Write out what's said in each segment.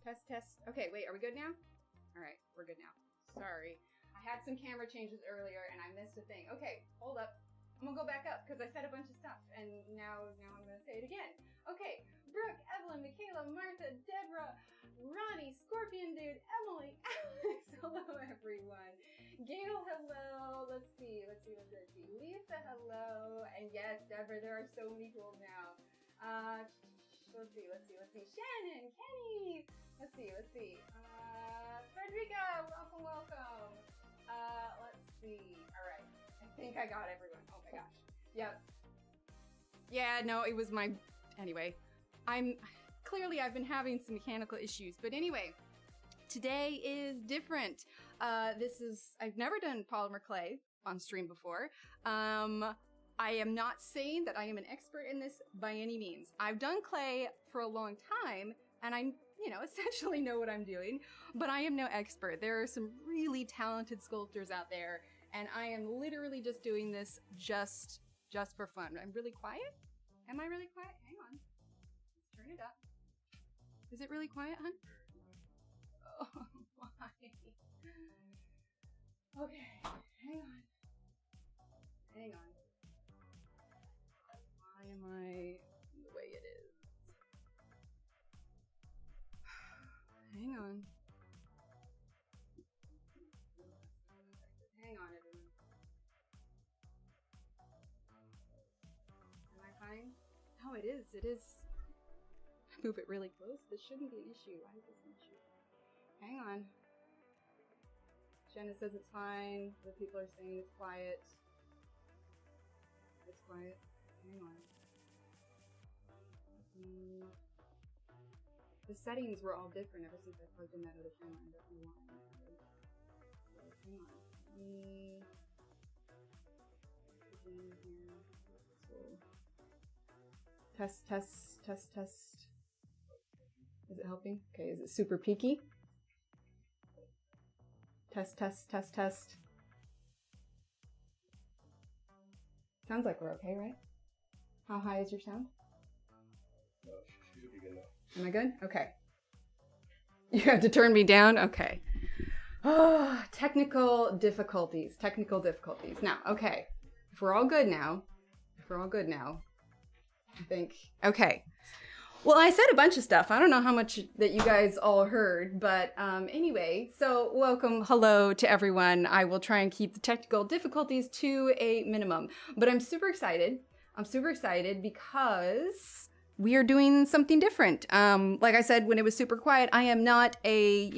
Test, test. Okay, wait, are we good now? All right, we're good now. Sorry. I had some camera changes earlier and I missed a thing. Okay, hold up. I'm gonna go back up because I said a bunch of stuff and now I'm gonna say it again. Okay, Brooke, Evelyn, Michaela, Martha, Deborah, Ronnie, Scorpion Dude, Emily, Alex, hello everyone. Gail, hello. Let's see. Lisa, hello. And yes, Deborah, there are so many tools now. Let's see. Shannon, Kenny. Let's see. Frederica, welcome. Let's see. All right. I think I got everyone. Oh my gosh. Yep. Yeah, no, it was my... Anyway, I've been having some mechanical issues. But anyway, today is different. I've never done polymer clay on stream before. I am not saying that I am an expert in this by any means. I've done clay for a long time, and I, essentially know what I'm doing, but I am no expert. There are some really talented sculptors out there, and I am literally just doing this just for fun. I'm really quiet? Am I really quiet? Hang on. Let's turn it up. Is it really quiet, hon? Oh, why? Okay, hang on. Why am I the way it is? Hang on. Hang on, everyone. Am I fine? No, it is. Move it really close. This shouldn't be an issue. Why is this an issue? Hang on. Jenna says it's fine. The people are saying it's quiet. It's quiet. Hang on. The settings were all different ever since I plugged in that other camera. I don't know why. Hang on. Test. Is it helping? Okay, is it super peaky? Test. Sounds like we're okay, right? How high is your sound? No, should be good now. Am I good? Okay. You have to turn me down? Okay. Oh, technical difficulties. Now, okay. If we're all good now, I think. Okay. Well, I said a bunch of stuff. I don't know how much that you guys all heard, but anyway, so hello to everyone. I will try and keep the technical difficulties to a minimum, but I'm super excited. Because we are doing something different. Like I said, when it was super quiet, I am not a,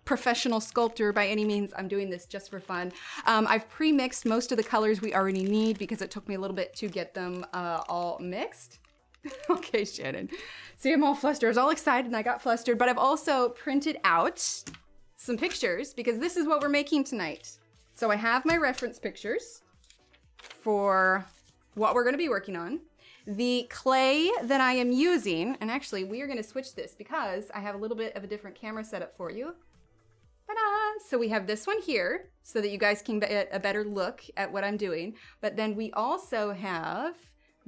professional sculptor by any means. I'm doing this just for fun. I've pre-mixed most of the colors we already need because it took me a little bit to get them all mixed. Okay, Shannon. See, I'm all flustered. I was all excited and I got flustered, but I've also printed out some pictures because this is what we're making tonight. So I have my reference pictures for what we're going to be working on. The clay that I am using, and actually we are going to switch this because I have a little bit of a different camera setup for you. Ta-da! So we have this one here so that you guys can get a better look at what I'm doing. But then we also have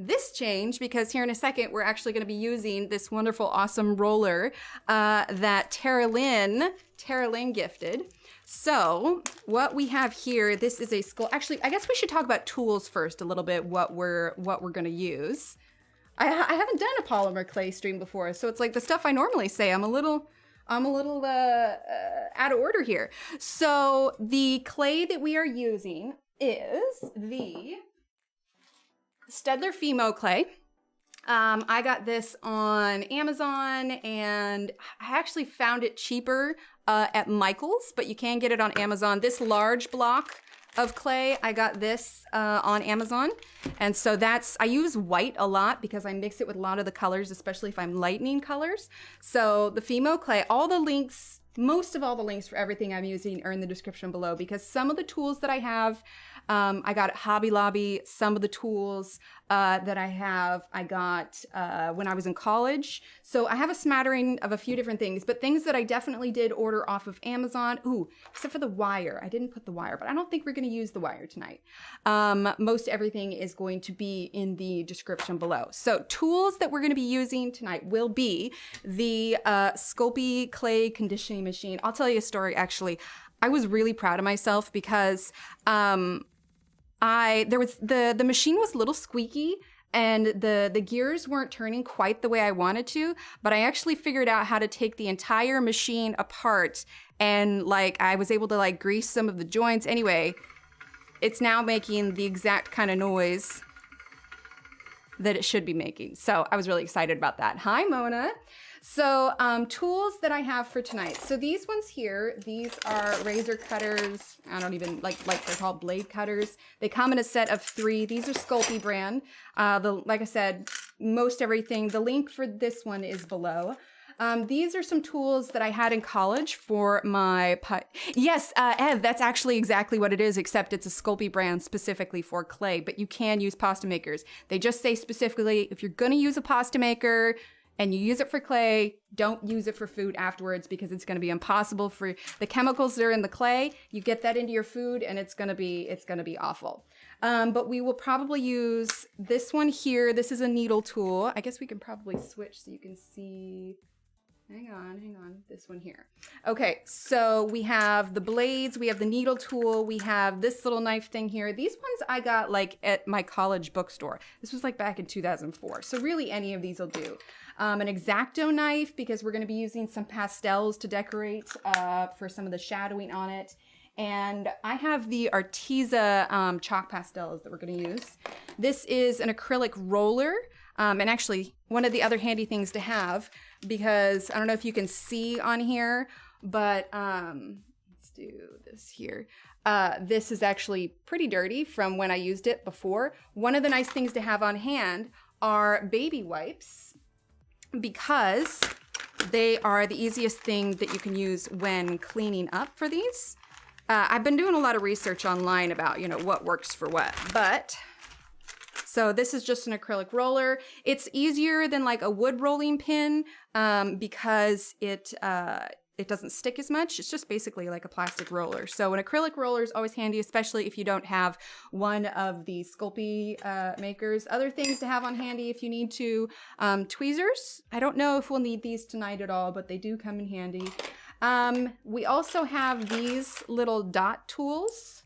this change because here in a second we're actually going to be using this wonderful, awesome roller that Tara Lynn gifted. So what we have here, this is a skull. Actually, I guess we should talk about tools first a little bit. What we're going to use. I haven't done a polymer clay stream before, so it's like the stuff I normally say. I'm a little out of order here. So the clay that we are using is the Stedler Fimo clay. I got this on Amazon and I actually found it cheaper at Michael's, but you can get it on Amazon. This large block of clay, I got this on Amazon. And so I use white a lot because I mix it with a lot of the colors, especially if I'm lightening colors. So the Fimo clay, most of all the links for everything I'm using are in the description below because some of the tools that I have, I got at Hobby Lobby. Some of the tools that I got when I was in college. So I have a smattering of a few different things, but things that I definitely did order off of Amazon. Ooh, except for the wire. I didn't put the wire, but I don't think we're going to use the wire tonight. Most everything is going to be in the description below. So tools that we're going to be using tonight will be the Sculpey clay conditioning machine. I'll tell you a story, actually. I was really proud of myself because the machine was a little squeaky and the gears weren't turning quite the way I wanted to, but I actually figured out how to take the entire machine apart, and like I was able to like grease some of the joints. Anyway, it's now making the exact kind of noise that it should be making. So I was really excited about that. Hi, Mona. So tools that I have for tonight. So these ones here, these are razor cutters. I don't even like they're called blade cutters. They come in a set of 3. These are Sculpey brand. Like I said, most everything. The link for this one is below. These are some tools that I had in college for my Yes, Ev, that's actually exactly what it is, except it's a Sculpey brand specifically for clay, but you can use pasta makers. They just say specifically, if you're gonna use a pasta maker and you use it for clay, don't use it for food afterwards because it's gonna be impossible for the chemicals that are in the clay. You get that into your food and it's gonna be awful. But we will probably use this one here. This is a needle tool. I guess we can probably switch so you can see. Hang on, this one here. Okay, so we have the blades, we have the needle tool, we have this little knife thing here. These ones I got like at my college bookstore. This was like back in 2004. So really any of these will do. An X-Acto knife because we're gonna be using some pastels to decorate for some of the shadowing on it. And I have the Arteza chalk pastels that we're gonna use. This is an acrylic roller. And actually, one of the other handy things to have, because I don't know if you can see on here, but let's do this here. This is actually pretty dirty from when I used it before. One of the nice things to have on hand are baby wipes because they are the easiest thing that you can use when cleaning up for these. I've been doing a lot of research online about, what works for what, but... So this is just an acrylic roller. It's easier than like a wood rolling pin because it doesn't stick as much. It's just basically like a plastic roller. So an acrylic roller is always handy, especially if you don't have one of the Sculpey makers. Other things to have on handy if you need to, tweezers. I don't know if we'll need these tonight at all, but they do come in handy. We also have these little dot tools.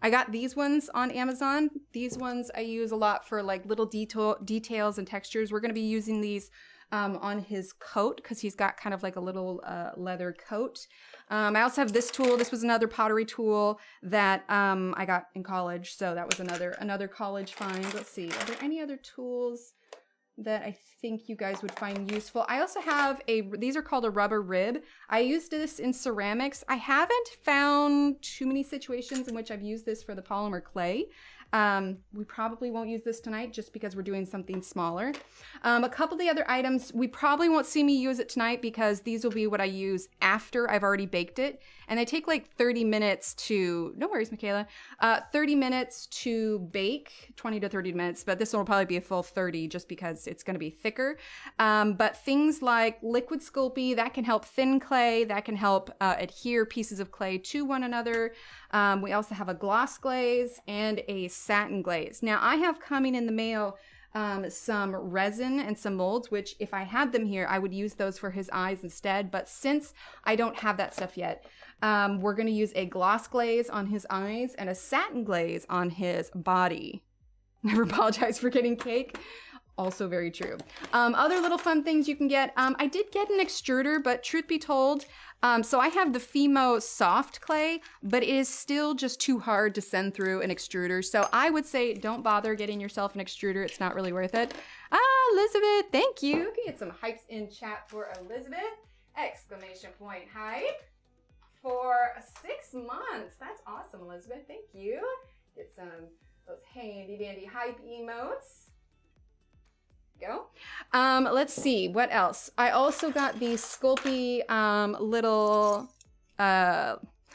I got these ones on Amazon. These ones I use a lot for like little details and textures. We're going to be using these on his coat because he's got kind of like a little leather coat. I also have this tool. This was another pottery tool that I got in college. So that was another college find. Let's see. Are there any other tools that I think you guys would find useful? I also have these are called a rubber rib. I used this in ceramics. I haven't found too many situations in which I've used this for the polymer clay. We probably won't use this tonight just because we're doing something smaller. A couple of the other items, we probably won't see me use it tonight because these will be what I use after I've already baked it. And they take like 30 minutes to, no worries, Michaela, 30 minutes to bake, 20 to 30 minutes, but this one will probably be a full 30 just because it's gonna be thicker. But things like liquid Sculpey, that can help thin clay, that can help adhere pieces of clay to one another. We also have a gloss glaze and a satin glaze. Now I have coming in the mail some resin and some molds, which if I had them here, I would use those for his eyes instead. But since I don't have that stuff yet, we're gonna use a gloss glaze on his eyes and a satin glaze on his body. Never apologize for getting cake. Also very true. Other little fun things you can get. I did get an extruder, but truth be told, so I have the Fimo soft clay, but it is still just too hard to send through an extruder. So I would say don't bother getting yourself an extruder. It's not really worth it. Elizabeth, thank you. Can get some hypes in chat for Elizabeth. Exclamation point hype for 6 months. That's awesome, Elizabeth. Thank you. Get some those handy dandy hype emotes. Go. Let's see what else. I also got these Sculpey little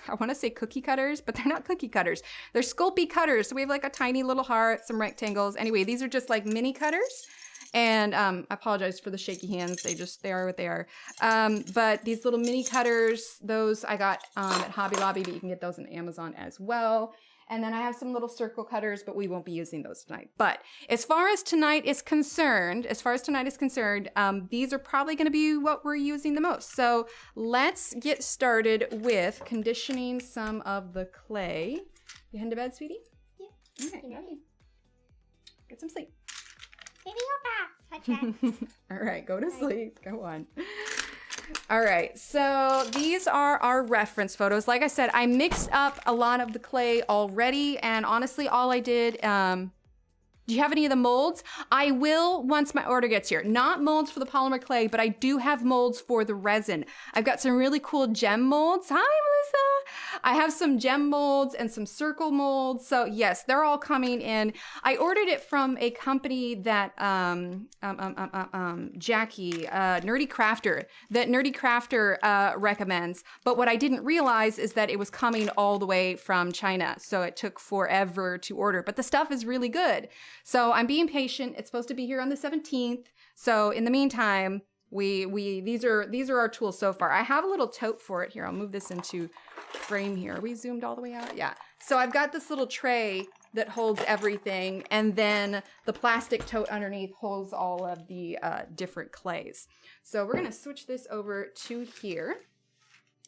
I want to say cookie cutters, but they're not cookie cutters. They're Sculpey cutters. So we have like a tiny little heart, some rectangles. Anyway, these are just like mini cutters. And I apologize for the shaky hands. They are what they are. But these little mini cutters, those I got at Hobby Lobby, but you can get those on Amazon as well. And then I have some little circle cutters, but we won't be using those tonight. But as far as tonight is concerned, these are probably going to be what we're using the most. So let's get started with conditioning some of the clay. You heading to bed, sweetie? Yeah. All right, ready. Get some sleep. All right, go to sleep. Go on. All right, so these are our reference photos. Like I said, I mixed up a lot of the clay already, and honestly, all I did, do you have any of the molds? I will once my order gets here. Not molds for the polymer clay, but I do have molds for the resin. I've got some really cool gem molds. Hi, Melissa. I have some gem molds and some circle molds. So yes, they're all coming in. I ordered it from a company that, Jackie, Nerdy Crafter recommends. But what I didn't realize is that it was coming all the way from China. So it took forever to order, but the stuff is really good. So I'm being patient. It's supposed to be here on the 17th. So in the meantime, these are our tools so far. I have a little tote for it here. I'll move this into frame here. Are we zoomed all the way out? Yeah. So I've got this little tray that holds everything, and then the plastic tote underneath holds all of the different clays. So we're gonna switch this over to here,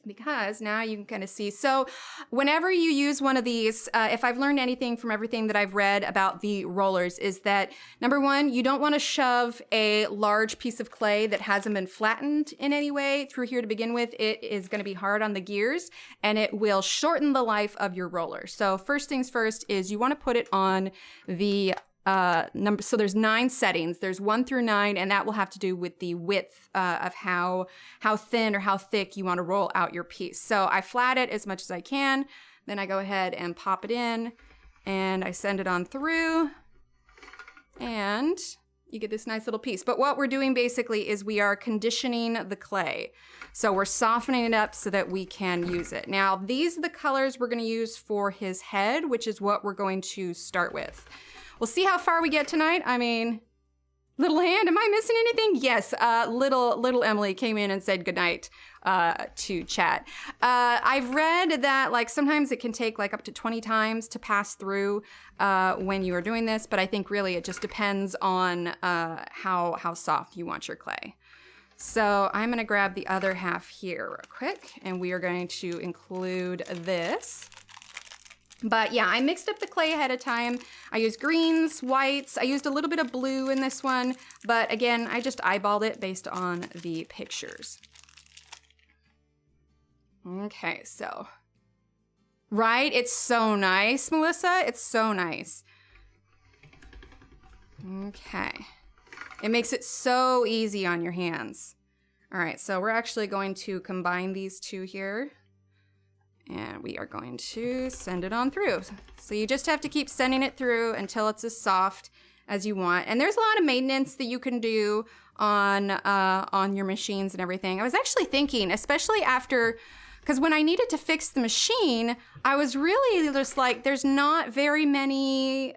because now you can kind of see. So whenever you use one of these, if I've learned anything from everything that I've read about the rollers, is that number one, you don't want to shove a large piece of clay that hasn't been flattened in any way through here to begin with. It is going to be hard on the gears, and it will shorten the life of your roller. So first things first is you want to put it on the so there's 9 settings. There's 1 through 9, and that will have to do with the width of how thin or how thick you want to roll out your piece. So I flat it as much as I can, then I go ahead and pop it in, and I send it on through, and you get this nice little piece. But what we're doing basically is we are conditioning the clay. So we're softening it up so that we can use it. Now, these are the colors we're going to use for his head, which is what we're going to start with. We'll see how far we get tonight. I mean, little hand, am I missing anything? Yes, little Emily came in and said goodnight to chat. I've read that like sometimes it can take like up to 20 times to pass through when you are doing this, but I think really it just depends on how soft you want your clay. So I'm gonna grab the other half here real quick, and we are going to include this. But yeah, I mixed up the clay ahead of time. I used greens, whites. I used a little bit of blue in this one. But again, I just eyeballed it based on the pictures. Okay, so. Right? It's so nice, Melissa. It's so nice. Okay. It makes it so easy on your hands. All right, so we're actually going to combine these two here. And we are going to send it on through. So you just have to keep sending it through until it's as soft as you want. And there's a lot of maintenance that you can do on your machines and everything. I was actually thinking, especially after, because when I needed to fix the machine, I was really just like, there's not very many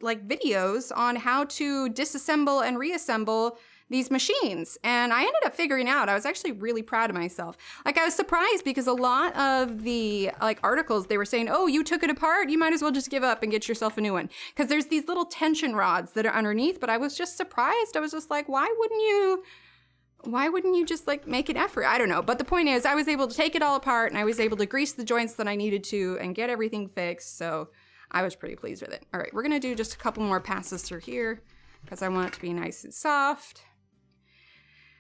like videos on how to disassemble and reassemble these machines. And I ended up figuring out, I was actually really proud of myself. Like I was surprised because a lot of the like articles, they were saying, oh, you took it apart, you might as well just give up and get yourself a new one. Because there's these little tension rods that are underneath, but I was just surprised. I was just like, why wouldn't you just like make an effort? I don't know. But the point is I was able to take it all apart, and I was able to grease the joints that I needed to and get everything fixed. So I was pretty pleased with it. All right, we're gonna do just a couple more passes through here because I want it to be nice and soft.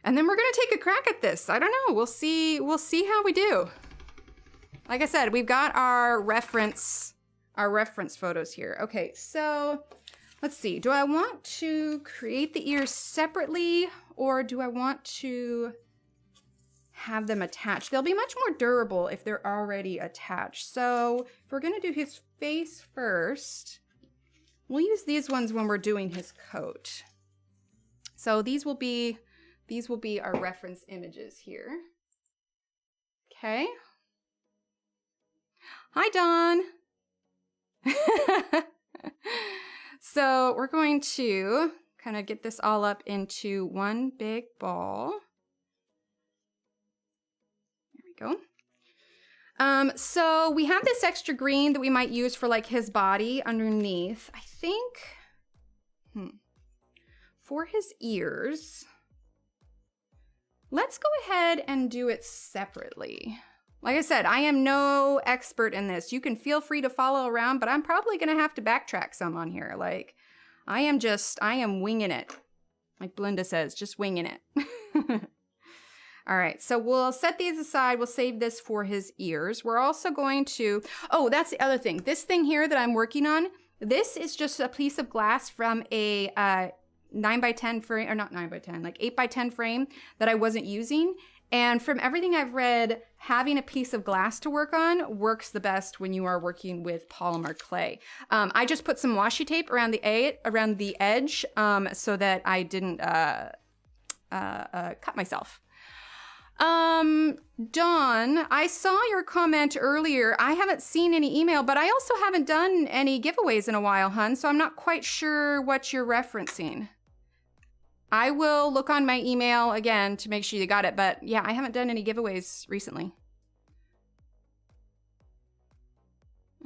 And then we're gonna take a crack at this. I don't know, we'll see how we do. Like I said, we've got our reference photos here. Okay, so let's see. Do I want to create the ears separately, or do I want to have them attached? They'll be much more durable if they're already attached. So if we're gonna do his face first, we'll use these ones when we're doing his coat. So these will be our reference images here. Okay. Hi, Dawn. So we're going to kind of get this all up into one big ball. There we go. So we have this extra green that we might use for like his body underneath. I think, for his ears, let's go ahead and do it separately. Like I said, I am no expert in this. You can feel free to follow around, but I'm probably going to have to backtrack some on here. Like, I am winging it. Like Belinda says, just winging it. All right, so we'll set these aside. We'll save this for his ears. We're also going to, oh, that's the other thing. This thing here that I'm working on, this is just a piece of glass from a 9x10 frame, or not 9x10, like 8x10 frame that I wasn't using. And from everything I've read, having a piece of glass to work on works the best when you are working with polymer clay. I just put some washi tape around the edge so that I didn't cut myself. Dawn, I saw your comment earlier. I haven't seen any email, but I also haven't done any giveaways in a while, hun, so I'm not quite sure what you're referencing. I will look on my email again to make sure you got it, but yeah, I haven't done any giveaways recently.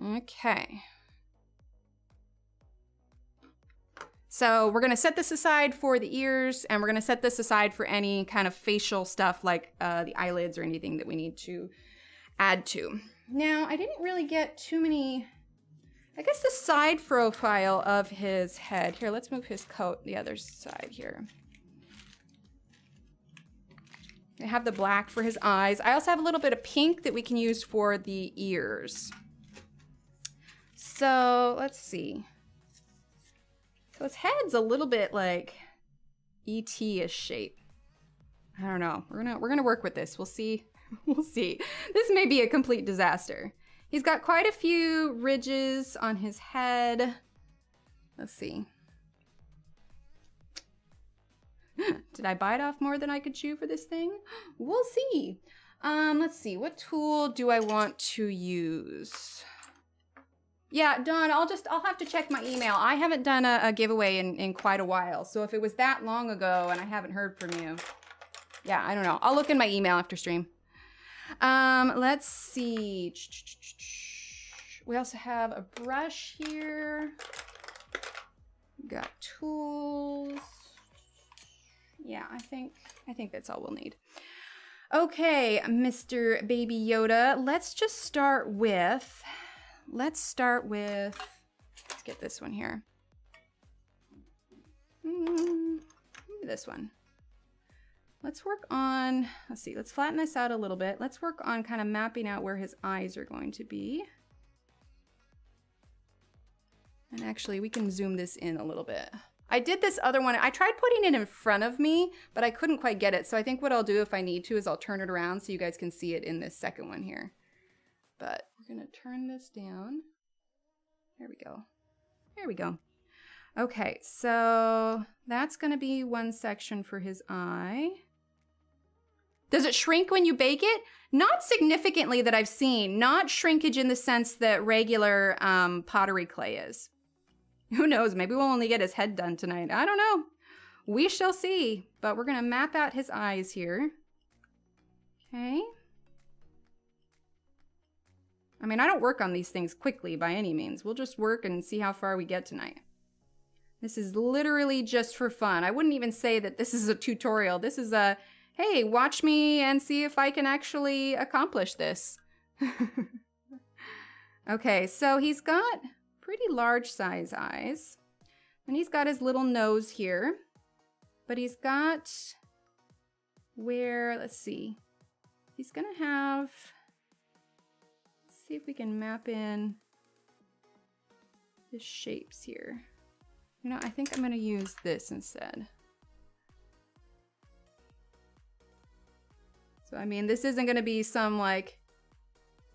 Okay. So we're gonna set this aside for the ears, and we're gonna set this aside for any kind of facial stuff like the eyelids or anything that we need to add to. Now, I didn't really get too many, I guess the side profile of his head. Here, let's move his coat the other side here. I have the black for his eyes. I also have a little bit of pink that we can use for the ears. So let's see. So his head's a little bit like ET-ish shape. I don't know. We're gonna work with this. We'll see. We'll see. This may be a complete disaster. He's got quite a few ridges on his head. Let's see. Did I bite off more than I could chew for this thing? We'll see. Let's see. What tool do I want to use? Yeah, Dawn, I'll have to check my email. I haven't done a giveaway in quite a while. So if it was that long ago and I haven't heard from you, yeah, I don't know. I'll look in my email after stream. Let's see. We also have a brush here. Got tools. Yeah, I think that's all we'll need. Okay, Mr. Baby Yoda, let's get this one here. This one. Let's work on, let's see, let's flatten this out a little bit. Let's work on kind of mapping out where his eyes are going to be. And actually, we can zoom this in a little bit. I did this other one. I tried putting it in front of me, but I couldn't quite get it. So I think what I'll do if I need to is I'll turn it around so you guys can see it in this second one here. But we're gonna turn this down. There we go. There we go. Okay, so that's gonna be one section for his eye. Does it shrink when you bake it? Not significantly that I've seen. Not shrinkage in the sense that regular pottery clay is. Who knows? Maybe we'll only get his head done tonight. I don't know. We shall see. But we're going to map out his eyes here. Okay. I mean, I don't work on these things quickly by any means. We'll just work and see how far we get tonight. This is literally just for fun. I wouldn't even say that this is a tutorial. This is a, hey, watch me and see if I can actually accomplish this. Okay, so he's got pretty large size eyes. And he's got his little nose here. But he's got where, let's see. He's gonna have, let's see if we can map in his shapes here. You know, I think I'm gonna use this instead. So, I mean, this isn't gonna be some like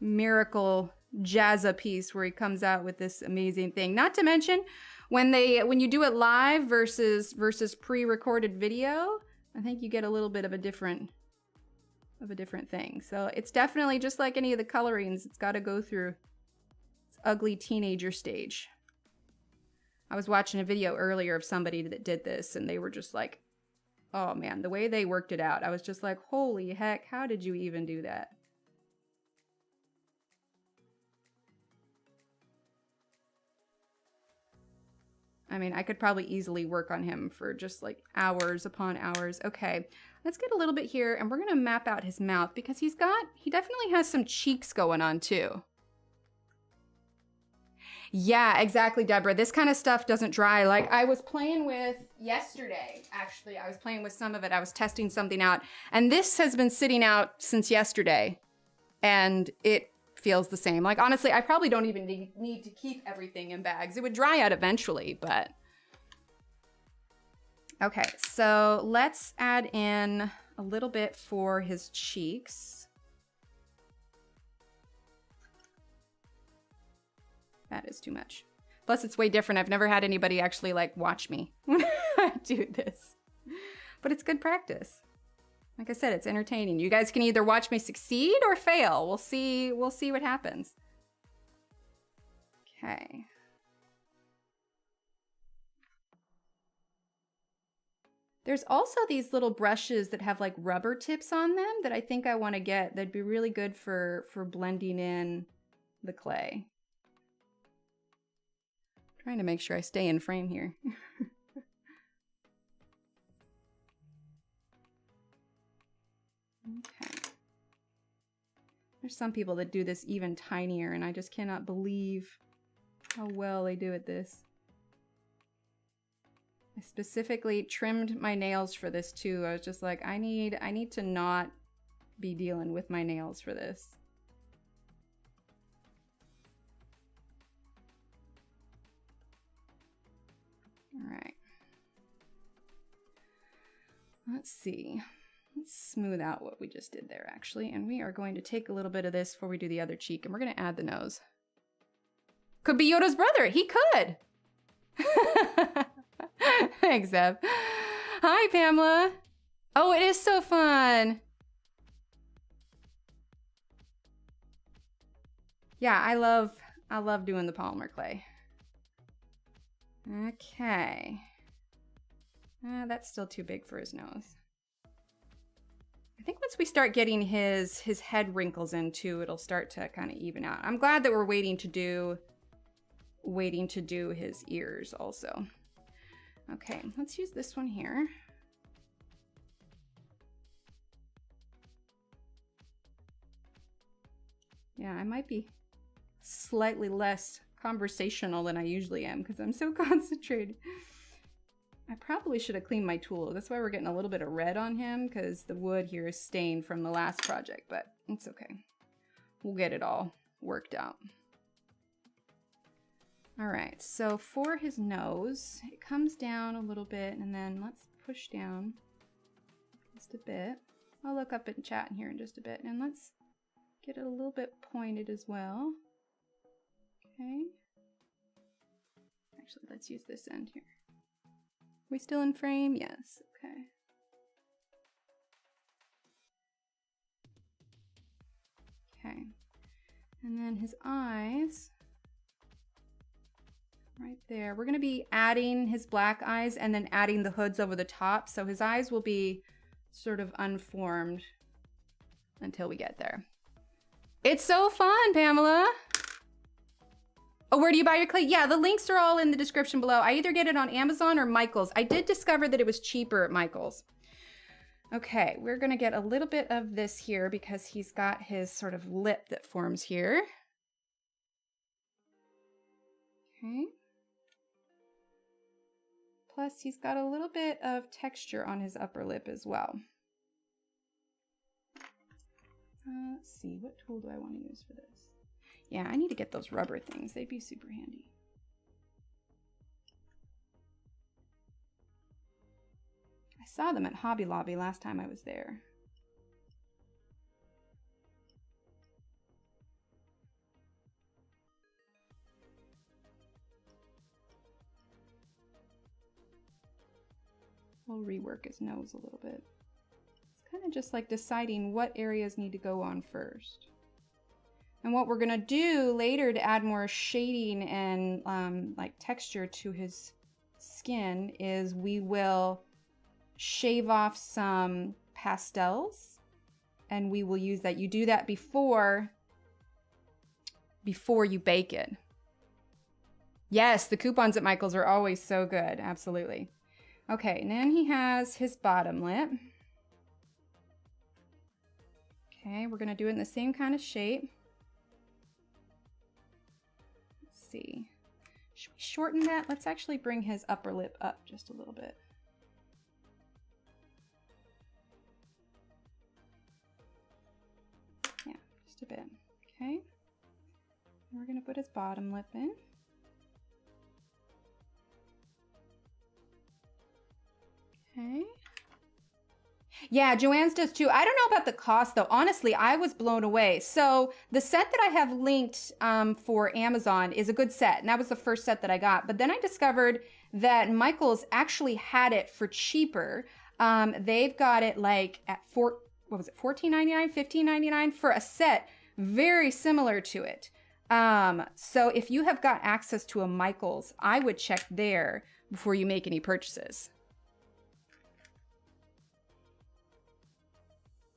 miracle jazza piece where he comes out with this amazing thing. Not to mention, when you do it live versus pre-recorded video, I think you get a little bit of a different thing. So it's definitely just like any of the colorings. It's got to go through ugly teenager stage. I was watching a video earlier of somebody that did this, and they were just like, oh man, the way they worked it out, I was just like, holy heck, how did you even do that? I mean, I could probably easily work on him for just like hours upon hours. Okay, let's get a little bit here, and we're gonna map out his mouth because he definitely has some cheeks going on too. Yeah, exactly, Deborah. This kind of stuff doesn't dry. Like I was playing with yesterday, actually. I was playing with some of it. I was testing something out, and this has been sitting out since yesterday, and it feels the same. Like honestly, I probably don't even need to keep everything in bags. It would dry out eventually, but okay. So let's add in a little bit for his cheeks. That is too much. Plus it's way different. I've never had anybody actually like watch me when I do this, but it's good practice. Like I said, it's entertaining. You guys can either watch me succeed or fail. We'll see what happens. Okay. There's also these little brushes that have like rubber tips on them that I think I want to get. That'd be really good for blending in the clay. Trying to make sure I stay in frame here. Okay. There's some people that do this even tinier, and I just cannot believe how well they do at this. I specifically trimmed my nails for this too. I was just like, I need to not be dealing with my nails for this. All right. Let's see. Let's smooth out what we just did there, actually. And we are going to take a little bit of this before we do the other cheek, and we're going to add the nose. Could be Yoda's brother. He could. Thanks, Zeb. Hi, Pamela. Oh, it is so fun. Yeah, I love doing the polymer clay. Okay. That's still too big for his nose. I think once we start getting his head wrinkles in too, it'll start to kind of even out. I'm glad that we're waiting to do his ears also. Okay, let's use this one here. Yeah, I might be slightly less conversational than I usually am because I'm so concentrated. I probably should have cleaned my tool. That's why we're getting a little bit of red on him, because the wood here is stained from the last project, but it's okay. We'll get it all worked out. All right, so for his nose, it comes down a little bit, and then let's push down just a bit. I'll look up in chat here in just a bit, and let's get it a little bit pointed as well. Okay. Actually, let's use this end here. We still in frame? Yes, okay. Okay, and then his eyes, right there. We're gonna be adding his black eyes and then adding the hoods over the top. So his eyes will be sort of unformed until we get there. It's so fun, Pamela. Oh, where do you buy your clay? Yeah, the links are all in the description below. I either get it on Amazon or Michael's. I did discover that it was cheaper at Michael's. Okay, we're gonna get a little bit of this here because he's got his sort of lip that forms here. Okay. Plus, he's got a little bit of texture on his upper lip as well. Let's see, what tool do I want to use for this? Yeah, I need to get those rubber things. They'd be super handy. I saw them at Hobby Lobby last time I was there. We'll rework his nose a little bit. It's kind of just like deciding what areas need to go on first. And what we're gonna do later to add more shading and like texture to his skin is we will shave off some pastels, and we will use that. You do that before you bake it. Yes, the coupons at Michael's are always so good. Absolutely. Okay, and then he has his bottom lip. Okay, we're gonna do it in the same kind of shape. Let's see. Should we shorten that? Let's actually bring his upper lip up just a little bit. Yeah, just a bit. Okay. And we're gonna put his bottom lip in. Okay. Yeah, Joanne's does too. I don't know about the cost though. Honestly, I was blown away. So the set that I have linked for Amazon is a good set. And that was the first set that I got. But then I discovered that Michael's actually had it for cheaper. They've got it like at $14.99, $15.99 for a set very similar to it. So if you have got access to a Michael's, I would check there before you make any purchases.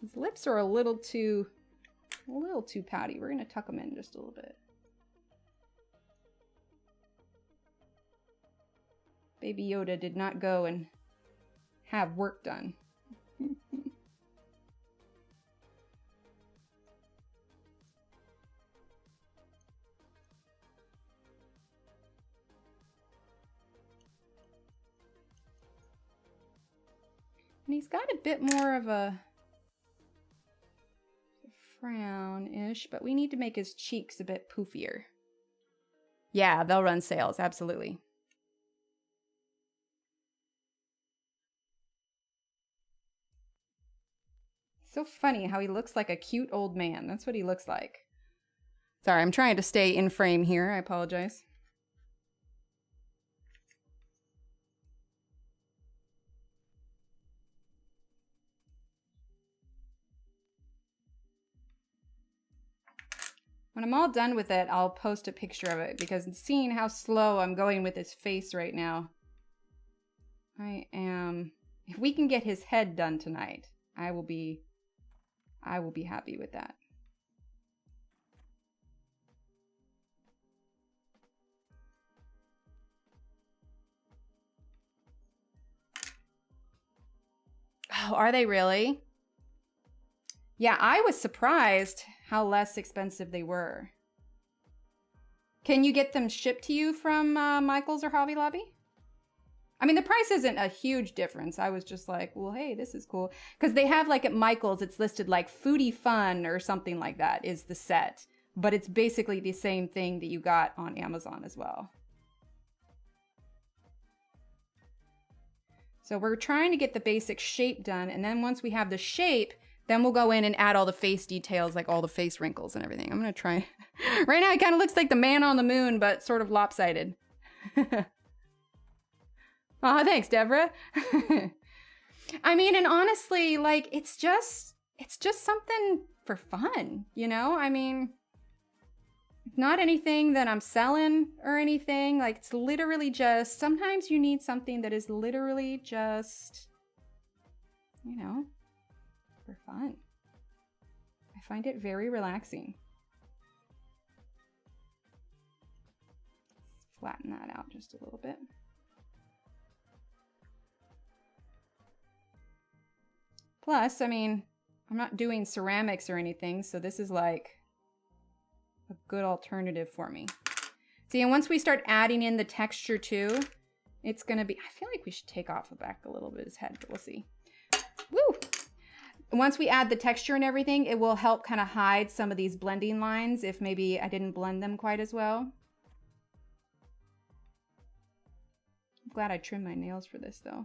His lips are a little too pouty. We're gonna tuck them in just a little bit. Baby Yoda did not go and have work done. And he's got a bit more of a frown-ish, but we need to make his cheeks a bit poofier. Yeah, they'll run sales, absolutely. So funny how he looks like a cute old man. That's what he looks like. Sorry, I'm trying to stay in frame here. I apologize. When I'm all done with it, I'll post a picture of it because seeing how slow I'm going with his face right now, if we can get his head done tonight, I will be happy with that. Oh, are they really? Yeah, I was surprised how less expensive they were. Can you get them shipped to you from Michael's or Hobby Lobby? I mean, the price isn't a huge difference. I was just like, well, hey, this is cool. Because they have like at Michael's, it's listed like Foodie Fun or something like that is the set. But it's basically the same thing that you got on Amazon as well. So we're trying to get the basic shape done. And then once we have the shape, then we'll go in and add all the face details, like all the face wrinkles and everything. I'm going to try. Right now, it kind of looks like the man on the moon, but sort of lopsided. Oh, thanks, Deborah. I mean, and honestly, like, it's just something for fun, you know? I mean, not anything that I'm selling or anything. Like, it's literally just, sometimes you need something that is literally just, you know, for fun. I find it very relaxing. Let's flatten that out just a little bit. Plus, I mean, I'm not doing ceramics or anything, so this is like a good alternative for me. See, and once we start adding in the texture too, it's gonna be, I feel like we should take off the back a little bit of his head, but we'll see. Woo! Once we add the texture and everything, it will help kind of hide some of these blending lines if maybe I didn't blend them quite as well. I'm glad I trimmed my nails for this though.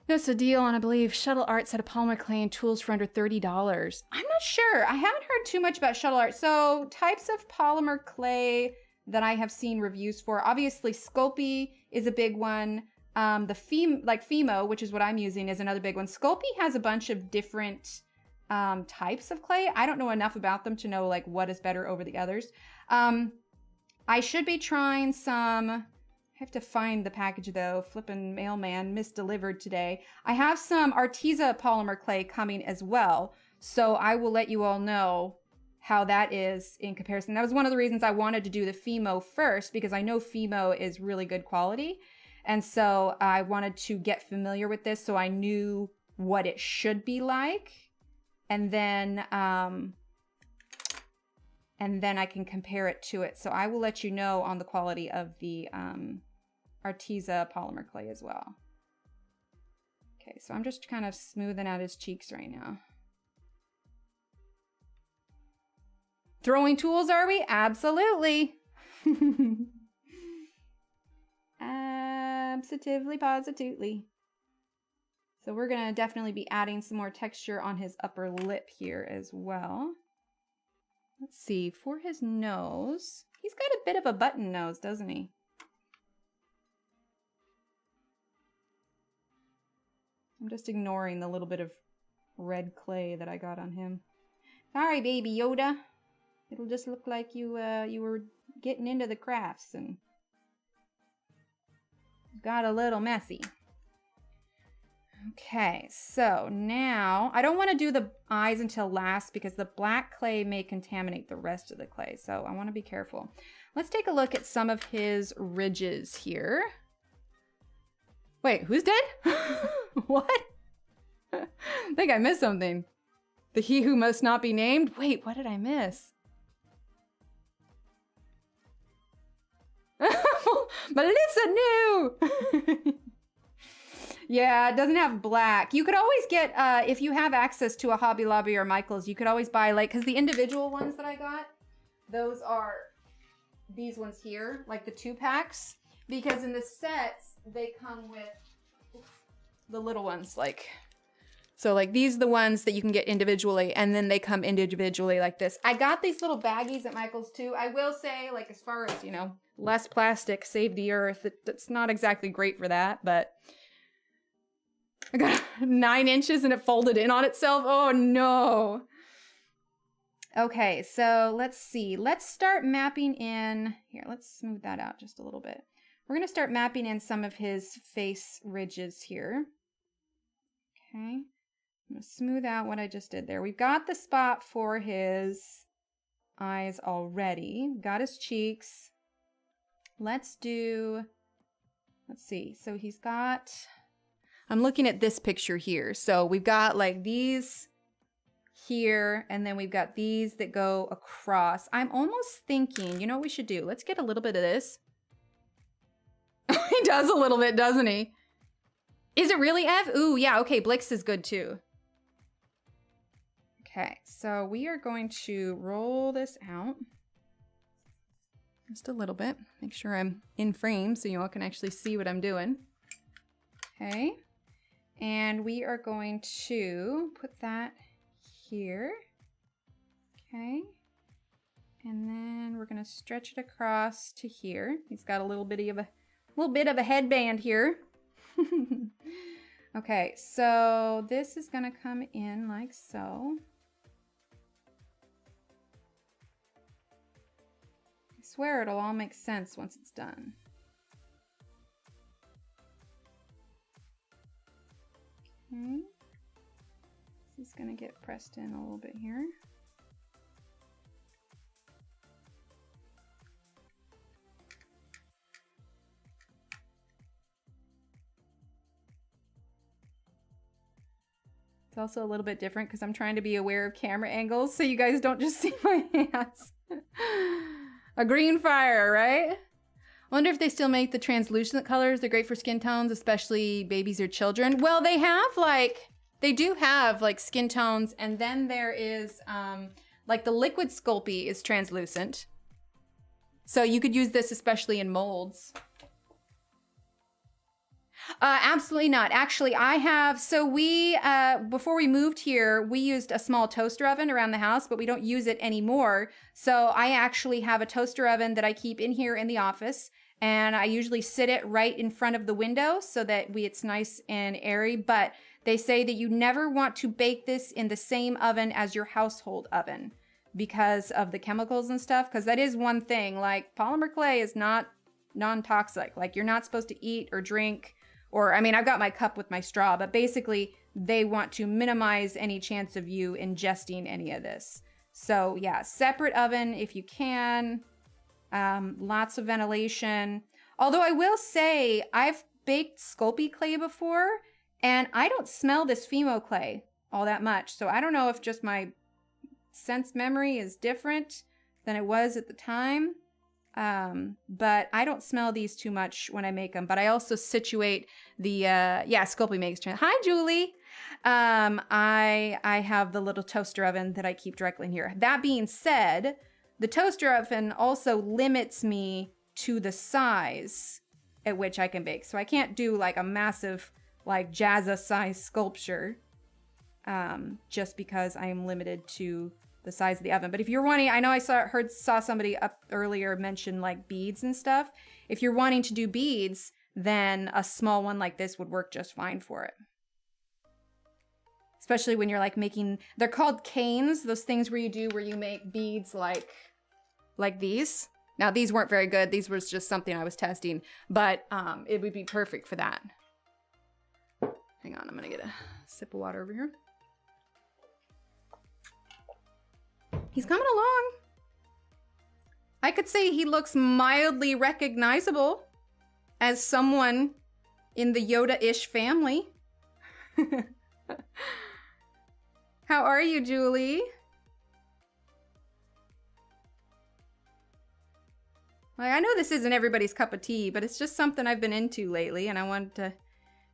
Notice a deal on, I believe, Shuttle Art set of polymer clay and tools for under $30. I'm not sure. I haven't heard too much about Shuttle Art. So types of polymer clay that I have seen reviews for, obviously Sculpey is a big one. The Fimo, which is what I'm using, is another big one. Sculpey has a bunch of different types of clay. I don't know enough about them to know like what is better over the others. I should be trying some, I have to find the package though, flippin' mailman misdelivered today. I have some Arteza polymer clay coming as well, so I will let you all know how that is in comparison. That was one of the reasons I wanted to do the Fimo first, because I know Fimo is really good quality. And so I wanted to get familiar with this so I knew what it should be like. And then I can compare it to it. So I will let you know on the quality of the Arteza polymer clay as well. Okay, so I'm just kind of smoothing out his cheeks right now. Throwing tools, are we? Absolutely. Absolutely, positively. So we're gonna definitely be adding some more texture on his upper lip here as well. Let's see, for his nose, he's got a bit of a button nose, doesn't he? I'm just ignoring the little bit of red clay that I got on him. Sorry, baby Yoda. It'll just look like you were getting into the crafts and got a little messy. Okay, so now I don't want to do the eyes until last because the black clay may contaminate the rest of the clay, so I want to be careful. Let's take a look at some of his ridges here. Wait, who's dead? What? I think I missed something. The he who must not be named? Wait, what did I miss? Melissa knew! Yeah, it doesn't have black. You could always get, if you have access to a Hobby Lobby or Michael's, you could always buy, like, because the individual ones that I got, those are these ones here, like the 2-packs. Because in the sets, they come with the little ones, like, so like these are the ones that you can get individually, and then they come individually like this. I got these little baggies at Michael's too. I will say, like, as far as, you know, less plastic, save the earth, it's not exactly great for that, but I got 9 inches and it folded in on itself. Oh no. Okay, so let's see. Let's start mapping in. Here, let's smooth that out just a little bit. We're going to start mapping in some of his face ridges here. Okay. I'm going to smooth out what I just did there. We've got the spot for his eyes already. Got his cheeks. Let's see. So he's got, I'm looking at this picture here. So we've got like these here, and then we've got these that go across. I'm almost thinking, you know what we should do? Let's get a little bit of this. He does a little bit, doesn't he? Is it really Ev? Ooh, yeah, okay, Blix is good too. Okay, so we are going to roll this out just a little bit. Make sure I'm in frame so you all can actually see what I'm doing. Okay, and we are going to put that here. Okay, and then we're going to stretch it across to here. He's got a little bit of a headband here. Okay, so this is going to come in like so. I swear it'll all make sense once it's done. Okay. This is going to get pressed in a little bit here. It's also a little bit different because I'm trying to be aware of camera angles so you guys don't just see my hands. A green fire, right? I wonder if they still make the translucent colors. They're great for skin tones, especially babies or children. Well, they do have like skin tones, and then there is like the liquid Sculpey is translucent. So you could use this especially in molds. Absolutely not. Actually, I have, so we, before we moved here, we used a small toaster oven around the house, but we don't use it anymore. So I actually have a toaster oven that I keep in here in the office. And I usually sit it right in front of the window so that it's nice and airy. But they say that you never want to bake this in the same oven as your household oven because of the chemicals and stuff. Because that is one thing, like polymer clay is not non-toxic. Like you're not supposed to eat or drink, or I mean, I've got my cup with my straw, but basically they want to minimize any chance of you ingesting any of this. So yeah, separate oven if you can, lots of ventilation. Although I will say I've baked Sculpey clay before and I don't smell this Fimo clay all that much. So I don't know if just my sense memory is different than it was at the time. But I don't smell these too much when I make them. But I also situate the, Sculpey makes trans. Hi, Julie. I have the little toaster oven that I keep directly in here. That being said, the toaster oven also limits me to the size at which I can bake. So I can't do like a massive, like Jazza size sculpture, just because I am limited to the size of the oven. But if you're wanting, I know I saw somebody up earlier mention like beads and stuff. If you're wanting to do beads, then a small one like this would work just fine for it. Especially when you're like making, they're called canes, those things where you make beads like these. Now these weren't very good. These was just something I was testing, but it would be perfect for that. Hang on, I'm gonna get a sip of water over here. He's coming along. I could say he looks mildly recognizable as someone in the Yoda-ish family. How are you, Julie? Like, I know this isn't everybody's cup of tea, but it's just something I've been into lately, and I wanted to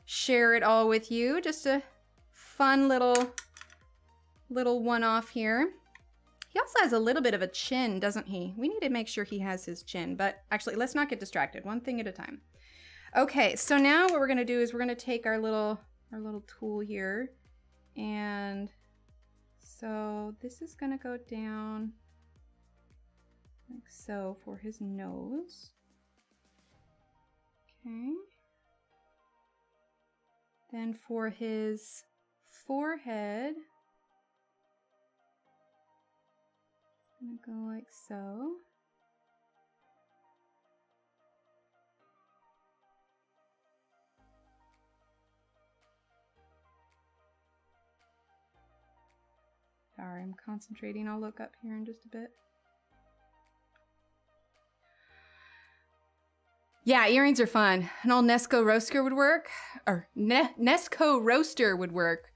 share it all with you. Just a fun little one-off here. He also has a little bit of a chin, doesn't he? We need to make sure he has his chin, but actually, let's not get distracted. One thing at a time. Okay, so now what we're gonna do is we're gonna take our little tool here, and so this is gonna go down like so for his nose. Okay. Then for his forehead, I'm gonna go like so. Sorry, I'm concentrating. I'll look up here in just a bit. Yeah, earrings are fun. An old Nesco roaster would work. Or Nesco roaster would work.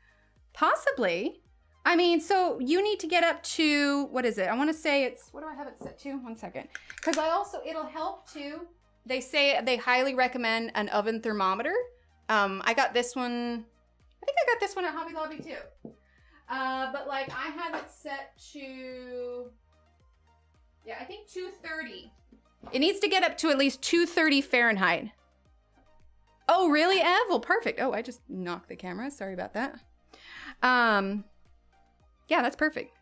Possibly. I mean, so you need to get up to, what is it? I want to say it's, what do I have it set to? 1 second. Because it'll help too. They say they highly recommend an oven thermometer. I got this one, I think I got this one at Hobby Lobby too. But like I have it set to, yeah, I think 230. It needs to get up to at least 230 Fahrenheit. Oh, really, Ev? Well, perfect. Oh, I just knocked the camera. Sorry about that. Yeah, that's perfect.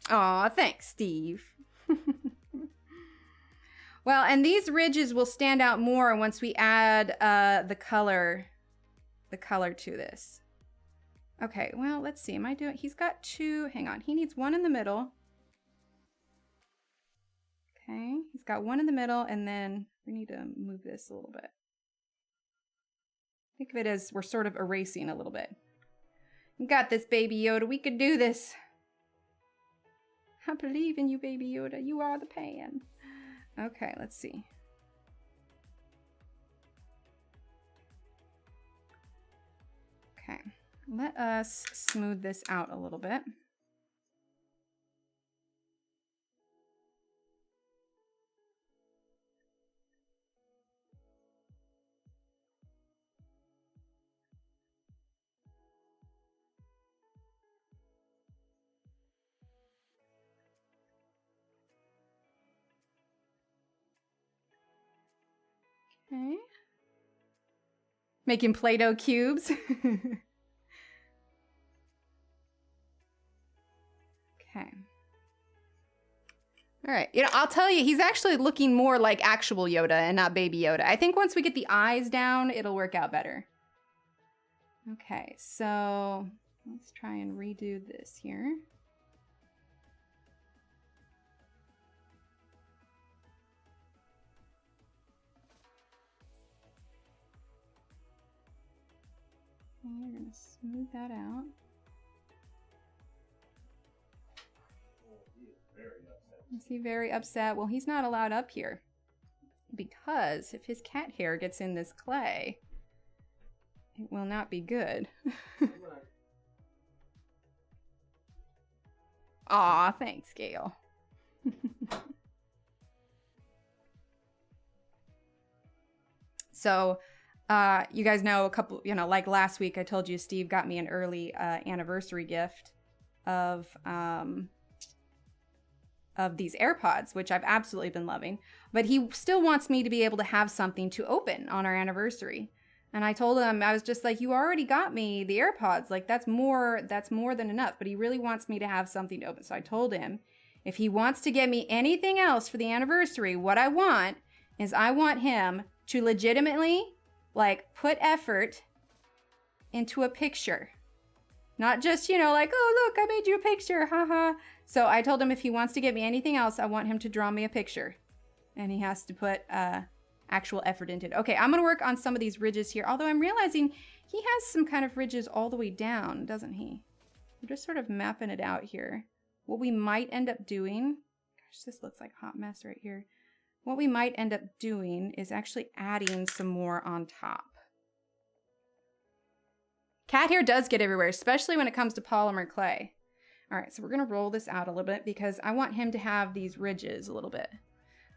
Aw, thanks, Steve. Well, and these ridges will stand out more once we add the color to this. Okay, well, let's see. He's got two, hang on. He needs one in the middle. Okay, he's got one in the middle, and then we need to move this a little bit. Think of it as we're sort of erasing a little bit. You got this, Baby Yoda. We could do this. I believe in you, Baby Yoda. You are the pan. Okay, let's see. Okay, let us smooth this out a little bit. Okay. Making Play-Doh cubes. Okay. All right. You know, I'll tell you, he's actually looking more like actual Yoda and not baby Yoda. I think once we get the eyes down, it'll work out better. Okay, so let's try and redo this here. And we're going to smooth that out. Is he very upset? Well, he's not allowed up here because if his cat hair gets in this clay, it will not be good. Aw, thanks, Gail. So, you guys know a couple, you know, like last week I told you Steve got me an early anniversary gift of these AirPods, which I've absolutely been loving. But he still wants me to be able to have something to open on our anniversary. And I told him, I was just like, you already got me the AirPods. Like, that's more than enough. But he really wants me to have something to open. So I told him, if he wants to get me anything else for the anniversary, what I want is I want him to legitimately, like, put effort into a picture. Not just, you know, like, oh, look, I made you a picture, haha. So I told him if he wants to get me anything else, I want him to draw me a picture. And he has to put actual effort into it. Okay, I'm going to work on some of these ridges here. Although I'm realizing he has some kind of ridges all the way down, doesn't he? We're just sort of mapping it out here. What we might end up doing... Gosh, this looks like a hot mess right here. What we might end up doing is actually adding some more on top. Cat hair does get everywhere, especially when it comes to polymer clay. All right, so we're gonna roll this out a little bit because I want him to have these ridges a little bit.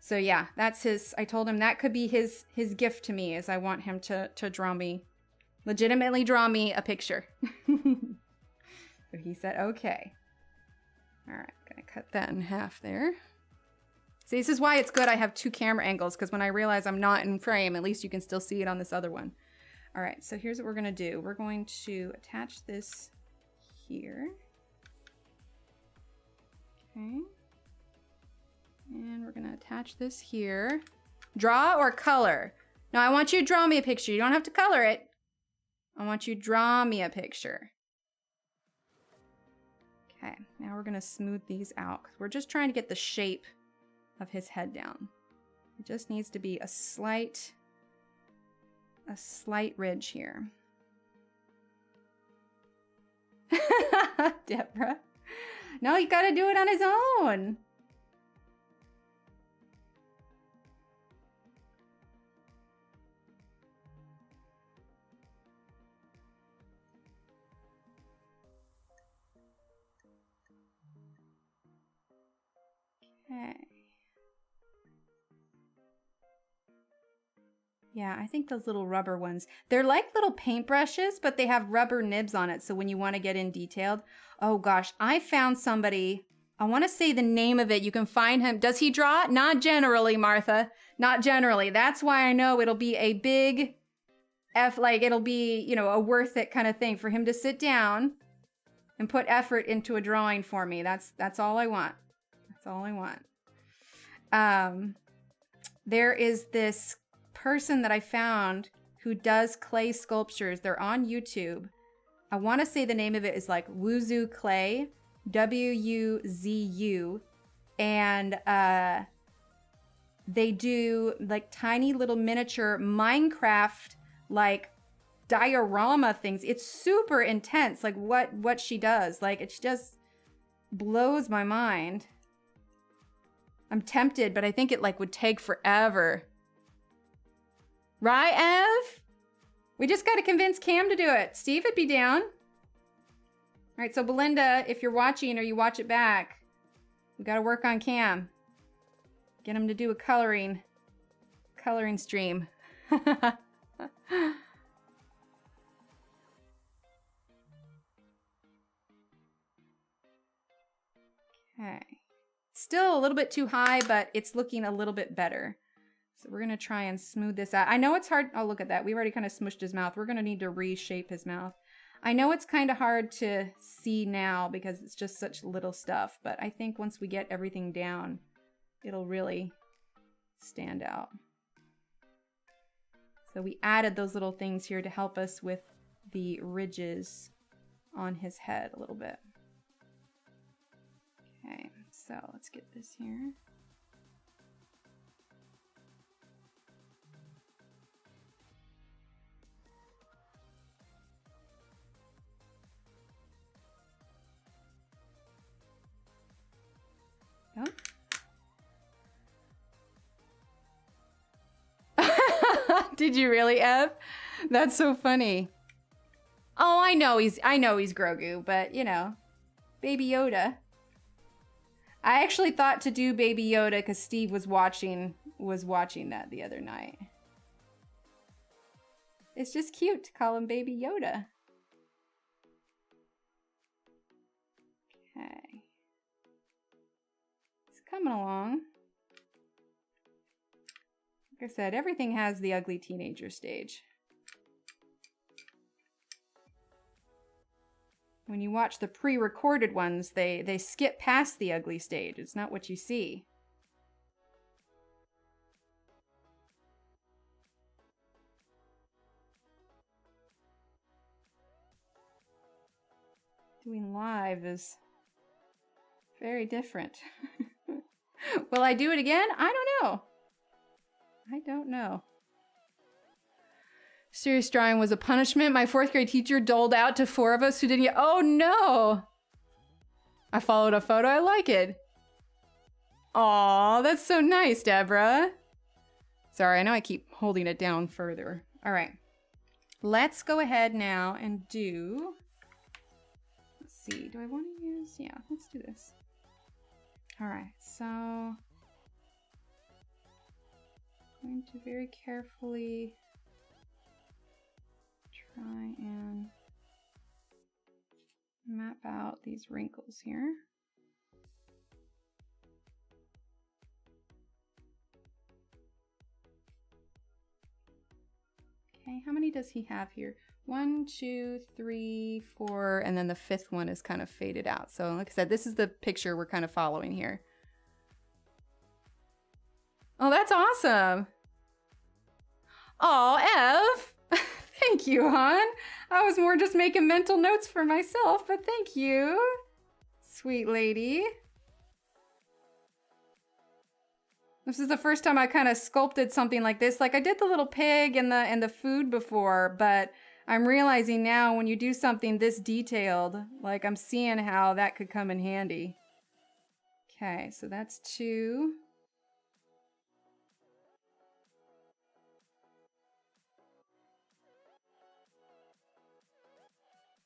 So yeah, that's his, I told him that could be his gift to me, is I want him to draw me, legitimately draw me a picture. So he said, okay. All right, I'm gonna cut that in half there. See, this is why it's good I have two camera angles, because when I realize I'm not in frame, at least you can still see it on this other one. All right, so here's what we're gonna do. We're going to attach this here. Okay. And we're gonna attach this here. Draw or color? No, I want you to draw me a picture. You don't have to color it. I want you to draw me a picture. Okay, now we're gonna smooth these out because we're just trying to get the shape of his head down. It just needs to be a slight ridge here. Deborah. No, you gotta do it on his own. Okay. Yeah, I think those little rubber ones, they're like little paintbrushes, but they have rubber nibs on it. So when you want to get in detailed, oh gosh, I found somebody, I want to say the name of it. You can find him. Does he draw? Not generally, Martha. Not generally. That's why I know it'll be a big like it'll be, you know, a worth it kind of thing for him to sit down and put effort into a drawing for me. That's all I want. That's all I want. There is this person that I found who does clay sculptures. They're on YouTube. I want to say the name of it is like Wuzu Clay, W-U-Z-U, and they do like tiny little miniature Minecraft like diorama things. It's super intense, like what she does. Like it just blows my mind. I'm tempted, but I think it like would take forever. Right, Ev? We just got to convince Cam to do it. Steve would be down. All right, so Belinda, if you're watching or you watch it back, we got to work on Cam. Get him to do a coloring stream. Okay. Still a little bit too high, but it's looking a little bit better. So we're going to try and smooth this out. I know it's hard. Oh, look at that. We've already kind of smushed his mouth. We're going to need to reshape his mouth. I know it's kind of hard to see now because it's just such little stuff. But I think once we get everything down, it'll really stand out. So we added those little things here to help us with the ridges on his head a little bit. Okay, so let's get this here. Yep. Did you really, Ev? That's so funny. Oh, I know he's Grogu, but you know, Baby Yoda. I actually thought to do Baby Yoda because Steve was watching that the other night. It's just cute to call him Baby Yoda. Okay. It's coming along. Like I said, everything has the ugly teenager stage. When you watch the pre-recorded ones, they skip past the ugly stage. It's not what you see. Doing live is very different. Will I do it again? I don't know. I don't know. Serious drawing was a punishment my 4th grade teacher doled out to 4 of us who didn't get— oh no! I followed a photo, I like it. Aw, that's so nice, Deborah. Sorry, I know I keep holding it down further. All right, let's go ahead now and do, let's see, do I want to use, yeah, let's do this. All right, so I'm going to very carefully try and map out these wrinkles here. Okay, how many does he have here? 1, 2, 3, 4, and then the 5th one is kind of faded out. So like I said, this is the picture we're kind of following here. Oh, that's awesome. Oh, Ev. Thank you, hon. I was more just making mental notes for myself, but thank you, sweet lady. This is the first time I kind of sculpted something like this. Like I did the little pig and the food before, but I'm realizing now when you do something this detailed, like I'm seeing how that could come in handy. Okay, so that's 2.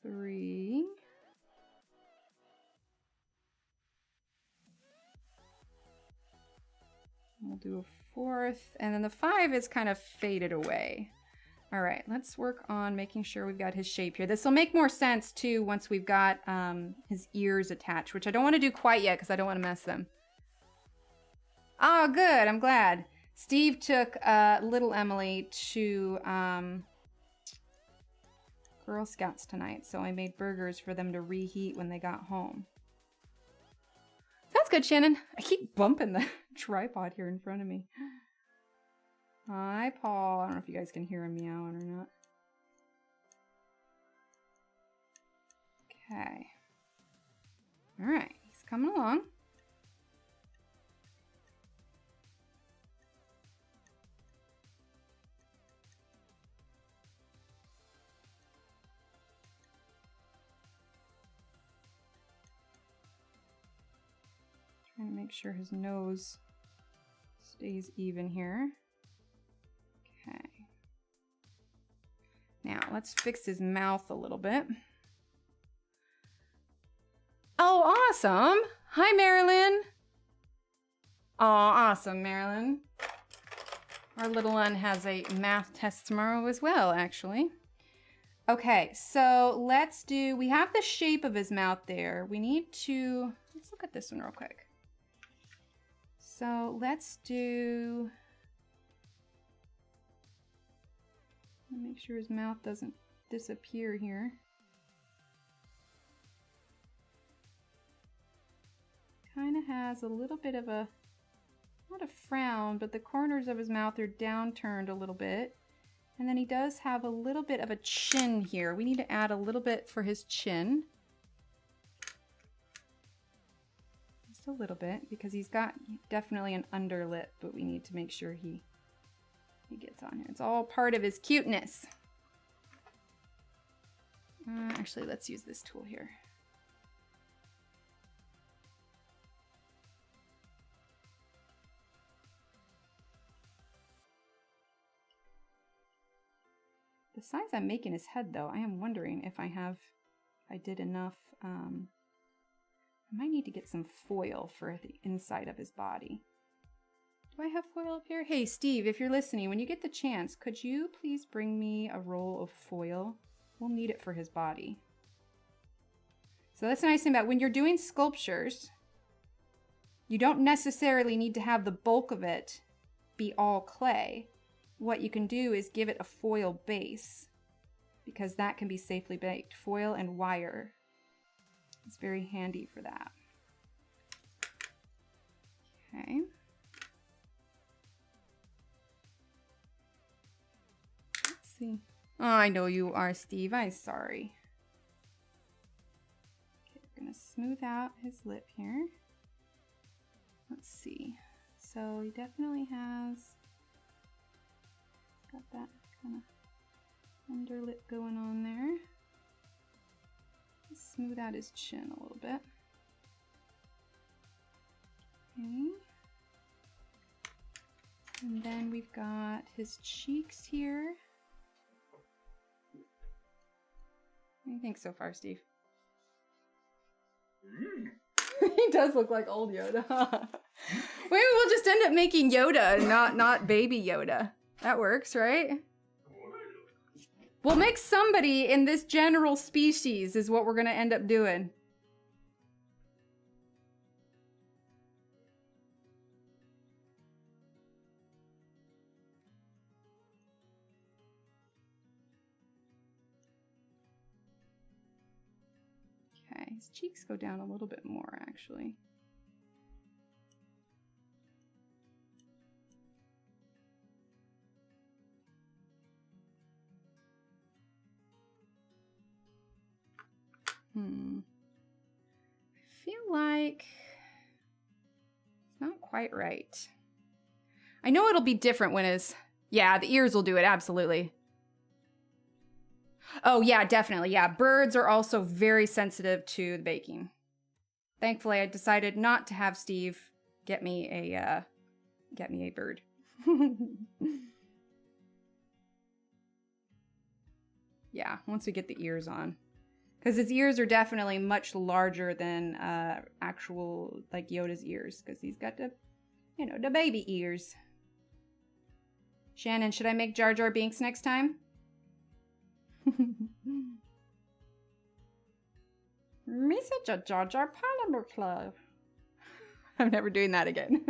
Three. We'll do a 4th, and then the 5 is kind of faded away. All right, let's work on making sure we've got his shape here. This will make more sense too once we've got his ears attached, which I don't want to do quite yet because I don't want to mess them. Oh, good, I'm glad. Steve took little Emily to Girl Scouts tonight, so I made burgers for them to reheat when they got home. Sounds good, Shannon. I keep bumping the tripod here in front of me. Hi, Paul. I don't know if you guys can hear him meowing or not. Okay. All right, he's coming along. Trying to make sure his nose stays even here. Okay. Now let's fix his mouth a little bit. Oh, awesome. Hi, Marilyn. Oh, awesome, Marilyn. Our little one has a math test tomorrow as well, actually. Okay, so let's do, we have the shape of his mouth there. We need to, let's look at this one real quick. So let's do, make sure his mouth doesn't disappear here. Kind of has a little bit of a a frown, but the corners of his mouth are downturned a little bit. And then he does have a little bit of a chin here. We need to add a little bit for his chin. Just a little bit, because he's got definitely an underlip, but we need to make sure he gets on here. It's all part of his cuteness. Actually, let's use this tool here. The size I'm making his head, though, I am wondering if I did enough. I might need to get some foil for the inside of his body. Do I have foil up here? Hey, Steve, if you're listening, when you get the chance, could you please bring me a roll of foil? We'll need it for his body. So that's the nice thing about when you're doing sculptures, you don't necessarily need to have the bulk of it be all clay. What you can do is give it a foil base, because that can be safely baked. Foil and wire. It's very handy for that. Okay. Let's see. Oh, I know you are, Steve. I'm sorry. Okay, we're going to smooth out his lip here. Let's see. So he definitely has got that kind of underlip going on there. Let's smooth out his chin a little bit. Okay. And then we've got his cheeks here. What do you think so far, Steve? He does look like old Yoda. Maybe we'll just end up making Yoda and not baby Yoda. That works, right? We'll make somebody in this general species is what we're going to end up doing. Okay, his cheeks go down a little bit more, actually. I feel like it's not quite right. I know it'll be different when his... Yeah, the ears will do it, absolutely. Oh, yeah, definitely. Yeah, birds are also very sensitive to the baking. Thankfully, I decided not to have Steve get me a bird. Yeah, once we get the ears on. Because his ears are definitely much larger than actual, like, Yoda's ears. Because he's got the, you know, the baby ears. Shannon, should I make Jar Jar Binks next time? Message a Jar Jar Polymer Club. I'm never doing that again.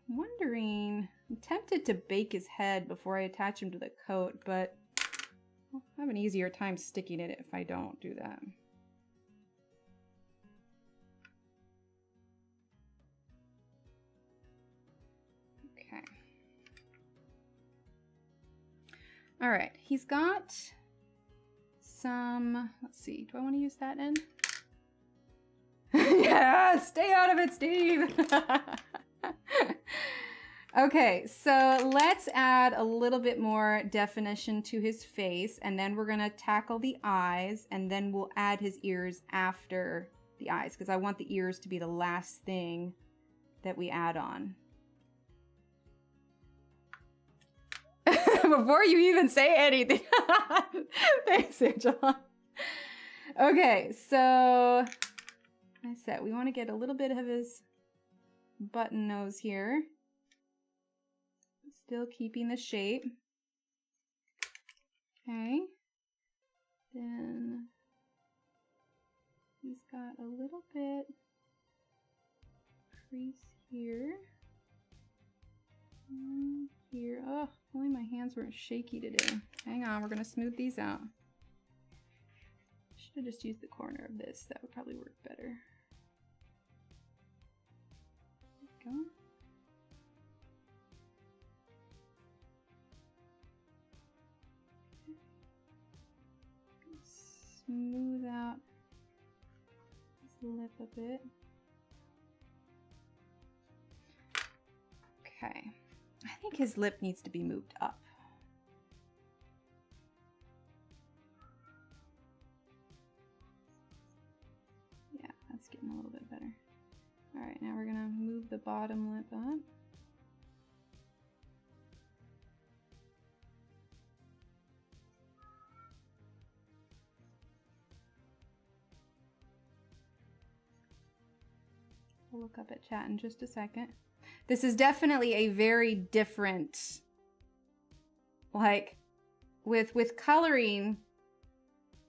Wondering, I'm tempted to bake his head before I attach him to the coat, but I'll have an easier time sticking it if I don't do that. Okay. All right, he's got some, let's see, do I want to use that end? Yeah, stay out of it, Steve. Okay, so let's add a little bit more definition to his face, and then we're gonna tackle the eyes, and then we'll add his ears after the eyes, because I want the ears to be the last thing that we add on. Before you even say anything. Thanks, Angela. Okay, so I said we want to get a little bit of his button nose here. Still keeping the shape. Okay. Then he's got a little bit crease here. Here. Oh, only my hands weren't shaky today. Hang on, we're going to smooth these out. Should just use the corner of this. That would probably work better. There we go. Smooth out his lip a bit. Okay. I think his lip needs to be moved up. Yeah, that's getting a little bit better. All right, now we're gonna move the bottom lip up. We'll look up at chat in just a second. This is definitely a very different, like, with coloring,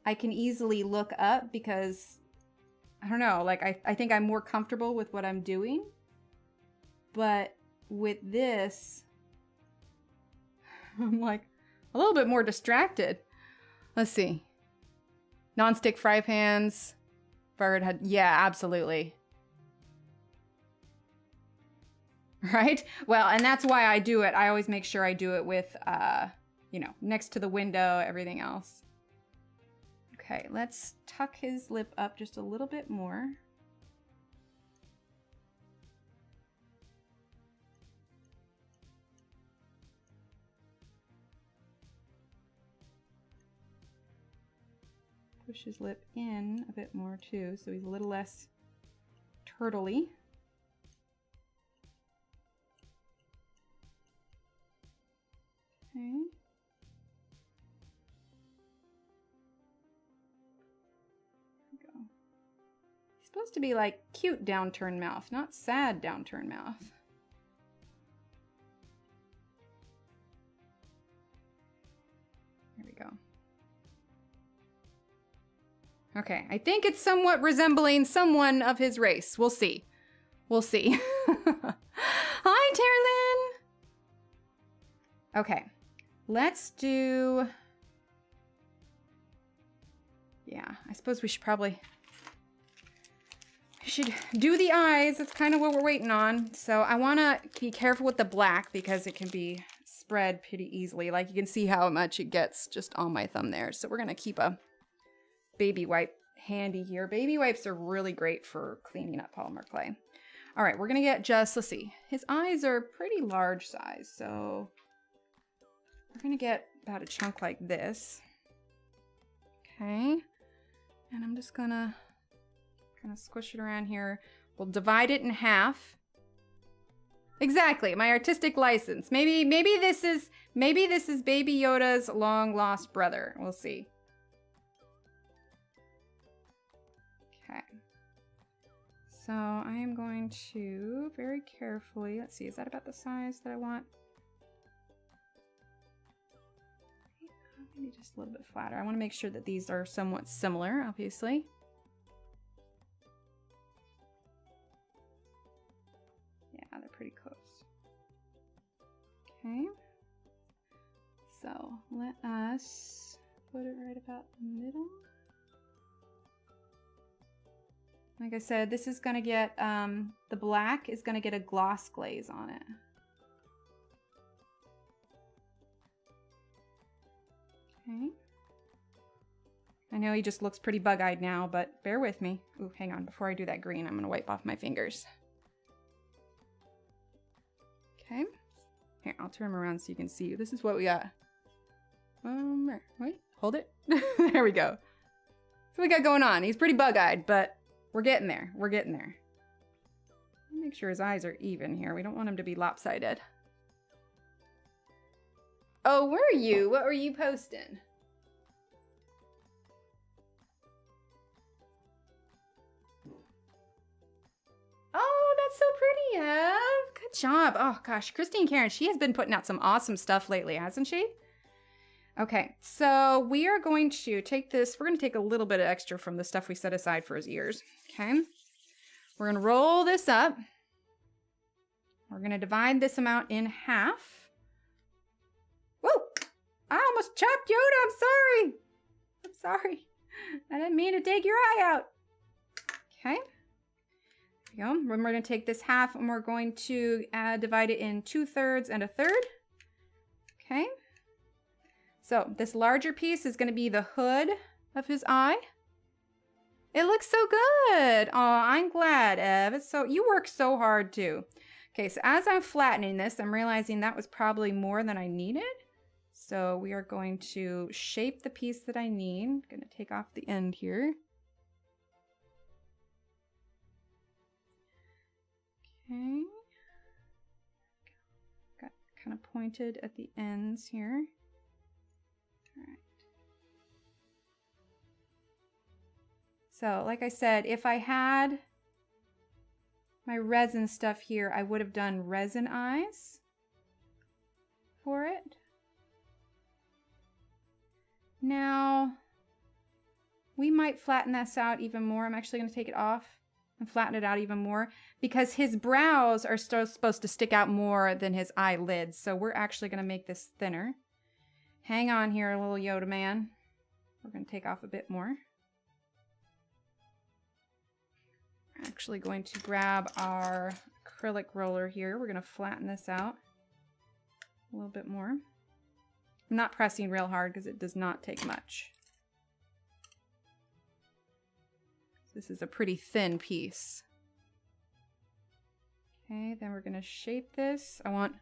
I can easily look up because, I don't know, like, I think I'm more comfortable with what I'm doing. But with this, I'm like a little bit more distracted. Let's see. Non-stick fry pans. Bird head. Yeah, absolutely. Right? Well, and that's why I do it. I always make sure I do it with, you know, next to the window, everything else. Okay, let's tuck his lip up just a little bit more. Push his lip in a bit more too, so he's a little less turtley. Okay. There we go. He's supposed to be like cute downturned mouth, not sad downturned mouth. There we go. Okay, I think it's somewhat resembling someone of his race. We'll see. We'll see. Hi, Terlin! Okay. Let's do, yeah, I suppose we should do the eyes. That's kind of what we're waiting on. So I want to be careful with the black because it can be spread pretty easily. Like you can see how much it gets just on my thumb there. So we're going to keep a baby wipe handy here. Baby wipes are really great for cleaning up polymer clay. All right, we're going to get just, let's see, his eyes are pretty large size. So we're gonna get about a chunk like this. Okay. And I'm just gonna kind of squish it around here. We'll divide it in half. Exactly, my artistic license. Maybe this is Baby Yoda's long lost brother. We'll see. Okay. So I am going to very carefully, let's see, is that about the size that I want? Maybe just a little bit flatter. I want to make sure that these are somewhat similar, obviously. Yeah, they're pretty close. Okay. So let us put it right about the middle. Like I said, this is going to get, the black is going to get a gloss glaze on it. Okay. I know he just looks pretty bug-eyed now, but bear with me. Ooh, hang on. Before I do that green, I'm going to wipe off my fingers. Okay. Here, I'll turn him around so you can see. This is what we got. Wait, hold it. There we go. So we got going on. He's pretty bug-eyed, but we're getting there. We're getting there. Make sure his eyes are even here. We don't want him to be lopsided. Oh, were you? What were you posting? Oh, that's so pretty, Ev. Good job. Oh, gosh. Christine Karen, she has been putting out some awesome stuff lately, hasn't she? Okay, so we are going to take this. We're going to take a little bit of extra from the stuff we set aside for his ears. Okay. We're going to roll this up. We're going to divide this amount in half. Whoa! I almost chopped Yoda. I'm sorry. I'm sorry. I didn't mean to take your eye out. Okay. There we go. Then we're going to take this half and we're going to divide it in 2/3 and 1/3. Okay. So this larger piece is going to be the hood of his eye. It looks so good. Oh, I'm glad, Ev. It's so, you work so hard too. Okay, so as I'm flattening this, I'm realizing that was probably more than I needed. So we are going to shape the piece that I need. I'm going to take off the end here. Okay. Got kind of pointed at the ends here. All right. So, like I said, if I had my resin stuff here, I would have done resin eyes for it. Now, we might flatten this out even more. I'm actually going to take it off and flatten it out even more because his brows are still supposed to stick out more than his eyelids. So we're actually going to make this thinner. Hang on here, little Yoda man. We're going to take off a bit more. We're actually going to grab our acrylic roller here. We're going to flatten this out a little bit more. I'm not pressing real hard because it does not take much. This is a pretty thin piece. Okay, then we're going to shape this. I want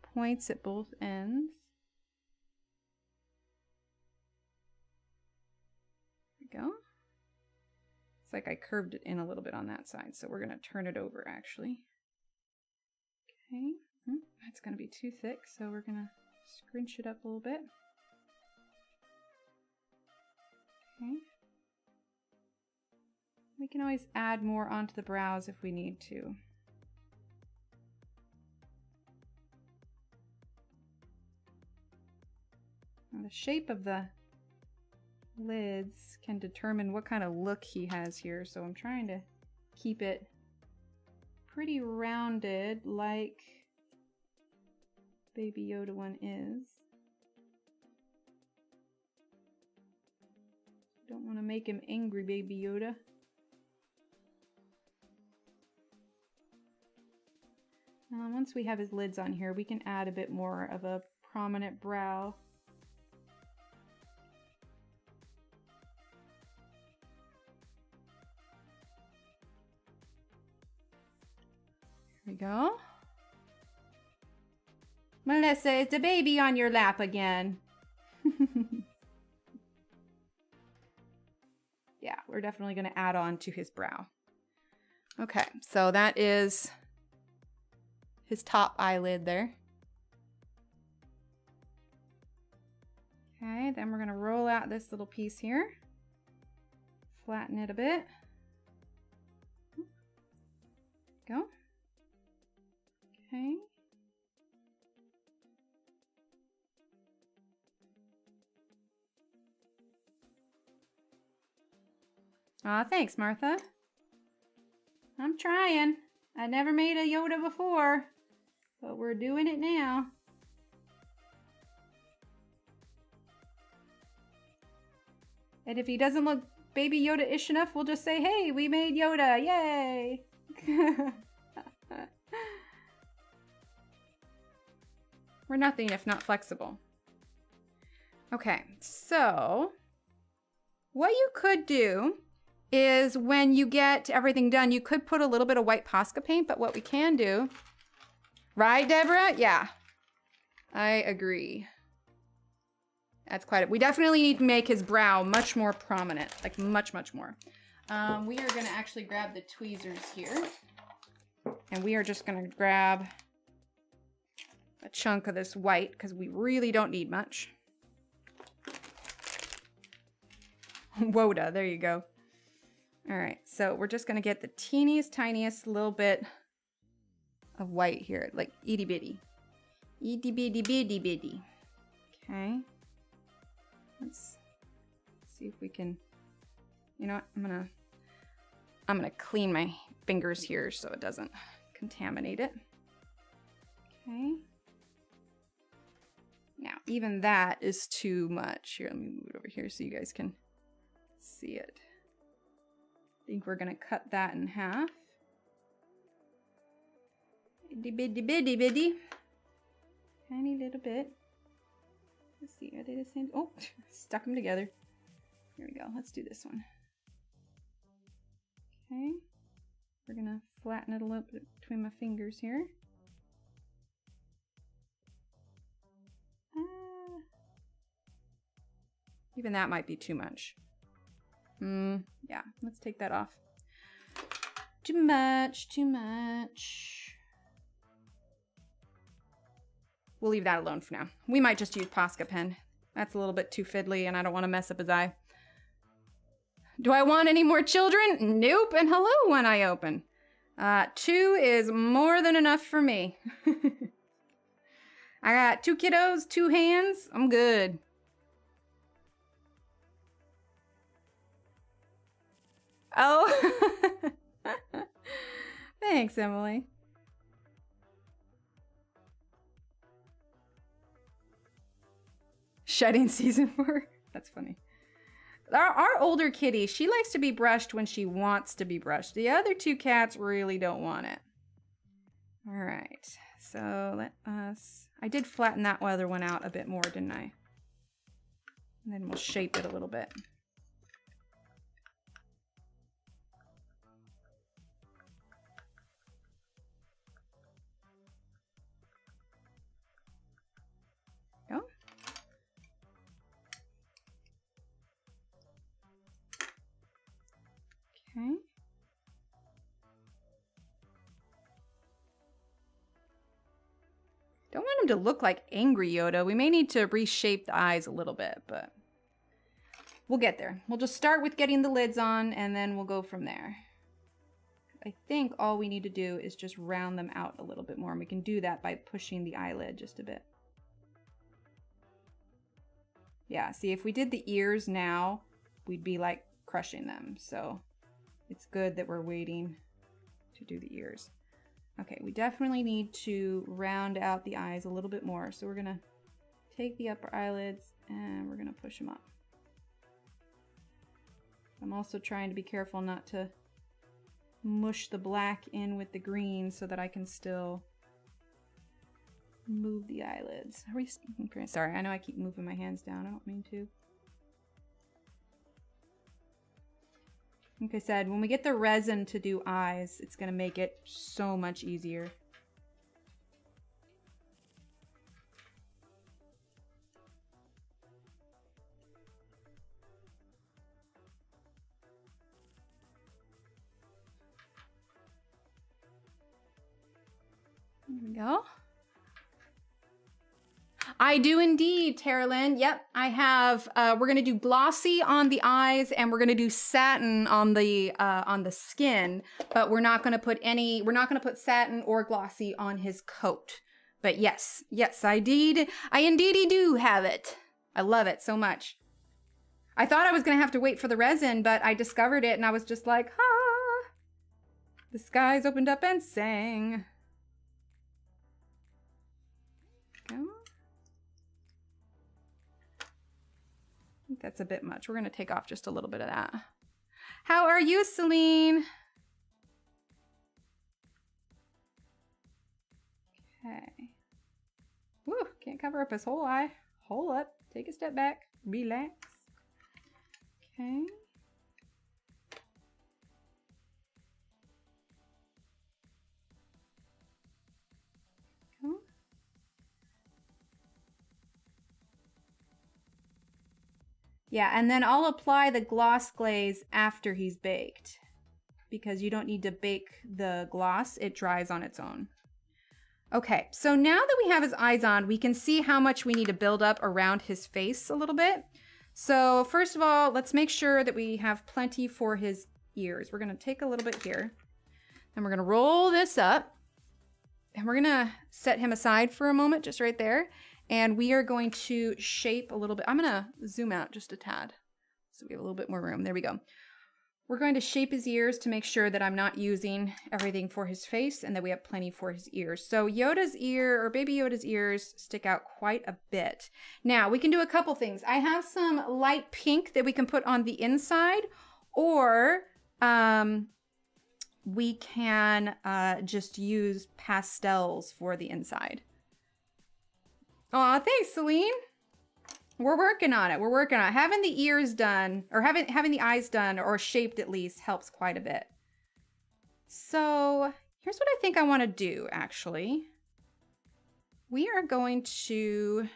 points at both ends. There we go. It's like I curved it in a little bit on that side, so we're going to turn it over actually. Okay, that's going to be too thick, so we're going to scrunch it up a little bit. Okay. We can always add more onto the brows if we need to. Now, the shape of the lids can determine what kind of look he has here, so I'm trying to keep it pretty rounded like Baby Yoda one is. Don't want to make him angry, Baby Yoda. Once we have his lids on here, we can add a bit more of a prominent brow. There we go. Melissa, is the baby on your lap again? Yeah, we're definitely going to add on to his brow. Okay, so that is his top eyelid there. Okay, then we're going to roll out this little piece here. Flatten it a bit. Go. Okay. Aw, thanks, Martha. I'm trying. I never made a Yoda before, but we're doing it now. And if he doesn't look Baby Yoda-ish enough, we'll just say, hey, we made Yoda, yay! We're nothing if not flexible. Okay, so what you could do is when you get everything done, you could put a little bit of white Posca paint, but what we can do, right, Deborah? Yeah, I agree. That's quite it. We definitely need to make his brow much more prominent, like much, much more. We are going to actually grab the tweezers here, and we are just going to grab a chunk of this white because we really don't need much. Woda, there you go. All right, so we're just gonna get the teeniest, tiniest little bit of white here, like itty bitty. Itty bitty bitty bitty. Okay. Let's see if we can, you know what, I'm gonna clean my fingers here so it doesn't contaminate it. Okay. Now, even that is too much. Here, let me move it over here so you guys can see it. I think we're gonna cut that in half. Itty bitty bitty bitty. Tiny little bit. Let's see, are they the same? Oh, stuck them together. Here we go, let's do this one. Okay, we're gonna flatten it a little bit between my fingers here. Even that might be too much. Yeah, let's take that off. Too much, too much. We'll leave that alone for now. We might just use Posca pen. That's a little bit too fiddly and I don't want to mess up his eye. Do I want any more children? Nope, and hello when I open. 2 is more than enough for me. I got 2 kiddos, 2 hands, I'm good. Oh, thanks, Emily. Shedding season 4. That's funny. Our older kitty, she likes to be brushed when she wants to be brushed. The other 2 cats really don't want it. All right, so let us... I did flatten that other one out a bit more, didn't I? And then we'll shape it a little bit. Go. Okay. Don't want him to look like angry Yoda. We may need to reshape the eyes a little bit, but we'll get there. We'll just start with getting the lids on and then we'll go from there. I think all we need to do is just round them out a little bit more, and we can do that by pushing the eyelid just a bit. Yeah, see, if we did the ears now, we'd be like crushing them. So it's good that we're waiting to do the ears. Okay, we definitely need to round out the eyes a little bit more. So we're gonna take the upper eyelids and we're gonna push them up. I'm also trying to be careful not to mush the black in with the green so that I can still move the eyelids. Are we, sorry, I know I keep moving my hands down. I don't mean to. Like I said, when we get the resin to do eyes, it's going to make it so much easier. There we go. I do indeed, Teralyn. Yep, I have. We're gonna do glossy on the eyes, and we're gonna do satin on the skin. But we're not gonna put any. We're not gonna put satin or glossy on his coat. But yes, yes, I indeedy do have it. I love it so much. I thought I was gonna have to wait for the resin, but I discovered it, and I was just like, ah! The skies opened up and sang. Go. I think that's a bit much. We're going to take off just a little bit of that. How are you, Celine? Okay. Woo, can't cover up his whole eye. Hold up. Take a step back. Relax. Okay. Yeah, and then I'll apply the gloss glaze after he's baked, because you don't need to bake the gloss, it dries on its own. Okay, so now that we have his eyes on, we can see how much we need to build up around his face a little bit. So first of all, let's make sure that we have plenty for his ears. We're gonna take a little bit here, and we're gonna roll this up, and we're gonna set him aside for a moment, just right there. And we are going to shape a little bit. I'm gonna zoom out just a tad so we have a little bit more room. There we go. We're going to shape his ears to make sure that I'm not using everything for his face and that we have plenty for his ears. So Yoda's ear, or Baby Yoda's ears, stick out quite a bit. Now, we can do a couple things. I have some light pink that we can put on the inside, or we can just use pastels for the inside. Aw, thanks, Celine. We're working on it. We're working on it. Having the ears done, or having the eyes done, or shaped at least, helps quite a bit. So here's what I think I want to do, actually. We are going to...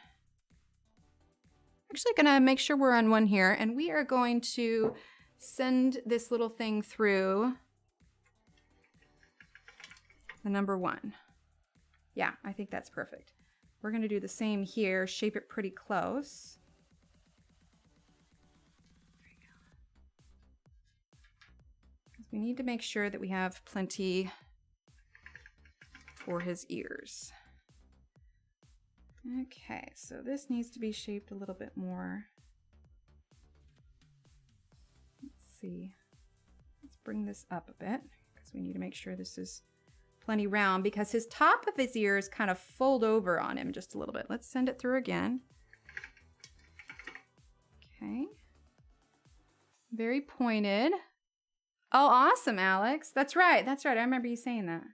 Actually going to make sure we're on one here, and we are going to send this little thing through the number 1. Yeah, I think that's perfect. We're going to do the same here, shape it pretty close. There we go. We need to make sure that we have plenty for his ears. Okay, so this needs to be shaped a little bit more. Let's see. Let's bring this up a bit because we need to make sure this is plenty round, because his top of his ears kind of fold over on him just a little bit. Let's send it through again. Okay. Very pointed. Oh, awesome, Alex. That's right. That's right. I remember you saying that.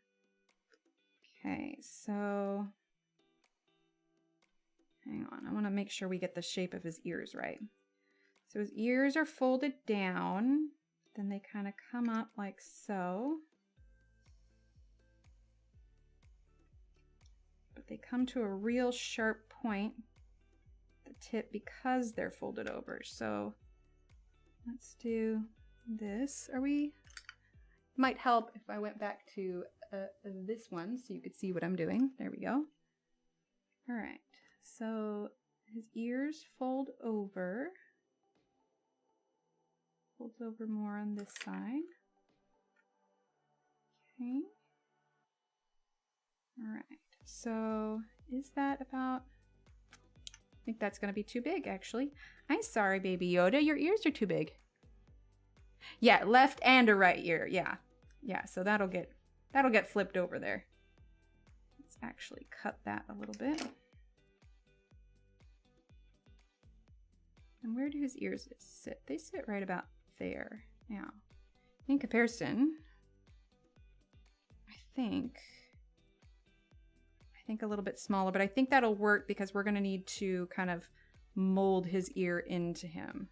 Okay, so hang on. I want to make sure we get the shape of his ears right. So his ears are folded down. Then they kind of come up like so. But they come to a real sharp point at the tip because they're folded over. So let's do this. Might help if I went back to this one so you could see what I'm doing. There we go. All right, so his ears fold over. Folds over more on this side. Okay. All right. So is that about, I think that's going to be too big, actually. I'm sorry, Baby Yoda, your ears are too big. Yeah, left and a right ear. Yeah. Yeah, so that'll get flipped over there. Let's actually cut that a little bit. And where do his ears sit? They sit right about there. Now, in comparison, I think a little bit smaller, but I think that'll work because we're going to need to kind of mold his ear into him.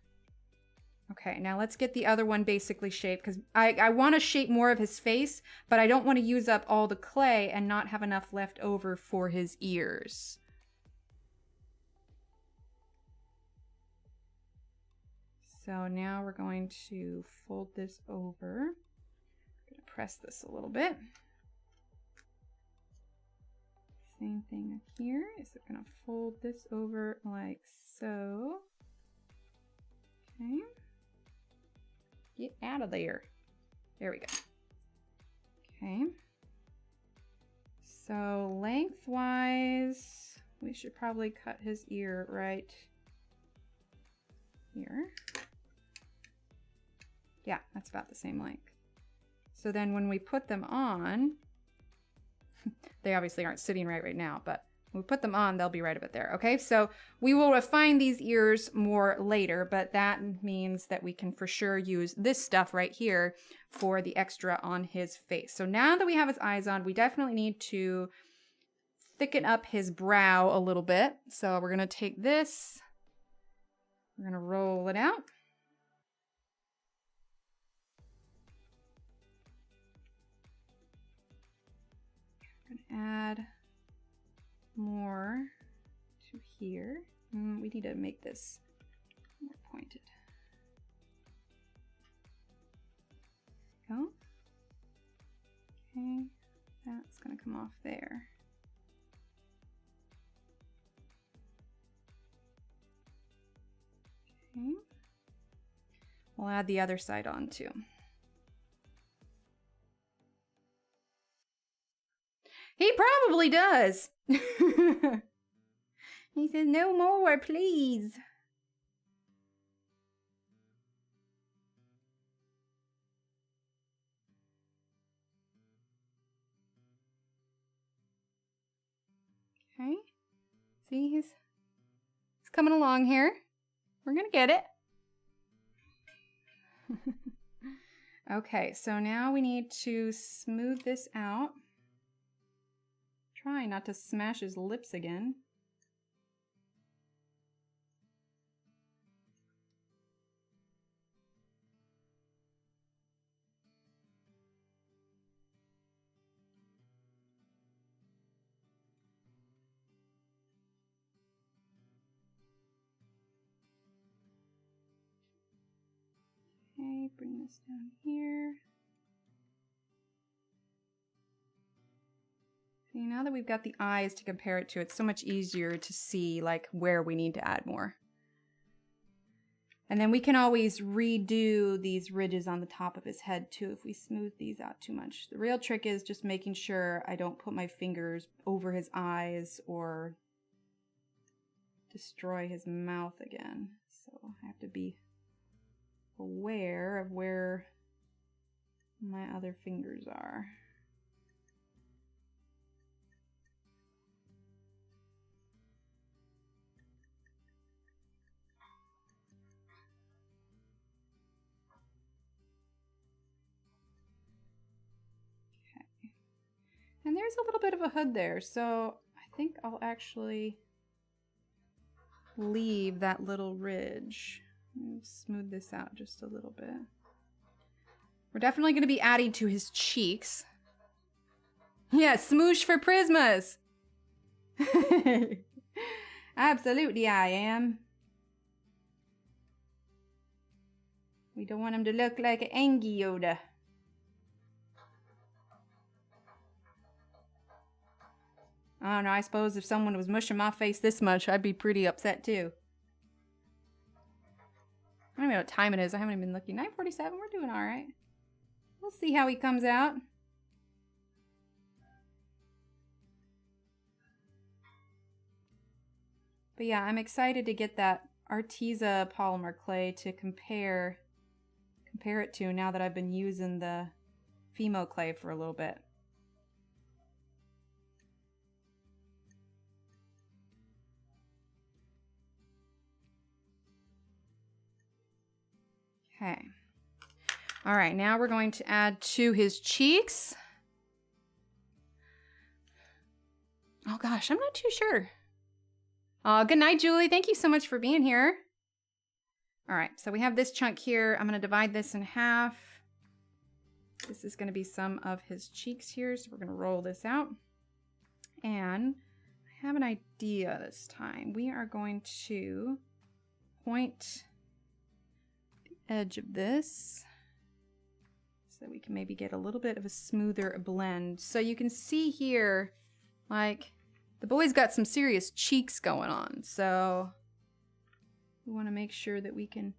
Okay, now let's get the other one basically shaped, because I want to shape more of his face, but I don't want to use up all the clay and not have enough left over for his ears. So now we're going to fold this over. I'm going to press this a little bit. Same thing here. Is it going to fold this over like so? Okay. Get out of there. There we go. Okay. So lengthwise, we should probably cut his ear right here. Yeah, that's about the same length. So then when we put them on, they obviously aren't sitting right now, but when we put them on, they'll be right about there. Okay, so we will refine these ears more later, but that means that we can for sure use this stuff right here for the extra on his face. So now that we have his eyes on, we definitely need to thicken up his brow a little bit. So we're going to take this, we're going to roll it out. Add more to here. We need to make this more pointed. There we go. Okay, that's going to come off there. Okay. We'll add the other side on too. He probably does. He says, no more, please. Okay. See, he's coming along here. We're gonna get it. Okay, so now we need to smooth this out. Try not to smash his lips again. Okay, bring this down here. See, now that we've got the eyes to compare it to, it's so much easier to see like where we need to add more. And then we can always redo these ridges on the top of his head too if we smooth these out too much. The real trick is just making sure I don't put my fingers over his eyes or destroy his mouth again. So I have to be aware of where my other fingers are. Okay. And there's a little bit of a hood there, so I think I'll actually leave that little ridge. Smooth this out just a little bit. We're definitely going to be adding to his cheeks. Yeah, smoosh for Prismas. Absolutely I am. We don't want him to look like an angry Yoda. I don't know, I suppose if someone was mushing my face this much, I'd be pretty upset too. I don't even know what time it is. I haven't even been looking. 9:47. We're doing all right. We'll see how he comes out. But yeah, I'm excited to get that Arteza polymer clay to compare it to now that I've been using the Fimo clay for a little bit. Okay. All right, now we're going to add to his cheeks. Oh gosh, I'm not too sure. Good night, Julie. Thank you so much for being here. All right, so we have this chunk here. I'm going to divide this in half. This is going to be some of his cheeks here, so we're going to roll this out. And I have an idea this time. We are going to point edge of this so that we can maybe get a little bit of a smoother blend. So you can see here, like, the boy's got some serious cheeks going on. So we want to make sure that we can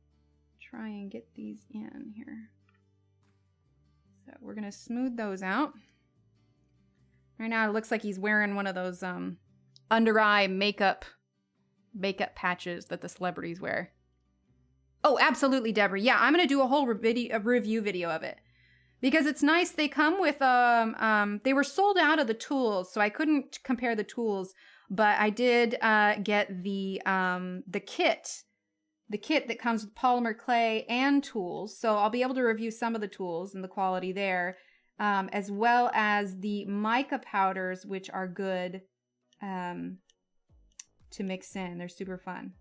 try and get these in here. So we're going to smooth those out. Right now it looks like he's wearing one of those under eye makeup patches that the celebrities wear. Oh, absolutely, Deborah. Yeah, I'm going to do a whole review video of it. Because it's nice. They come with, they were sold out of the tools, so I couldn't compare the tools. But I did get the kit. The kit that comes with polymer clay and tools. So I'll be able to review some of the tools and the quality there. As well as the mica powders, which are good to mix in. They're super fun.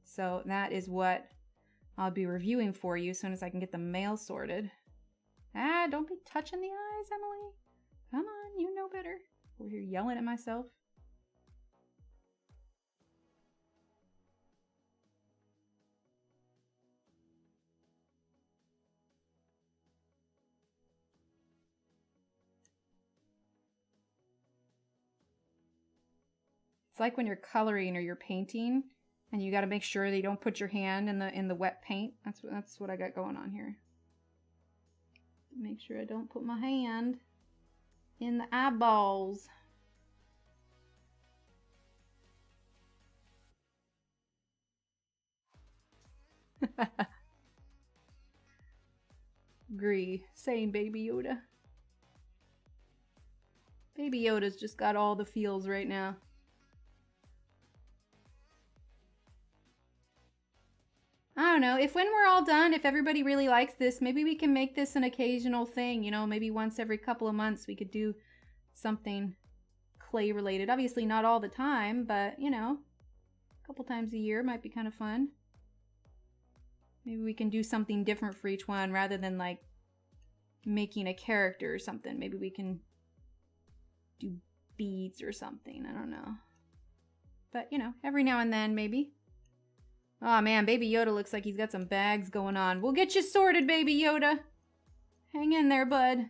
So that is what I'll be reviewing for you as soon as I can get the mail sorted. Ah, don't be touching the eyes, Emily. Come on, you know better. Over here yelling at myself. It's like when you're coloring or you're painting and you got to make sure that you don't put your hand in the wet paint. That's what I got going on here. Make sure I don't put my hand in the eyeballs. Agree. Same, Baby Yoda. Baby Yoda's just got all the feels right now. I don't know, if when we're all done, if everybody really likes this, maybe we can make this an occasional thing, you know, maybe once every couple of months we could do something clay related. Obviously not all the time, but you know, a couple times a year might be kind of fun. Maybe we can do something different for each one rather than like making a character or something. Maybe we can do beads or something, I don't know. But you know, every now and then maybe. Oh man, Baby Yoda looks like he's got some bags going on. We'll get you sorted, Baby Yoda. Hang in there, bud.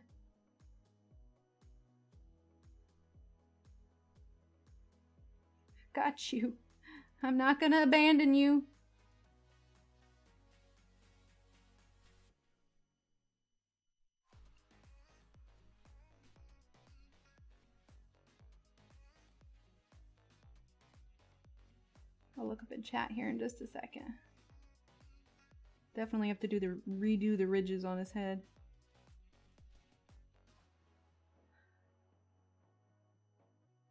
Got you. I'm not gonna abandon you. I'll look up in chat here in just a second. Definitely have to redo the ridges on his head.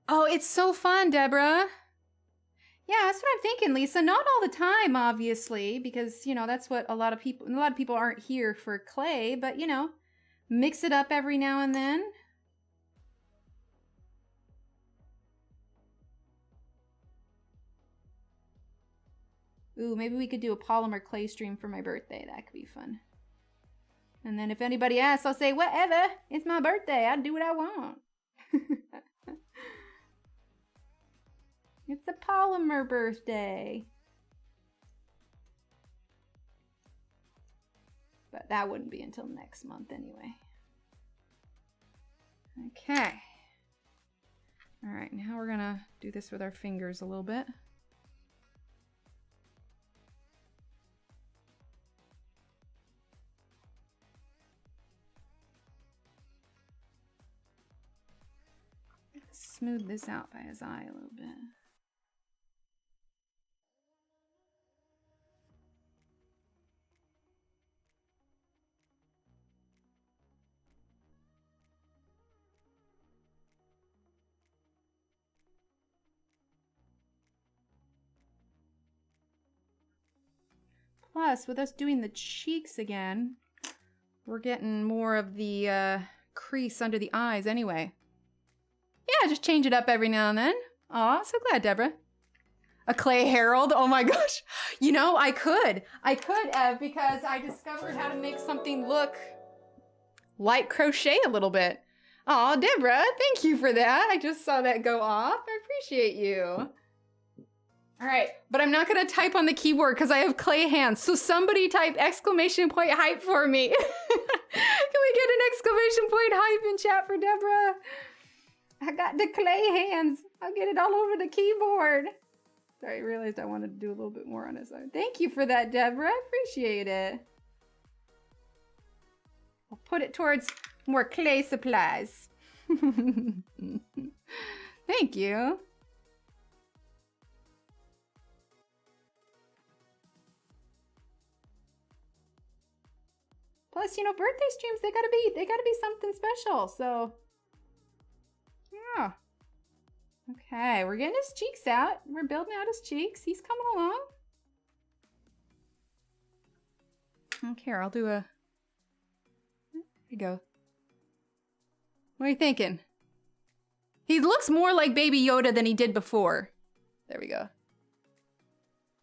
Oh, it's so fun, Deborah. Yeah, that's what I'm thinking, Lisa. Not all the time, obviously, because, you know, that's what a lot of people aren't here for clay, but, you know, mix it up every now and then. Ooh, maybe we could do a polymer clay stream for my birthday. That could be fun. And then if anybody asks, I'll say, whatever. It's my birthday. I'll do what I want. It's a polymer birthday. But that wouldn't be until next month anyway. Okay. All right, now we're gonna do this with our fingers a little bit. Smooth this out by his eye a little bit. Plus, with us doing the cheeks again, we're getting more of the crease under the eyes anyway. Yeah, just change it up every now and then. Aw, so glad, Deborah. A clay herald? Oh my gosh. You know, I could, Ev, because I discovered how to make something look like crochet a little bit. Aw, Deborah, thank you for that. I just saw that go off. I appreciate you. All right, but I'm not gonna type on the keyboard because I have clay hands. So somebody type exclamation point hype for me. Can we get an exclamation point hype in chat for Deborah? I got the clay hands. I'll get it all over the keyboard. Sorry, I realized I wanted to do a little bit more on his side. Thank you for that, Deborah. I appreciate it. I'll put it towards more clay supplies. Thank you. Plus, you know, birthday streams, they gotta be something special, so. Yeah. Okay, we're getting his cheeks out. We're building out his cheeks. He's coming along. Okay, I'll do a... There you go. What are you thinking? He looks more like Baby Yoda than he did before. There we go.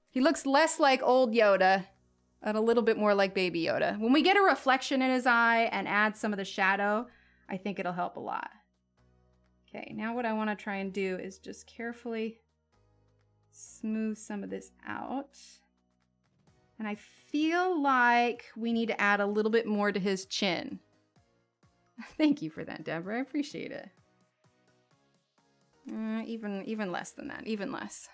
He looks less like old Yoda and a little bit more like Baby Yoda. When we get a reflection in his eye and add some of the shadow, I think it'll help a lot. Okay, now what I want to try and do is just carefully smooth some of this out. And I feel like we need to add a little bit more to his chin. Thank you for that, Deborah. I appreciate it. Even less than that, even less.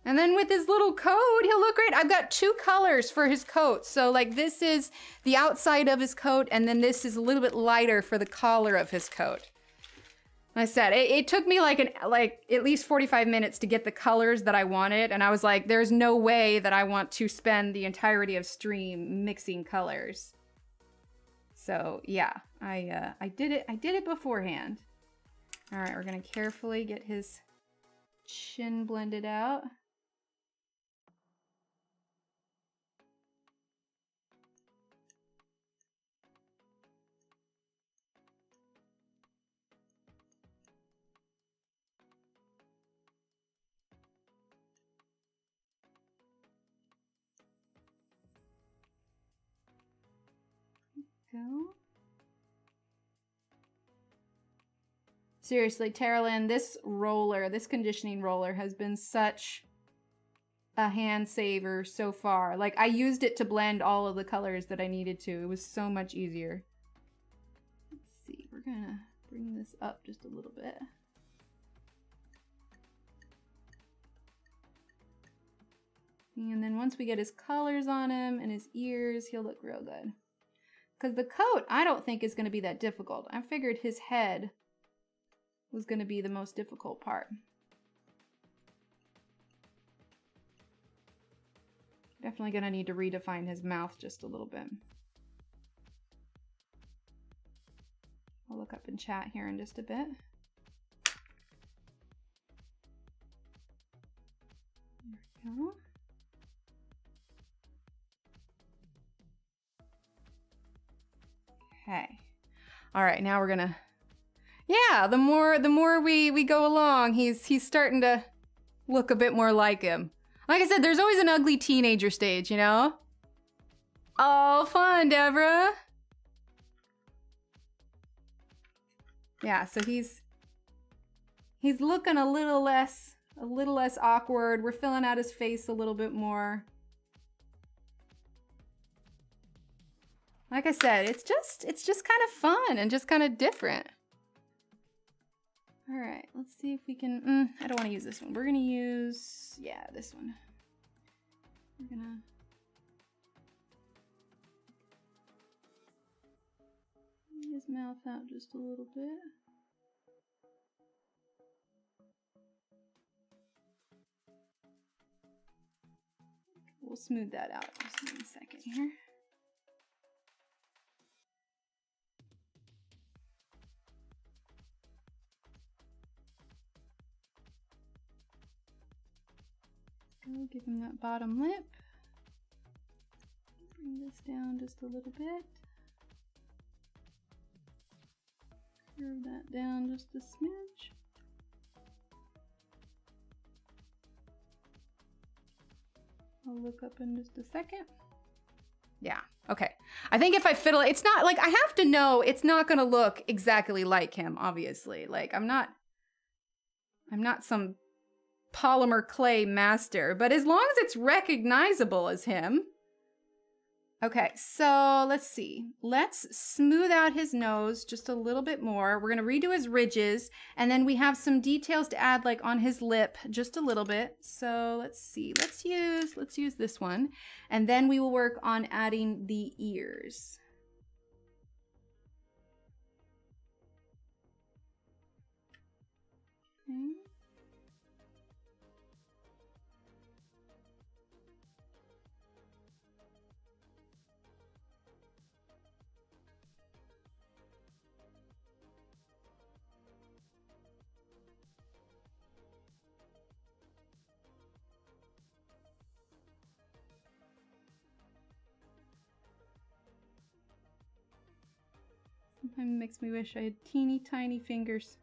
And then with his little coat, he'll look great. I've got 2 colors for his coat. So like this is the outside of his coat, and then this is a little bit lighter for the collar of his coat. Like I said, it took me like at least 45 minutes to get the colors that I wanted. And I was like, there's no way that I want to spend the entirety of stream mixing colors. So yeah, I did it beforehand. All right, we're gonna carefully get his chin blended out. Go. Seriously, Terralyn, this roller, this conditioning roller has been such a hand saver so far. Like, I used it to blend all of the colors that I needed to. It was so much easier. Let's see, we're gonna bring this up just a little bit. And then once we get his colors on him and his ears, he'll look real good. Because the coat, I don't think is going to be that difficult. I figured his head was going to be the most difficult part. Definitely going to need to redefine his mouth just a little bit. I'll look up in chat here in just a bit. There we go. Okay. All right, now we're gonna, yeah, the more we go along, he's starting to look a bit more like him. Like I said, there's always an ugly teenager stage, you know? Oh, fun, Deborah. Yeah, so he's looking a little less awkward. We're filling out his face a little bit more. Like I said, it's just kind of fun and just kind of different. All right, let's see if we can, I don't want to use this one. We're gonna use, yeah, this one. We're gonna, his mouth out just a little bit. We'll smooth that out just in a second here. Go give him that bottom lip. Bring this down just a little bit. Curve that down just a smidge. I'll look up in just a second. Yeah, okay. I think if I fiddle, it's not like, I have to know it's not gonna look exactly like him, obviously. Like, I'm not some polymer clay master, but as long as it's recognizable as him. Okay, so let's see. Let's smooth out his nose just a little bit more. We're gonna redo his ridges, and then we have some details to add, like on his lip, just a little bit. So let's see, let's use this one, and then we will work on adding the ears. Okay. Sometimes it makes me wish I had teeny tiny fingers.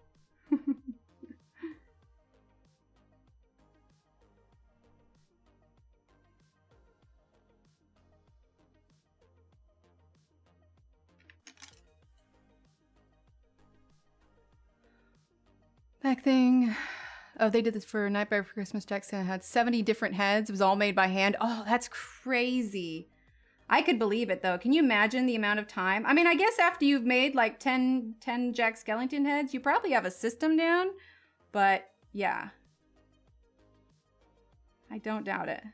Back thing. Oh, they did this for Nightmare for Christmas. Jackson had 70 different heads. It was all made by hand. Oh, that's crazy. I could believe it though. Can you imagine the amount of time? I mean, I guess after you've made like 10 Jack Skellington heads, you probably have a system down, but yeah. I don't doubt it.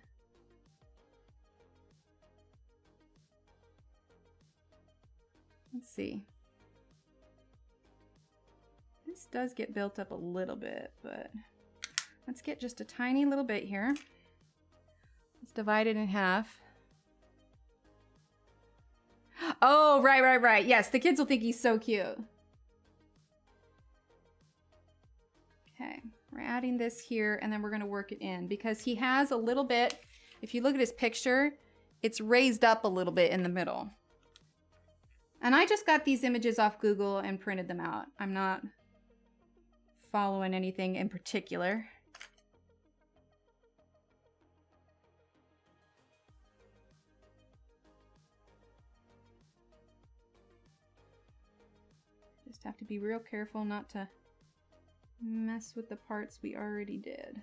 Let's see. This does get built up a little bit, but let's get just a tiny little bit here. Let's divide it in half. Oh, right. Yes, the kids will think he's so cute. Okay, we're adding this here, and then we're gonna work it in because he has a little bit, if you look at his picture, it's raised up a little bit in the middle. And I just got these images off Google and printed them out. I'm not following anything in particular. Just have to be real careful not to mess with the parts we already did.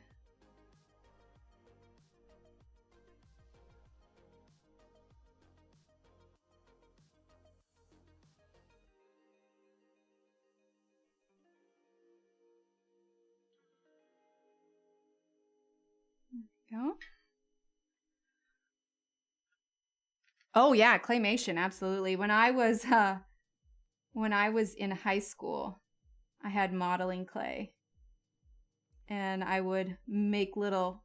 There we go. Oh yeah, claymation, absolutely. When I was in high school, I had modeling clay. And I would make little,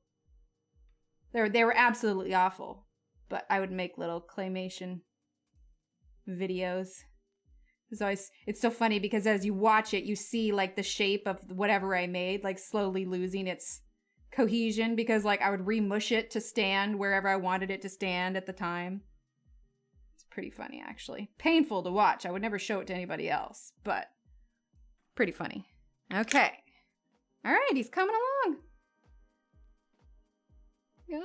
they were absolutely awful, but I would make little claymation videos. It's so funny because as you watch it, you see like the shape of whatever I made, like slowly losing its cohesion because like I would remush it to stand wherever I wanted it to stand at the time. It's pretty funny, actually. Painful to watch. I would never show it to anybody else, but pretty funny. Okay. All right, he's coming along. Yeah.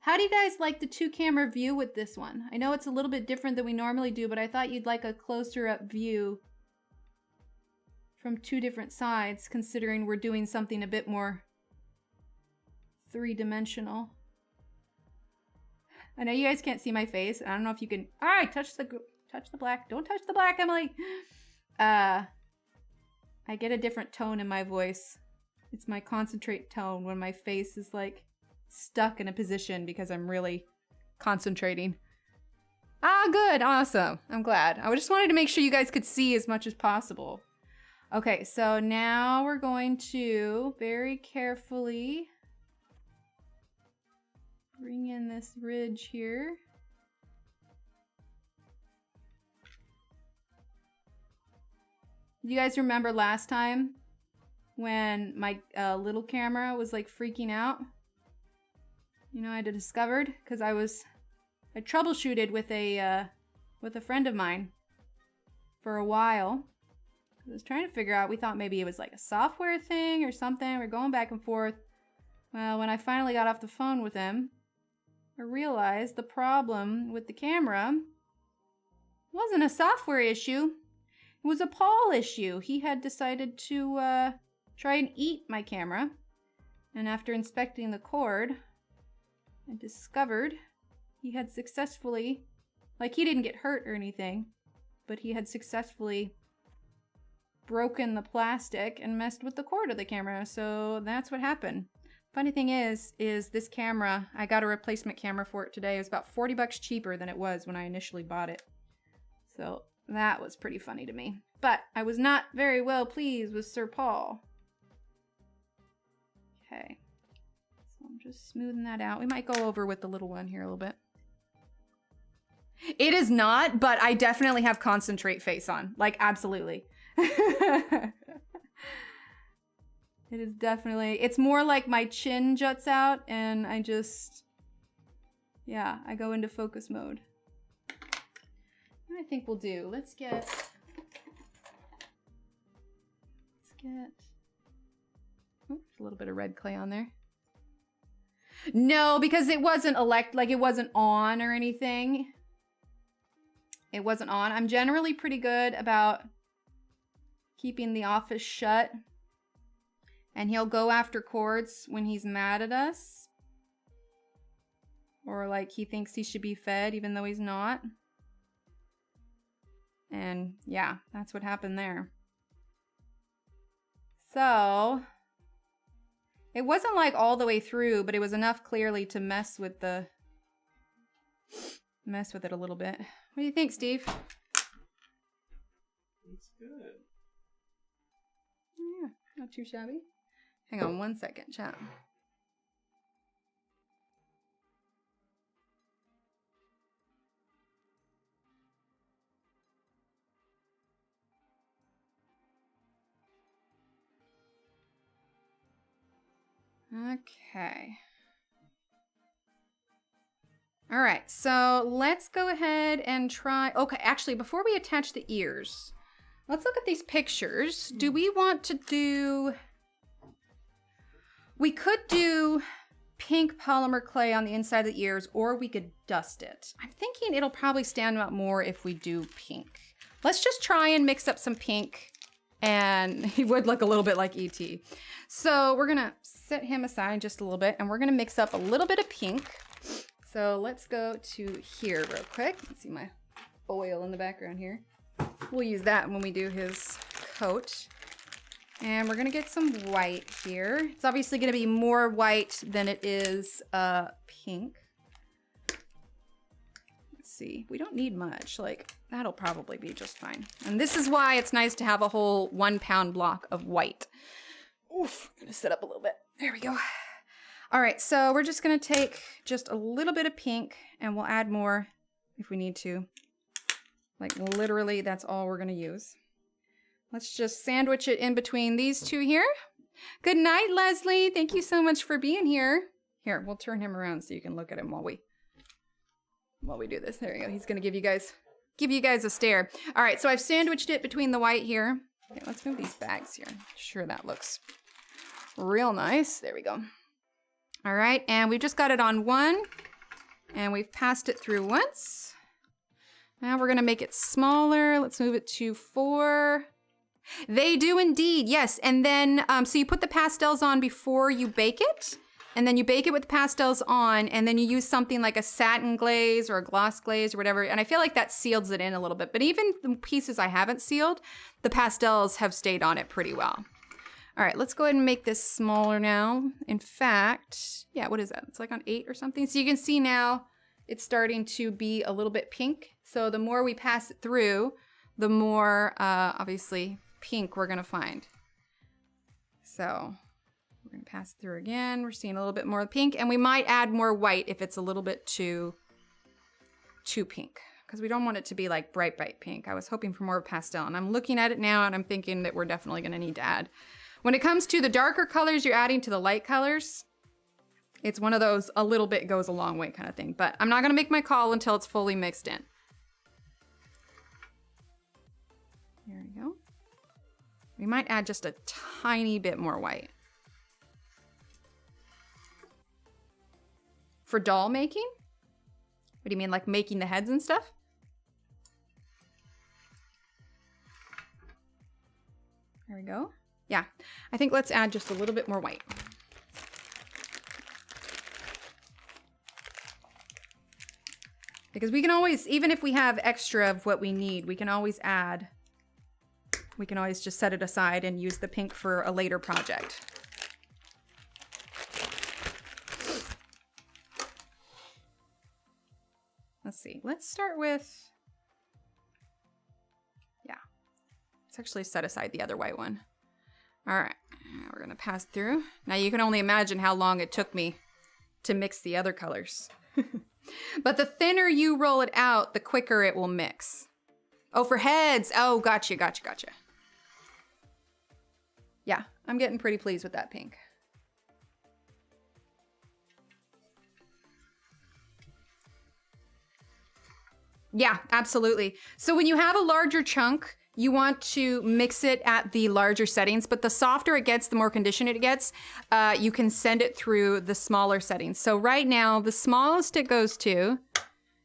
How do you guys like the 2-camera view with this one? I know it's a little bit different than we normally do, but I thought you'd like a closer up view from 2 different sides, considering we're doing something a bit more 3-dimensional. I know you guys can't see my face. I don't know if you can. All right, touch the black. Don't touch the black, Emily. I get a different tone in my voice. It's my concentrate tone when my face is like stuck in a position because I'm really concentrating. Ah, good. Awesome. I'm glad. I just wanted to make sure you guys could see as much as possible. Okay, so now we're going to very carefully bring in this ridge here. You guys remember last time when my little camera was like freaking out? You know, I had discovered because I troubleshooted with a friend of mine for a while. I was trying to figure out, we thought maybe it was like a software thing or something. We're going back and forth. Well, when I finally got off the phone with him, I realized the problem with the camera wasn't a software issue. It was a Paul issue. He had decided to try and eat my camera. And after inspecting the cord, I discovered he had successfully, like he didn't get hurt or anything, but he had successfully broken the plastic and messed with the cord of the camera. So that's what happened. Funny thing is this camera, I got a replacement camera for it today. It was about $40 cheaper than it was when I initially bought it. So that was pretty funny to me. But I was not very well pleased with Sir Paul. Okay. So I'm just smoothing that out. We might go over with the little one here a little bit. It is not, but I definitely have concentrate face on. Like, absolutely. It is definitely, it's more like my chin juts out and I just, yeah, I go into focus mode. I think we'll do, let's get oops, a little bit of red clay on there. No, because it wasn't it wasn't on or anything. It wasn't on. I'm generally pretty good about keeping the office shut. And he'll go after cords when he's mad at us. Or like he thinks he should be fed even though he's not. And yeah, that's what happened there. So it wasn't like all the way through, but it was enough clearly to mess with it a little bit. What do you think, Steve? It's good. Yeah, not too shabby. Hang on one second, chat. Okay. All right, so let's go ahead and try. Okay, actually, before we attach the ears, let's look at these pictures. Do we want to do... We could do pink polymer clay on the inside of the ears, or we could dust it. I'm thinking it'll probably stand out more if we do pink. Let's just try and mix up some pink, and he would look a little bit like E.T. So we're gonna set him aside just a little bit, and we're gonna mix up a little bit of pink. So let's go to here real quick. Let's see my oil in the background here. We'll use that when we do his coat. And we're gonna get some white here. It's obviously gonna be more white than it is pink. Let's see, we don't need much. Like, that'll probably be just fine. And this is why it's nice to have a whole 1 pound block of white. Oof, I'm gonna set up a little bit. There we go. All right, so we're just gonna take just a little bit of pink and we'll add more if we need to. Like literally, that's all we're gonna use. Let's just sandwich it in between these two here. Good night, Leslie. Thank you so much for being here. Here, we'll turn him around so you can look at him while we do this. There you go. He's gonna give you guys a stare. All right, so I've sandwiched it between the white here. Okay, let's move these bags here. Sure, that looks real nice. There we go. All right, and we've just got it on 1, and we've passed it through once. Now we're gonna make it smaller. Let's move it to 4. They do indeed, yes. And then, so you put the pastels on before you bake it, and then you bake it with the pastels on, and then you use something like a satin glaze or a gloss glaze or whatever, and I feel like that seals it in a little bit. But even the pieces I haven't sealed, the pastels have stayed on it pretty well. All right, let's go ahead and make this smaller now. In fact, yeah, what is that? It's like on 8 or something. So you can see now it's starting to be a little bit pink. So the more we pass it through, the more, obviously, pink we're gonna find. So we're gonna pass it through again. We're seeing a little bit more pink, and we might add more white if it's a little bit too pink, because we don't want it to be like bright pink. I was hoping for more pastel, and I'm looking at it now and I'm thinking that we're definitely gonna need to add. When it comes to the darker colors you're adding to the light colors, it's one of those a little bit goes a long way kind of thing, but I'm not gonna make my call until it's fully mixed in. There we go. We might add just a tiny bit more white. For doll making? What do you mean, like making the heads and stuff? There we go. Yeah, I think let's add just a little bit more white. Because we can always, even if we have extra of what we need, we can always add. We can always just set it aside and use the pink for a later project. Let's see, let's start with, yeah, let's actually set aside the other white one. All right, we're gonna pass through. Now you can only imagine how long it took me to mix the other colors. But the thinner you roll it out, the quicker it will mix. Oh, for heads. Oh, gotcha. Yeah, I'm getting pretty pleased with that pink. Yeah, absolutely. So when you have a larger chunk, you want to mix it at the larger settings, but the softer it gets, the more conditioned it gets, you can send it through the smaller settings. So right now, the smallest it goes to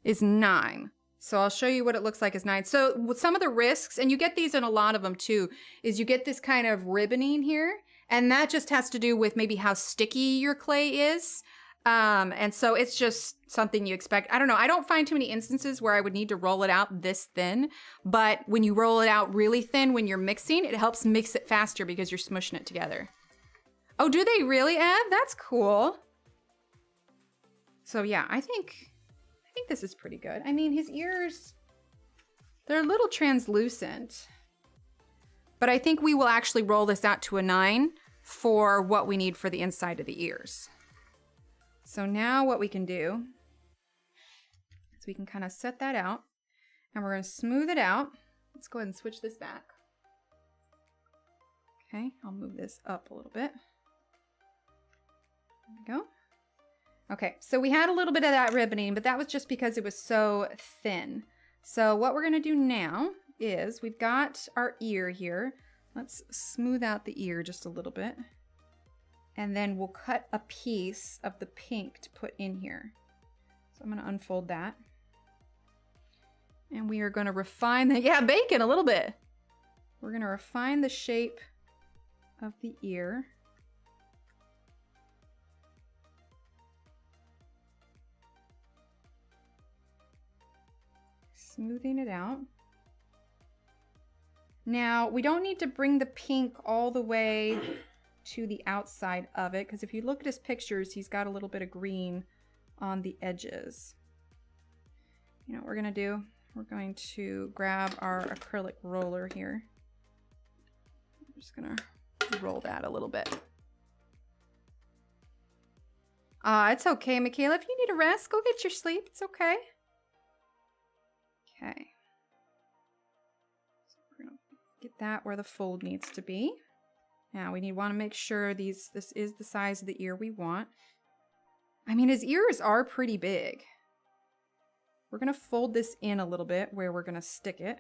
is 9. So I'll show you what it looks like as 9. So with some of the risks, and you get these in a lot of them too, is you get this kind of ribboning here, and that just has to do with maybe how sticky your clay is. And so it's just something you expect. I don't know. I don't find too many instances where I would need to roll it out this thin, but when you roll it out really thin when you're mixing, it helps mix it faster because you're smushing it together. Oh, do they really, Ev? That's cool. So yeah, I think this is pretty good. I mean, his ears, they're a little translucent, but I think we will actually roll this out to a 9 for what we need for the inside of the ears. So now what we can do is we can kind of set that out, and we're going to smooth it out. Let's go ahead and switch this back. Okay, I'll move this up a little bit. we go. Okay, so we had a little bit of that ribboning, but that was just because it was so thin. So what we're gonna do now is we've got our ear here. Let's smooth out the ear just a little bit. And then we'll cut a piece of the pink to put in here. So I'm gonna unfold that. And we are gonna refine the, yeah, bacon a little bit. We're gonna refine the shape of the ear. Smoothing it out. Now, we don't need to bring the pink all the way to the outside of it, because if you look at his pictures, he's got a little bit of green on the edges. You know what we're gonna do? We're going to grab our acrylic roller here. I'm just gonna roll that a little bit. It's okay, Michaela. If you need a rest, go get your sleep. It's okay. Okay. So we're gonna get that where the fold needs to be. Now we want to make sure this is the size of the ear we want. I mean, his ears are pretty big. We're gonna fold this in a little bit where we're gonna stick it.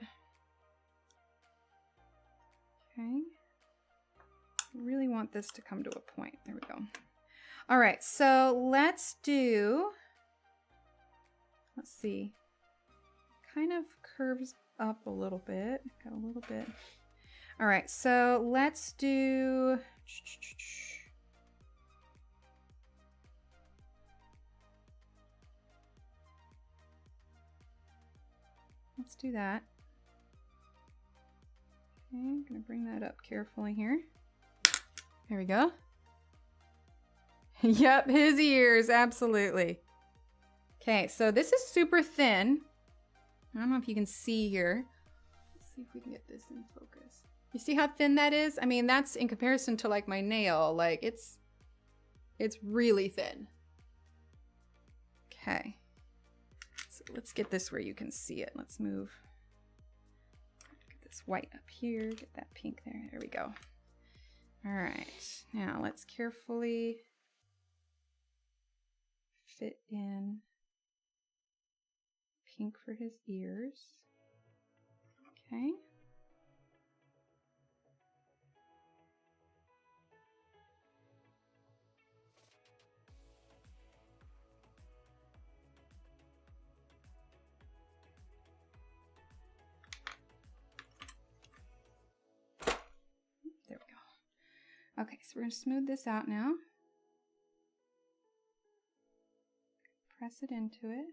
Okay. I really want this to come to a point. There we go. All right, so let's see. Kind of curves up a little bit. Got a little bit. All right, so let's do. Let's do that. Okay, I'm gonna bring that up carefully here. There we go. Yep, his ears, absolutely. Okay, so this is super thin. I don't know if you can see here. Let's see if we can get this in focus. You see how thin that is? I mean, that's in comparison to like my nail, like it's really thin. Okay. So let's get this where you can see it. Let's move. Get this white up here, get that pink there. There we go. All right, now let's carefully fit in pink for his ears. Okay. There we go. Okay, so we're going to smooth this out now. Press it into it.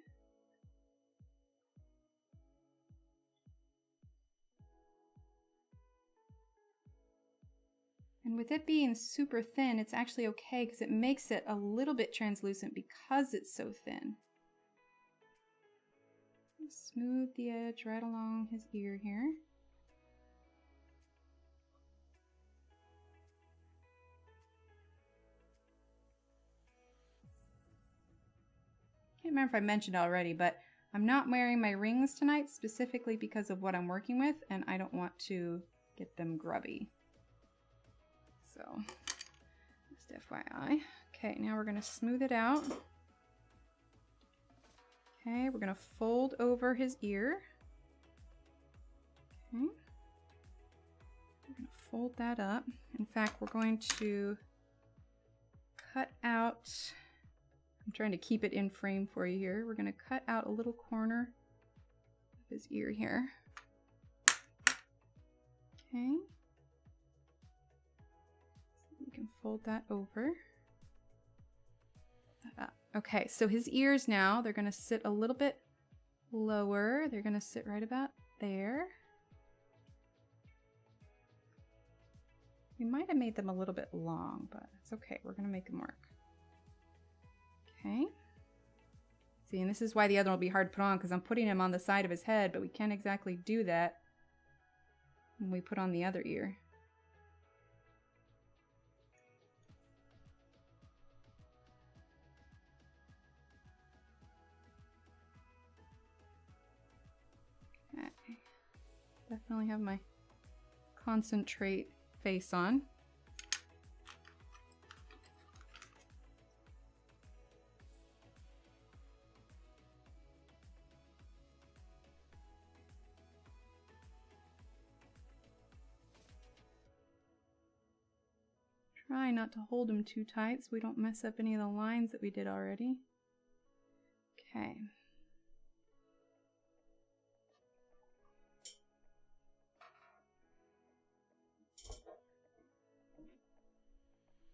And with it being super thin, it's actually okay because it makes it a little bit translucent because it's so thin. Smooth the edge right along his ear here. Can't remember if I mentioned already, but I'm not wearing my rings tonight specifically because of what I'm working with, and I don't want to get them grubby. So, just FYI. Okay, now we're going to smooth it out. Okay, we're going to fold over his ear. Okay. We're going to fold that up. In fact, we're going to cut out, I'm trying to keep it in frame for you here. We're going to cut out a little corner of his ear here. Okay. We can fold that over. That up. Okay, so his ears now, they're going to sit a little bit lower. They're going to sit right about there. We might have made them a little bit long, but it's okay. We're going to make them work. Okay. See, and this is why the other one will be hard to put on, because I'm putting him on the side of his head, but we can't exactly do that when we put on the other ear. Okay. Definitely have my concentrate face on. Try not to hold them too tight so we don't mess up any of the lines that we did already. Okay.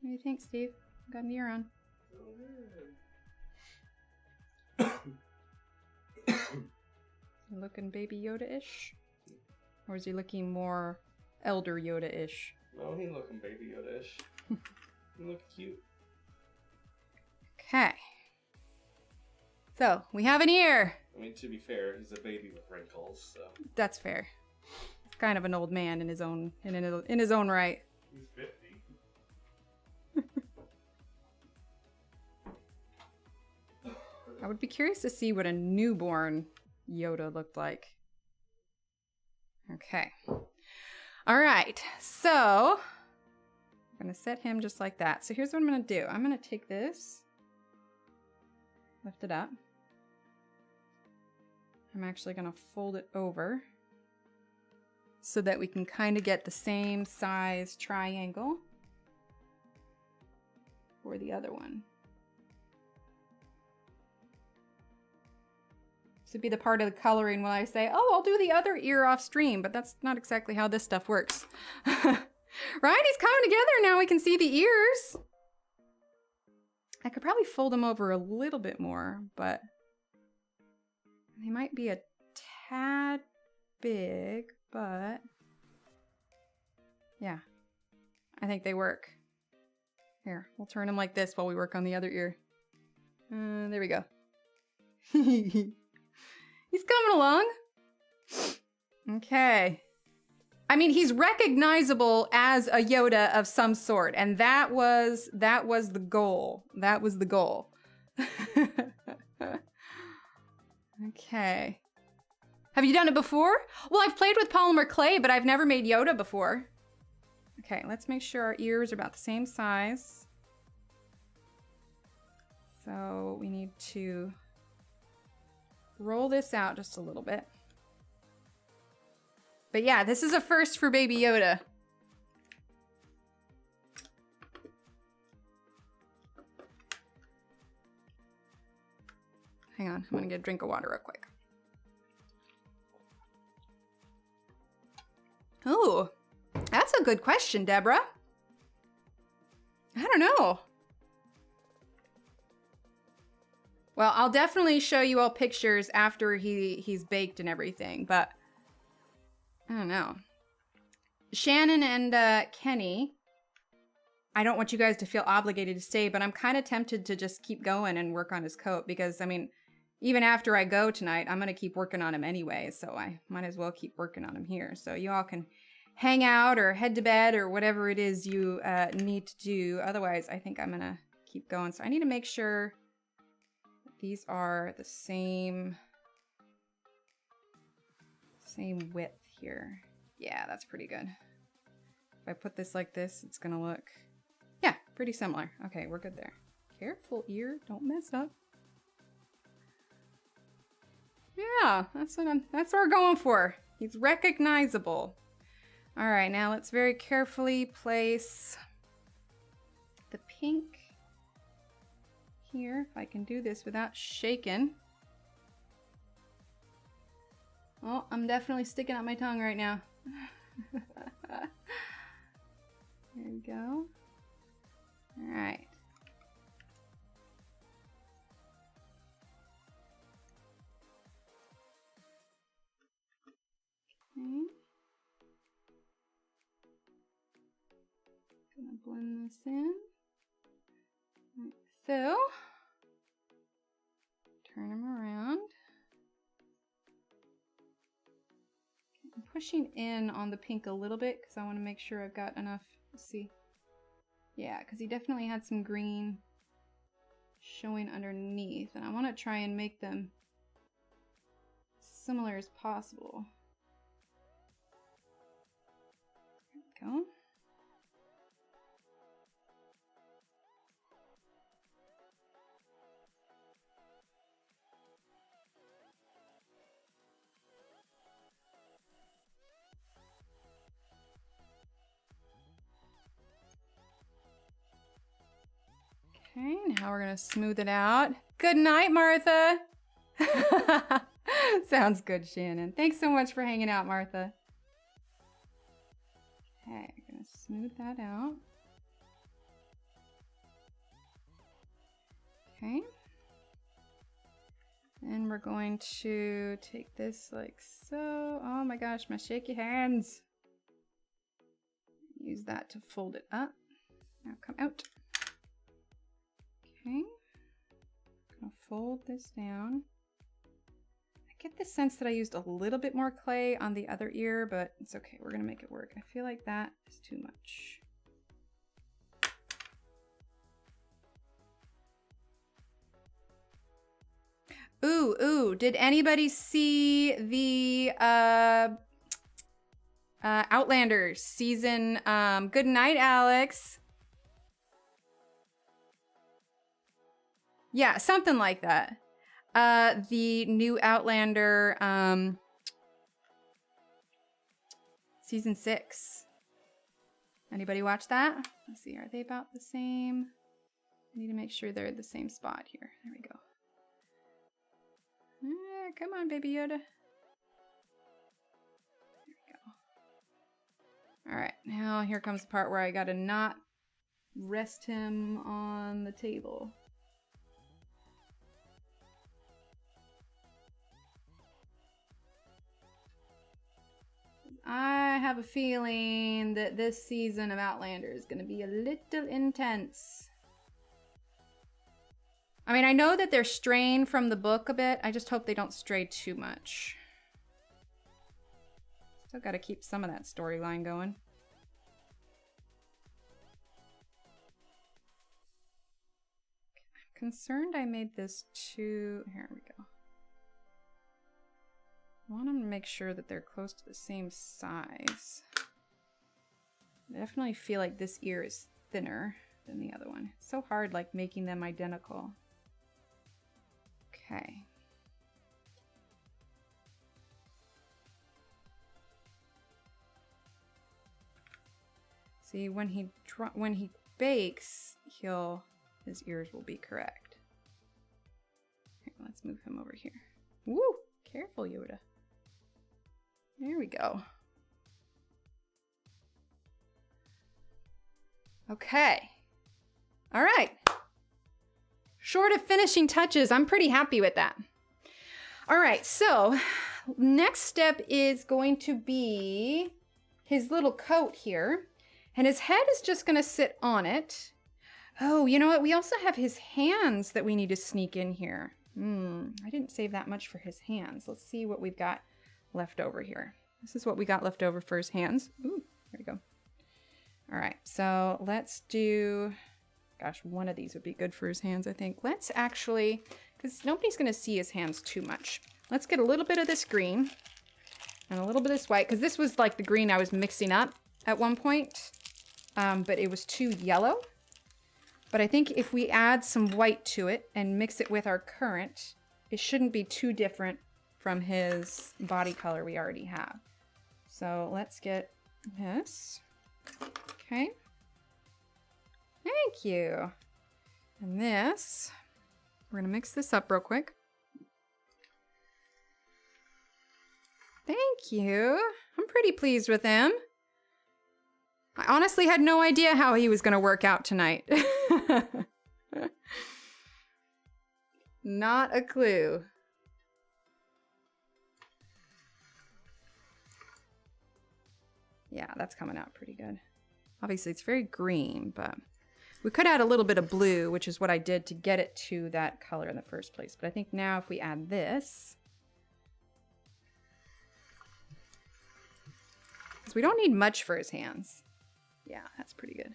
What do you think, Steve? Got an ear on. You looking Baby Yoda-ish? Or is he looking more Elder Yoda-ish? No, he looking Baby Yoda-ish. He look cute. Okay. So, we have an ear. I mean, to be fair, he's a baby with wrinkles, so. That's fair. He's kind of an old man in his own right. He's 50. I would be curious to see what a newborn Yoda looked like. Okay. All right. So, I'm going to set him just like that. So here's what I'm going to do. I'm going to take this, lift it up. I'm actually going to fold it over so that we can kind of get the same size triangle for the other one. This would be the part of the coloring when I say, oh, I'll do the other ear off stream, but that's not exactly how this stuff works. Right? He's coming together now. We can see the ears. I could probably fold them over a little bit more, but they might be a tad big, but yeah, I think they work. Here, we'll turn them like this while we work on the other ear. There we go. He's coming along. Okay. I mean, he's recognizable as a Yoda of some sort, and that was the goal. That was the goal. Okay. Have you done it before? Well, I've played with polymer clay, but I've never made Yoda before. Okay, let's make sure our ears are about the same size. So we need to roll this out just a little bit. But yeah, this is a first for Baby Yoda. Hang on, I'm gonna get a drink of water real quick. Oh, that's a good question, Deborah. I don't know. Well, I'll definitely show you all pictures after he's baked and everything, but I don't know. Shannon and Kenny, I don't want you guys to feel obligated to stay, but I'm kind of tempted to just keep going and work on his coat because, I mean, even after I go tonight, I'm going to keep working on him anyway, so I might as well keep working on him here. So you all can hang out or head to bed or whatever it is you need to do. Otherwise, I think I'm going to keep going. So I need to make sure that these are the same width here. Yeah, that's pretty good. If I put this like this, it's gonna look, yeah, pretty similar. Okay, we're good there. Careful, ear, don't mess up. Yeah, that's what we're going for. He's recognizable. All right, now let's very carefully place the pink here. If I can do this without shaking. Oh, I'm definitely sticking out my tongue right now. There we go. All right. Okay. Gonna blend this in. Like so. Turn them around. I'm pushing in on the pink a little bit because I want to make sure I've got enough. Let's see. Yeah, because he definitely had some green showing underneath, and I want to try and make them similar as possible. There we go. Okay, now we're gonna smooth it out. Good night, Martha. Sounds good, Shannon. Thanks so much for hanging out, Martha. Okay, I'm gonna smooth that out. Okay. And we're going to take this like so. Oh my gosh, my shaky hands. Use that to fold it up. Now come out. Okay. I'm gonna fold this down. I get the sense that I used a little bit more clay on the other ear, but it's okay. We're gonna make it work. I feel like that is too much. Ooh, did anybody see the Outlanders season? Good night, Alex. Yeah, something like that. The new Outlander season 6. Anybody watch that? Let's see, are they about the same? I need to make sure they're at the same spot here. There we go. Come on, baby Yoda. There we go. All right, now here comes the part where I gotta not rest him on the table. I have a feeling that this season of Outlander is gonna be a little intense. I mean, I know that they're straying from the book a bit. I just hope they don't stray too much. Still got to keep some of that storyline going. I'm concerned I made this too... Here we go. I want them to make sure that they're close to the same size. I definitely feel like this ear is thinner than the other one. It's so hard, like, making them identical. Okay. See, when he bakes, his ears will be correct. Here, let's move him over here. Woo! Careful, Yoda. There we go. Okay. All right. Short of finishing touches, I'm pretty happy with that. All right, so next step is going to be his little coat here, and his head is just gonna sit on it. Oh, you know what? We also have his hands that we need to sneak in here. I didn't save that much for his hands. Let's see what we've got left over here. This is what we got left over for his hands. Ooh, there we go. All right, so let's do... Gosh, one of these would be good for his hands, I think. Let's actually, because nobody's going to see his hands too much. Let's get a little bit of this green and a little bit of this white, because this was like the green I was mixing up at one point, but it was too yellow. But I think if we add some white to it and mix it with our current, it shouldn't be too different from his body color we already have. So let's get this. Okay. Thank you. And this, we're gonna mix this up real quick. Thank you. I'm pretty pleased with him. I honestly had no idea how he was gonna work out tonight. Not a clue. Yeah, that's coming out pretty good. Obviously it's very green, but we could add a little bit of blue, which is what I did to get it to that color in the first place. But I think now if we add this, because we don't need much for his hands. Yeah, that's pretty good.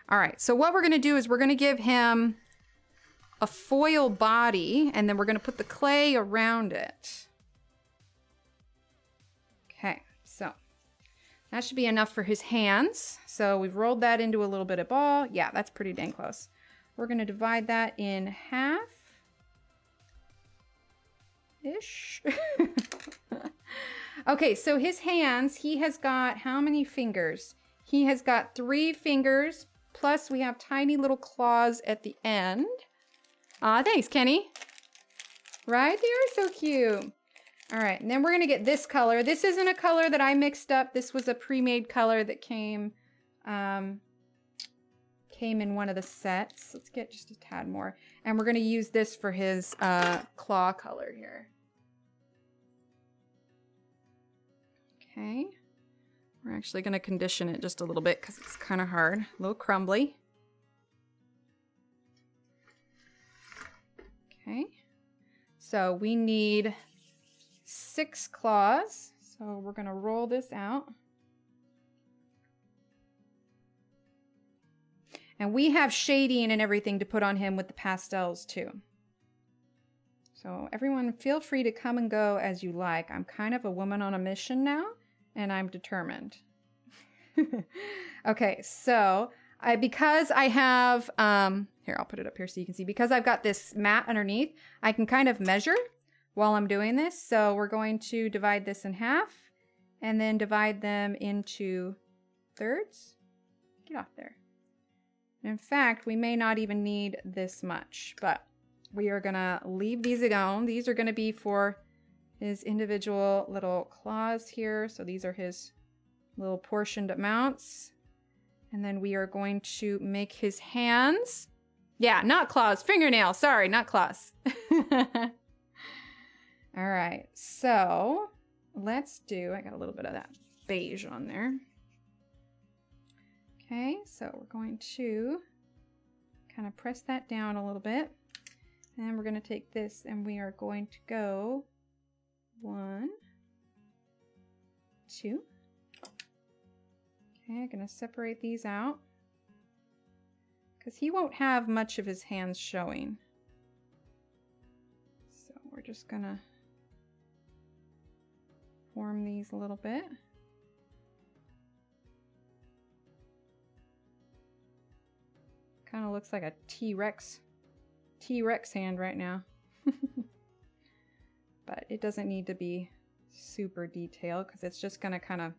All right, so what we're gonna do is we're gonna give him a foil body, and then we're gonna put the clay around it. Okay, so that should be enough for his hands. So we've rolled that into a little bit of ball. Yeah, that's pretty dang close. We're gonna divide that in half-ish. Okay, so his hands, he has got how many fingers? He has got 3 fingers, plus we have tiny little claws at the end. Aw, thanks, Kenny. Right, they are so cute. All right, and then we're gonna get this color. This isn't a color that I mixed up. This was a pre-made color that came in one of the sets. Let's get just a tad more. And we're gonna use this for his claw color here. Okay, we're actually gonna condition it just a little bit because it's kind of hard, a little crumbly. Okay, so we need 6 claws. So we're gonna roll this out. And we have shading and everything to put on him with the pastels too. So everyone feel free to come and go as you like. I'm kind of a woman on a mission now, and I'm determined. Okay, so because I have, here, I'll put it up here so you can see. Because I've got this mat underneath, I can kind of measure while I'm doing this. So we're going to divide this in half and then divide them into thirds. Get off there. In fact, we may not even need this much, but we are gonna leave these alone. These are gonna be for his individual little claws here. So these are his little portioned amounts. And then we are going to make his hands. Yeah, not claws, fingernails. Sorry, not claws. All right, so let's do, I got a little bit of that beige on there. Okay, so we're going to kind of press that down a little bit. And we're going to take this and we are going to go 1, 2. Okay, I'm going to separate these out because he won't have much of his hands showing. So we're just going to form these a little bit. Kind of looks like a T-Rex hand right now. But it doesn't need to be super detailed because it's just going to kind of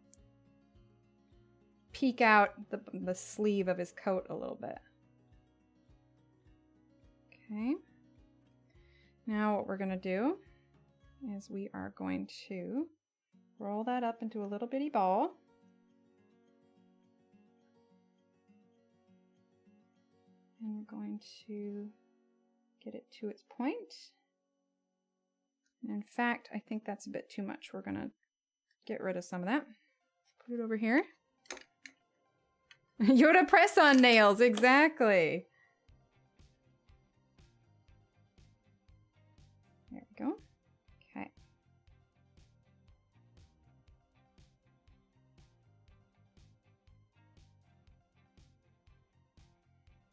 peek out the sleeve of his coat a little bit. Okay. Now what we're going to do is we are going to roll that up into a little bitty ball. And we're going to get it to its point. And in fact, I think that's a bit too much. We're going to get rid of some of that. Put it over here. Yoda press-on nails, exactly. There we go. Okay.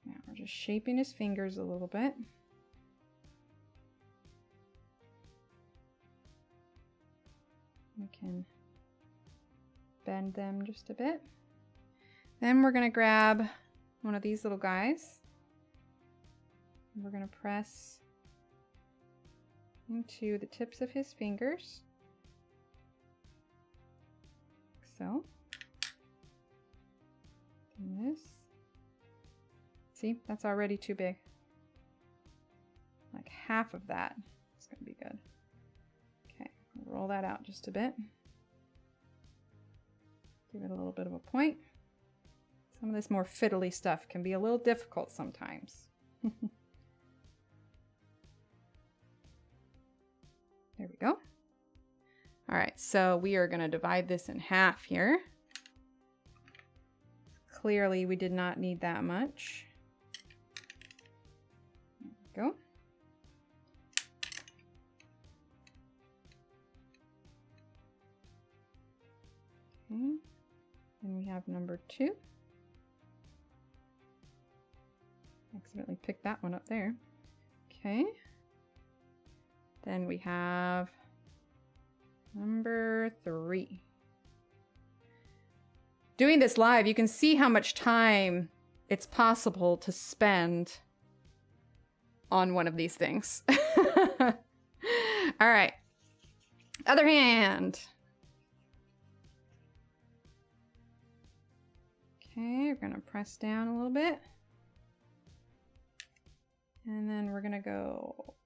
Now we're just shaping his fingers a little bit. We can bend them just a bit. Then we're going to grab one of these little guys. And we're going to press into the tips of his fingers. Like so. And this. See, that's already too big. Like half of that is going to be good. Okay, roll that out just a bit. Give it a little bit of a point. Some of this more fiddly stuff can be a little difficult sometimes. There we go. All right, so we are going to divide this in half here. Clearly, we did not need that much. There we go. Okay, then we have number 2. Accidentally picked that one up there. Okay. Then we have number 3. Doing this live, you can see how much time it's possible to spend on one of these things. All right. Other hand. Okay, we're gonna press down a little bit. And then we're gonna go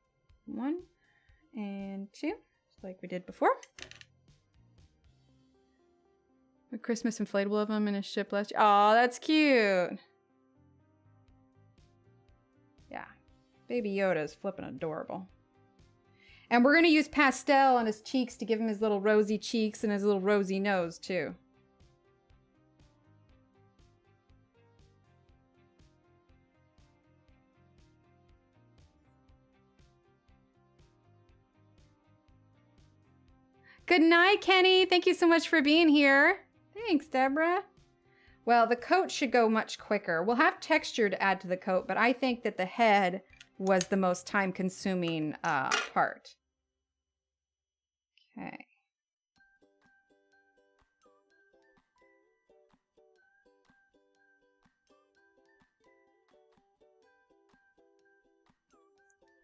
1 and 2, just like we did before. A Christmas inflatable of him in a ship last year. Oh, that's cute. Yeah, baby Yoda is flipping adorable. And we're gonna use pastel on his cheeks to give him his little rosy cheeks and his little rosy nose too. Good night, Kenny. Thank you so much for being here. Thanks, Deborah. Well, the coat should go much quicker. We'll have texture to add to the coat, but I think that the head was the most time-consuming part. Okay.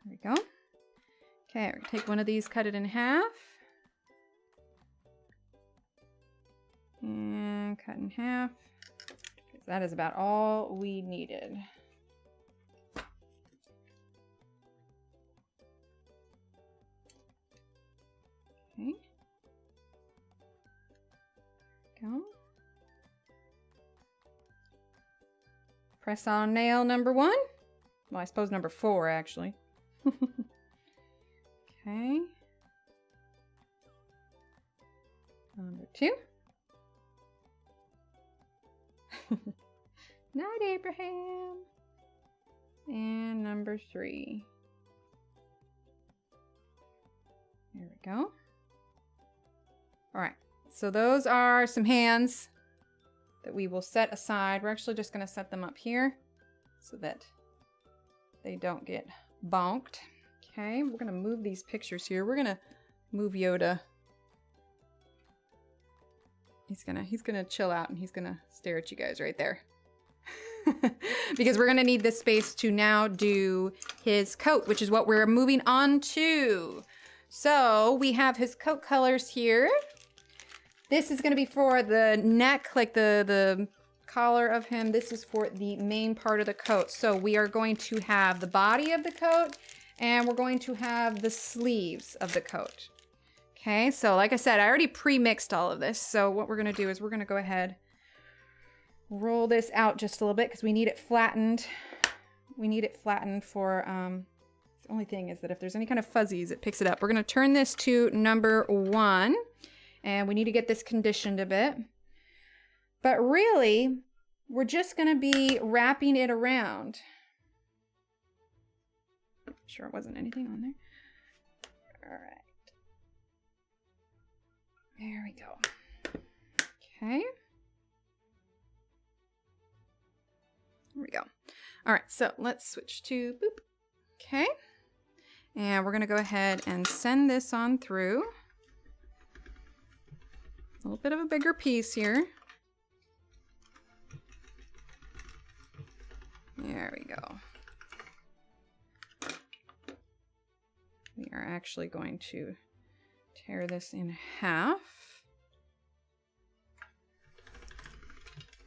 There we go. Okay, we're gonna take one of these, cut it in half. And cut in half. That is about all we needed. Okay. Go. Press on nail number 1. Well, I suppose number 4 actually. Okay. Number 2. Night, Abraham. And number 3. There we go. All right, so those are some hands that we will set aside. We're actually just going to set them up here so that they don't get bonked. Okay, we're going to move these pictures here. We're going to move Yoda. He's gonna chill out and he's gonna stare at you guys right there. Because we're gonna need this space to now do his coat, which is what we're moving on to. So we have his coat colors here. This is gonna be for the neck, like the collar of him. This is for the main part of the coat. So we are going to have the body of the coat and we're going to have the sleeves of the coat. Okay, so like I said, I already pre-mixed all of this. So what we're gonna do is we're gonna go ahead, roll this out just a little bit because we need it flattened. We need it flattened for, the only thing is that if there's any kind of fuzzies, it picks it up. We're gonna turn this to number 1 and we need to get this conditioned a bit. But really, we're just gonna be wrapping it around. Sure it wasn't anything on there. All right. There we go. Okay. There we go. All right, so let's switch to boop. Okay. And we're gonna go ahead and send this on through. A little bit of a bigger piece here. There we go. We are actually going to tear this in half.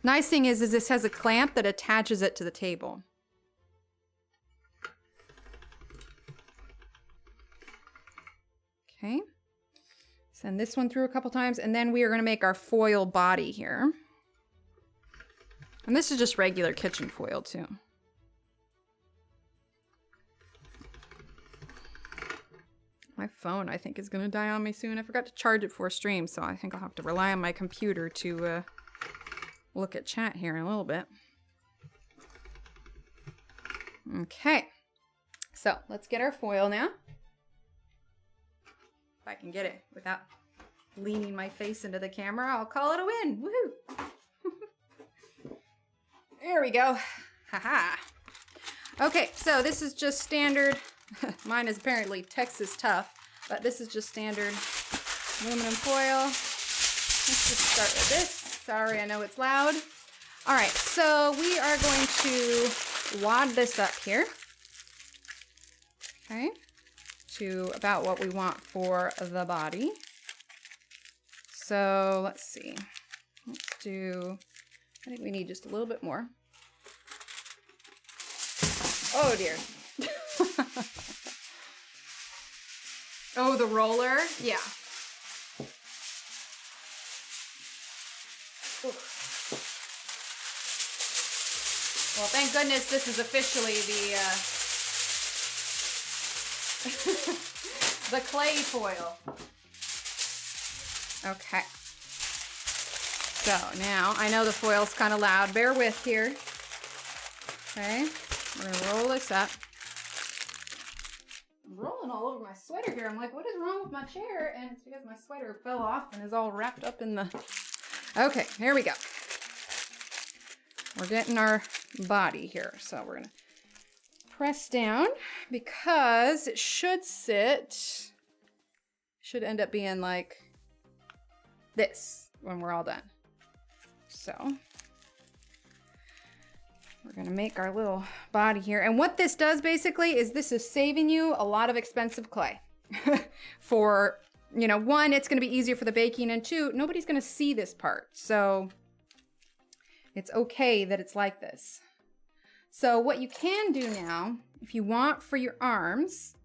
Nice thing is this has a clamp that attaches it to the table. Okay. Send this one through a couple times, and then we are going to make our foil body here. And this is just regular kitchen foil too. My phone, I think, is going to die on me soon. I forgot to charge it for a stream, so I think I'll have to rely on my computer to look at chat here in a little bit. Okay. So, let's get our foil now. If I can get it without leaning my face into the camera, I'll call it a win. Woohoo! There we go. Haha. Okay, so this is just standard. Mine is apparently Texas tough, but this is just standard aluminum foil. Let's just start with this. Sorry, I know it's loud. All right, so we are going to wad this up here. Okay, to about what we want for the body. So let's see. Let's do I think we need just a little bit more. Oh dear. Oh, the roller? Yeah. Ooh. Well, thank goodness this is officially the the clay foil. Okay. So now, I know the foil's kind of loud. Bear with here. Okay. We're going to roll this up. I'm rolling all over my sweater here. I'm like, what is wrong with my chair? And it's because my sweater fell off and is all wrapped up in the... Okay, here we go. We're getting our body here. So we're going to press down because it should sit... Should end up being like this when we're all done. So... We're gonna make our little body here. And what this does basically is this is saving you a lot of expensive clay. For, you know, one, it's gonna be easier for the baking, and two, nobody's gonna see this part. So it's okay that it's like this. So what you can do now, if you want for your arms,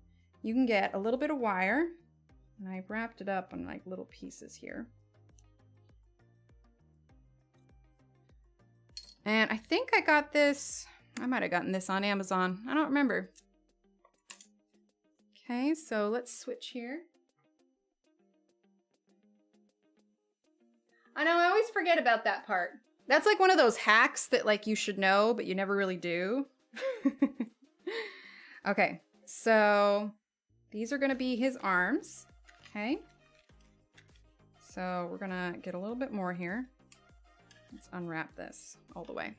you can get a little bit of wire, and I wrapped it up in like little pieces here. And I think I got this, I might have gotten this on Amazon. I don't remember. Okay, so let's switch here. I know, I always forget about that part. That's like one of those hacks that like you should know, but you never really do. Okay, so these are gonna be his arms, okay? So we're gonna get a little bit more here. Let's unwrap this all the way.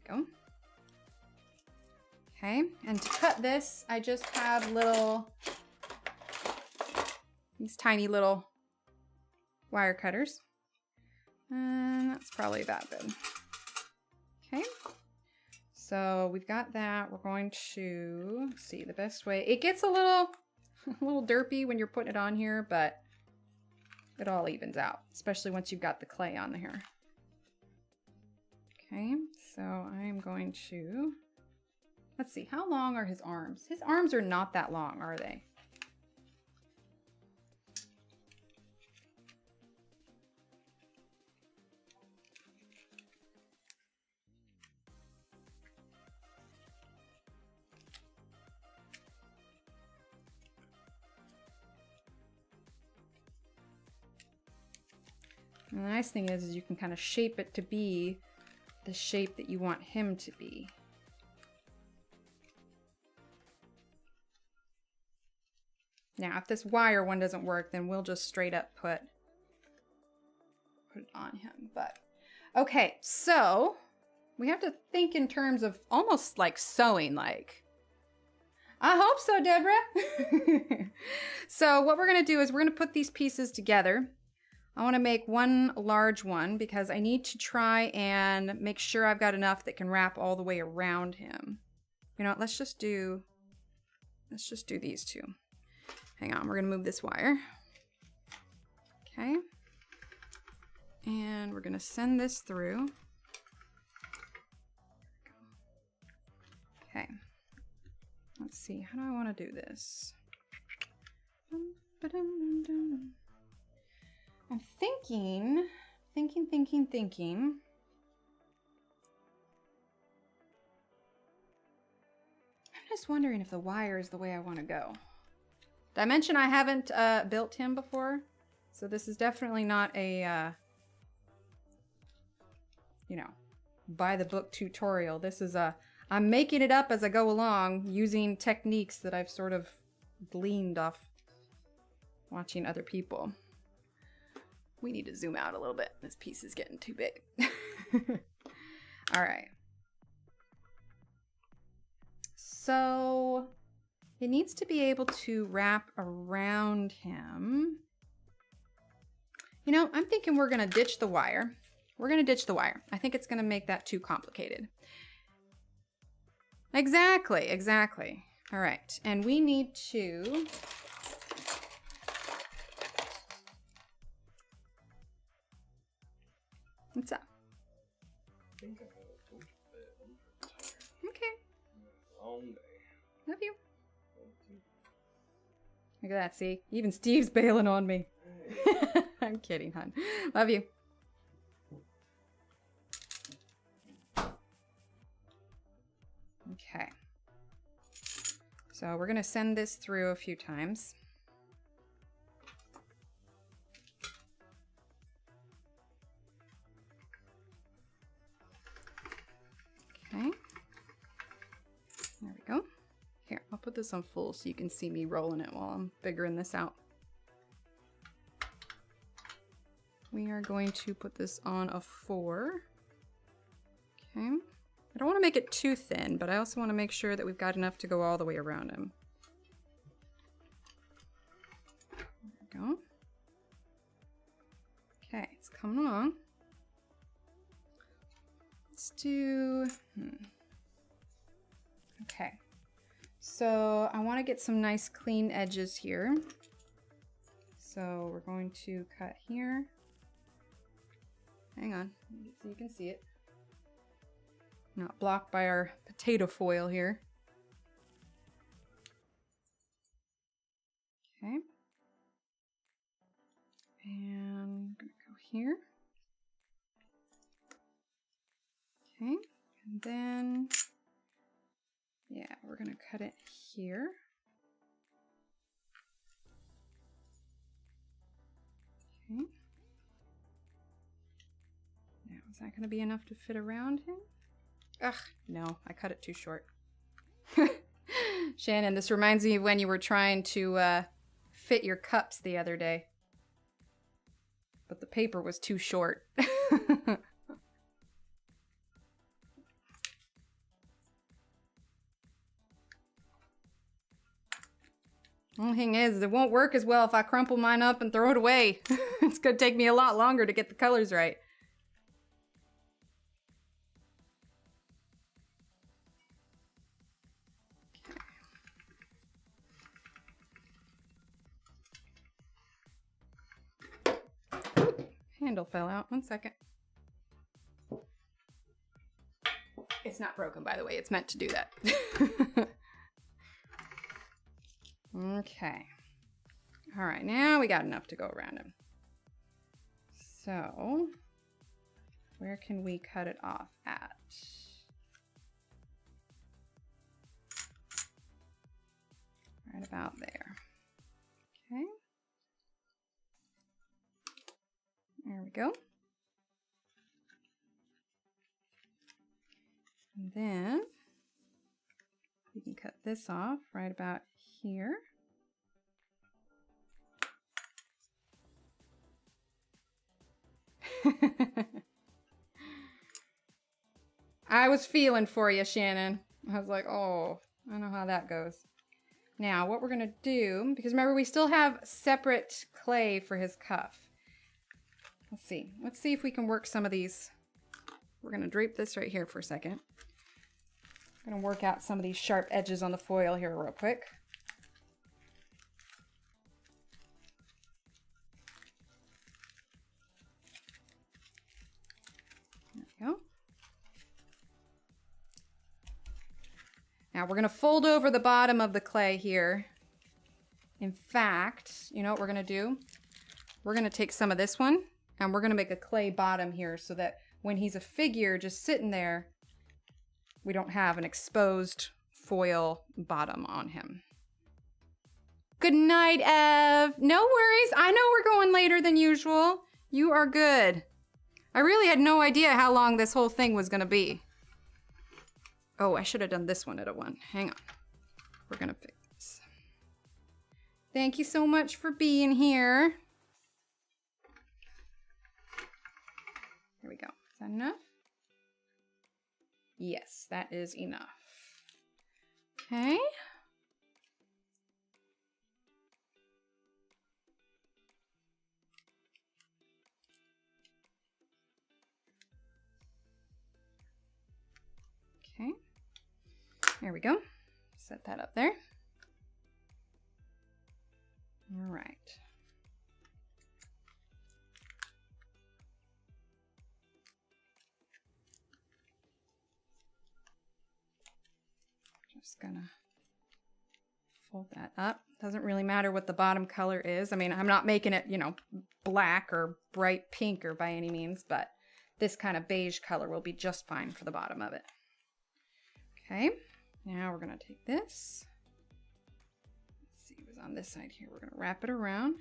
There we go. Okay, and to cut this, I just have these tiny little wire cutters. And that's probably about good. Okay, so we've got that. We're going to see the best way. It gets a little derpy when you're putting it on here, but it all evens out, especially once you've got the clay on here. Okay, so I'm going to, let's see, how long are his arms? His arms are not that long, are they? And the nice thing is you can kind of shape it to be the shape that you want him to be. Now, if this wire one doesn't work, then we'll just straight up put it on him. But okay, so we have to think in terms of almost like sewing, like. I hope so, Deborah. So what we're gonna do is we're gonna put these pieces together. I want to make one large one because I need to try and make sure I've got enough that can wrap all the way around him. You know what, let's just do these two. Hang on, we're going to move this wire. Okay. And we're going to send this through. Okay. Let's see, how do I want to do this? I'm thinking. I'm just wondering if the wire is the way I want to go. Did I mention I haven't built him before? So this is definitely not a, you know, by the book tutorial. This is I'm making it up as I go along using techniques that I've sort of gleaned off watching other people. We need to zoom out a little bit. This piece is getting too big. All right. So it needs to be able to wrap around him. You know, I'm thinking we're gonna ditch the wire. We're gonna ditch the wire. I think it's gonna make that too complicated. Exactly, exactly. All right, and we need to What's up? I think I'm gonna go to bed. I'm tired. Okay. Long day. Love you. Look at that, see? Even Steve's bailing on me. I'm kidding, hon. Love you. Okay. So we're going to send this through a few times. Okay. There we go. Here, I'll put this on full so you can see me rolling it while I'm figuring this out. We are going to put this on a 4. Okay. I don't want to make it too thin, but I also want to make sure that we've got enough to go all the way around him. There we go. Okay, it's coming along. Let's do... Okay. So I want to get some nice clean edges here. So we're going to cut here. Hang on, so you can see it. Not blocked by our potato foil here. Okay. And I'm gonna go here. Okay, and then, yeah, we're gonna cut it here. Okay. Now, is that gonna be enough to fit around him? Ugh, no, I cut it too short. Shannon, this reminds me of when you were trying to fit your cups the other day. But the paper was too short. Only thing is, it won't work as well if I crumple mine up and throw it away. It's gonna take me a lot longer to get the colors right. Handle fell out. 1 second. It's not broken, by the way. It's meant to do that. Okay. All right, now we got enough to go around him. So, where can we cut it off at? Right about there. Okay. There we go. And then we can cut this off right about here. I was feeling for you, Shannon. I was like, oh, I know how that goes. Now, what we're going to do, because remember, we still have separate clay for his cuff. Let's see. Let's see if we can work some of these. We're going to drape this right here for a second. I'm going to work out some of these sharp edges on the foil here real quick. There we go. Now we're going to fold over the bottom of the clay here. In fact, you know what we're going to do? We're going to take some of this one and we're going to make a clay bottom here so that when he's a figure just sitting there, we don't have an exposed foil bottom on him. Good night, Ev. No worries. I know we're going later than usual. You are good. I really had no idea how long this whole thing was going to be. Oh, I should have done this one at a 1. Hang on. We're going to fix this. Thank you so much for being here. Here we go. Is that enough? Yes, that is enough. Okay. Okay. There we go. Set that up there. All right. just gonna fold that up. Doesn't really matter what the bottom color is. I mean, I'm not making it, you know, black or bright pink or by any means, but this kind of beige color will be just fine for the bottom of it. Okay, now we're gonna take this. Let's see, it was on this side here. We're gonna wrap it around.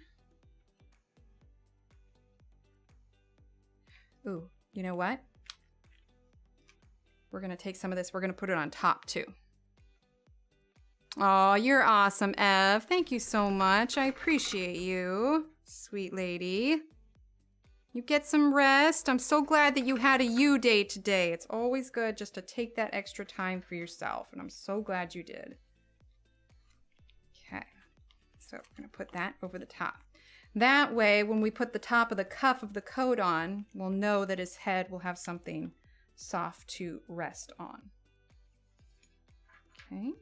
Ooh, you know what? We're gonna take some of this, we're gonna put it on top too. Oh, you're awesome, Ev. Thank you so much. I appreciate you, sweet lady. You get some rest. I'm so glad that you had a you day today. It's always good just to take that extra time for yourself, and I'm so glad you did. Okay, so we're gonna put that over the top. That way, when we put the top of the cuff of the coat on, we'll know that his head will have something soft to rest on. Okay.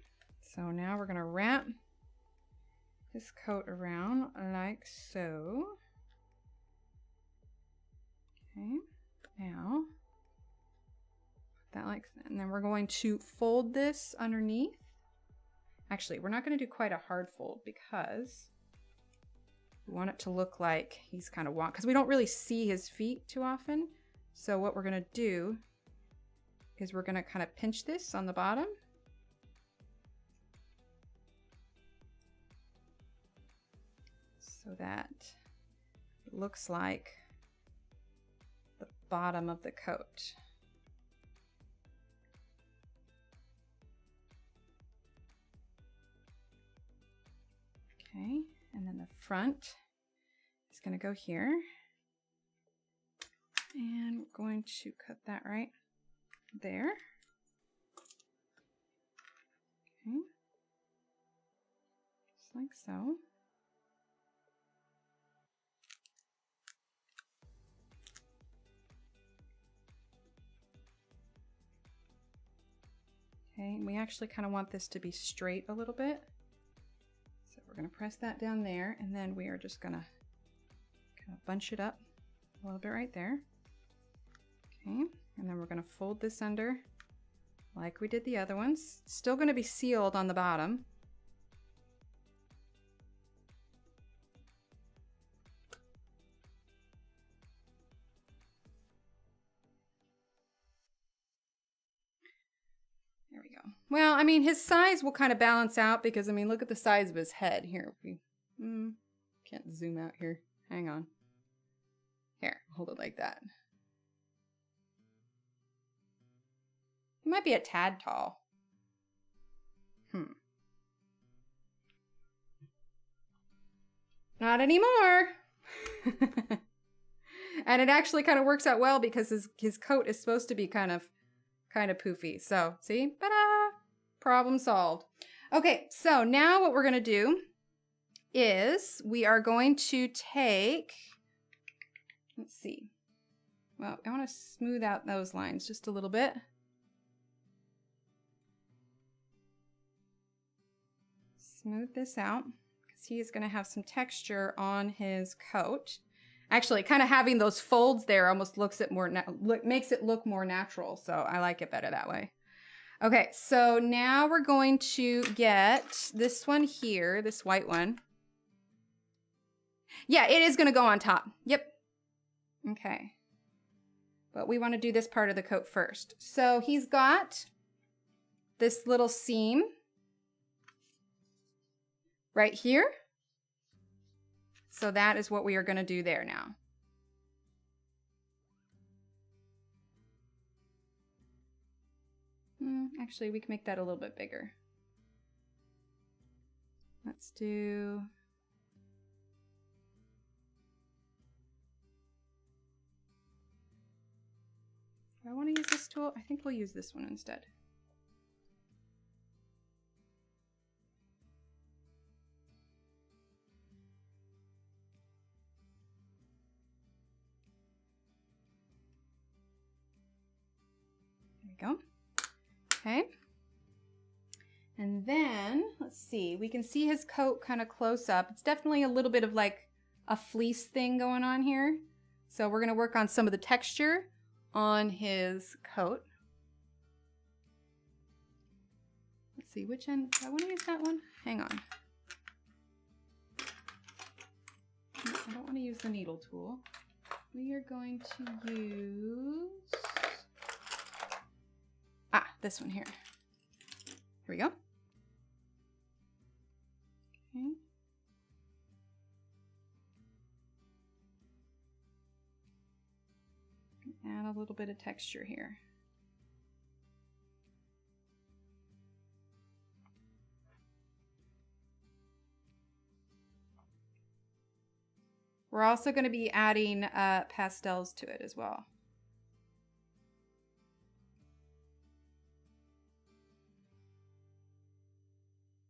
So now we're gonna wrap this coat around like so. Okay, now put that like that, and then we're going to fold this underneath. Actually, we're not gonna do quite a hard fold because we want it to look like he's kind of walking, because we don't really see his feet too often. So what we're gonna do is we're gonna kind of pinch this on the bottom. So that it looks like the bottom of the coat. Okay, and then the front is going to go here. And we're going to cut that right there. Okay, just like so. Okay, and we actually kind of want this to be straight a little bit. So we're going to press that down there, and then we are just going to kind of bunch it up a little bit right there. Okay, and then we're going to fold this under like we did the other ones. It's still going to be sealed on the bottom. There we go. Well, I mean, his size will kind of balance out because, I mean, look at the size of his head. Here, we can't zoom out here. Hang on. Here, hold it like that. He might be a tad tall. Not anymore. And it actually kind of works out well because his coat is supposed to be kind of poofy. So, see? Ta-da! Problem solved. Okay, so now what we're going to do is we are going to take, let's see. Well, I want to smooth out those lines just a little bit. Smooth this out because he is going to have some texture on his coat. Actually, kind of having those folds there almost makes it look more natural. So I like it better that way. Okay, so now we're going to get this one here, this white one. Yeah, it is going to go on top. Yep. Okay. But we want to do this part of the coat first. So he's got this little seam right here. So that is what we are going to do there now. Actually, we can make that a little bit bigger. Let's do... Do I want to use this tool? I think we'll use this one instead. Go. Okay. And then, let's see, we can see his coat kind of close up. It's definitely a little bit of like a fleece thing going on here. So we're going to work on some of the texture on his coat. Let's Let's see, which end? Do I want to use that one? Hang on. I don't want to use the needle tool. We are going to use... this one here. Here we go. Okay. Add a little bit of texture here. We're also going to be adding pastels to it as well.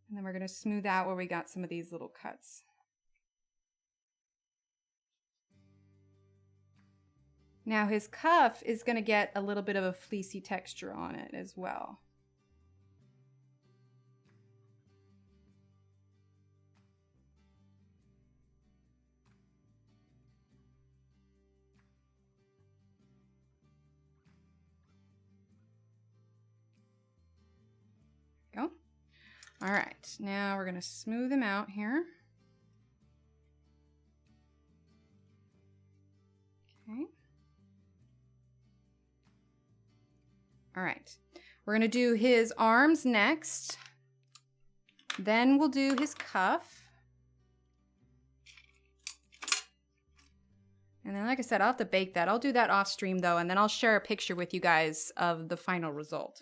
And then we're going to smooth out where we got some of these little cuts. Now his cuff is going to get a little bit of a fleecy texture on it as well. Go. All right, now we're going to smooth him out here. Okay. All right, we're going to do his arms next. Then we'll do his cuff. And then, like I said, I'll have to bake that. I'll do that off stream though, and then I'll share a picture with you guys of the final result.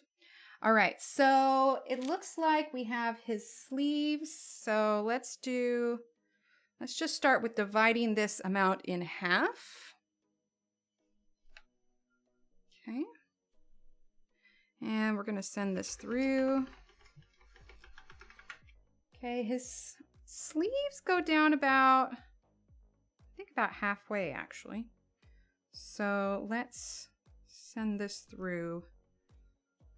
All right, so it looks like we have his sleeves. So let's just start with dividing this amount in half. Okay. And we're gonna send this through. Okay, his sleeves go down about, I think about halfway actually. So let's send this through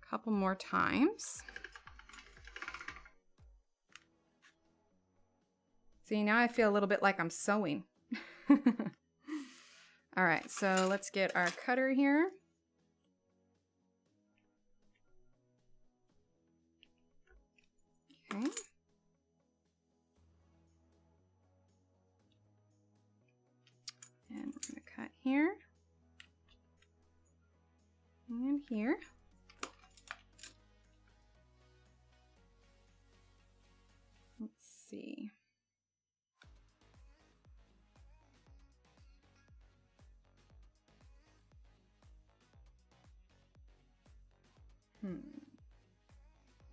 couple more times. See, now I feel a little bit like I'm sewing. All right, so let's get our cutter here. Okay. And we're going to cut here and here. See.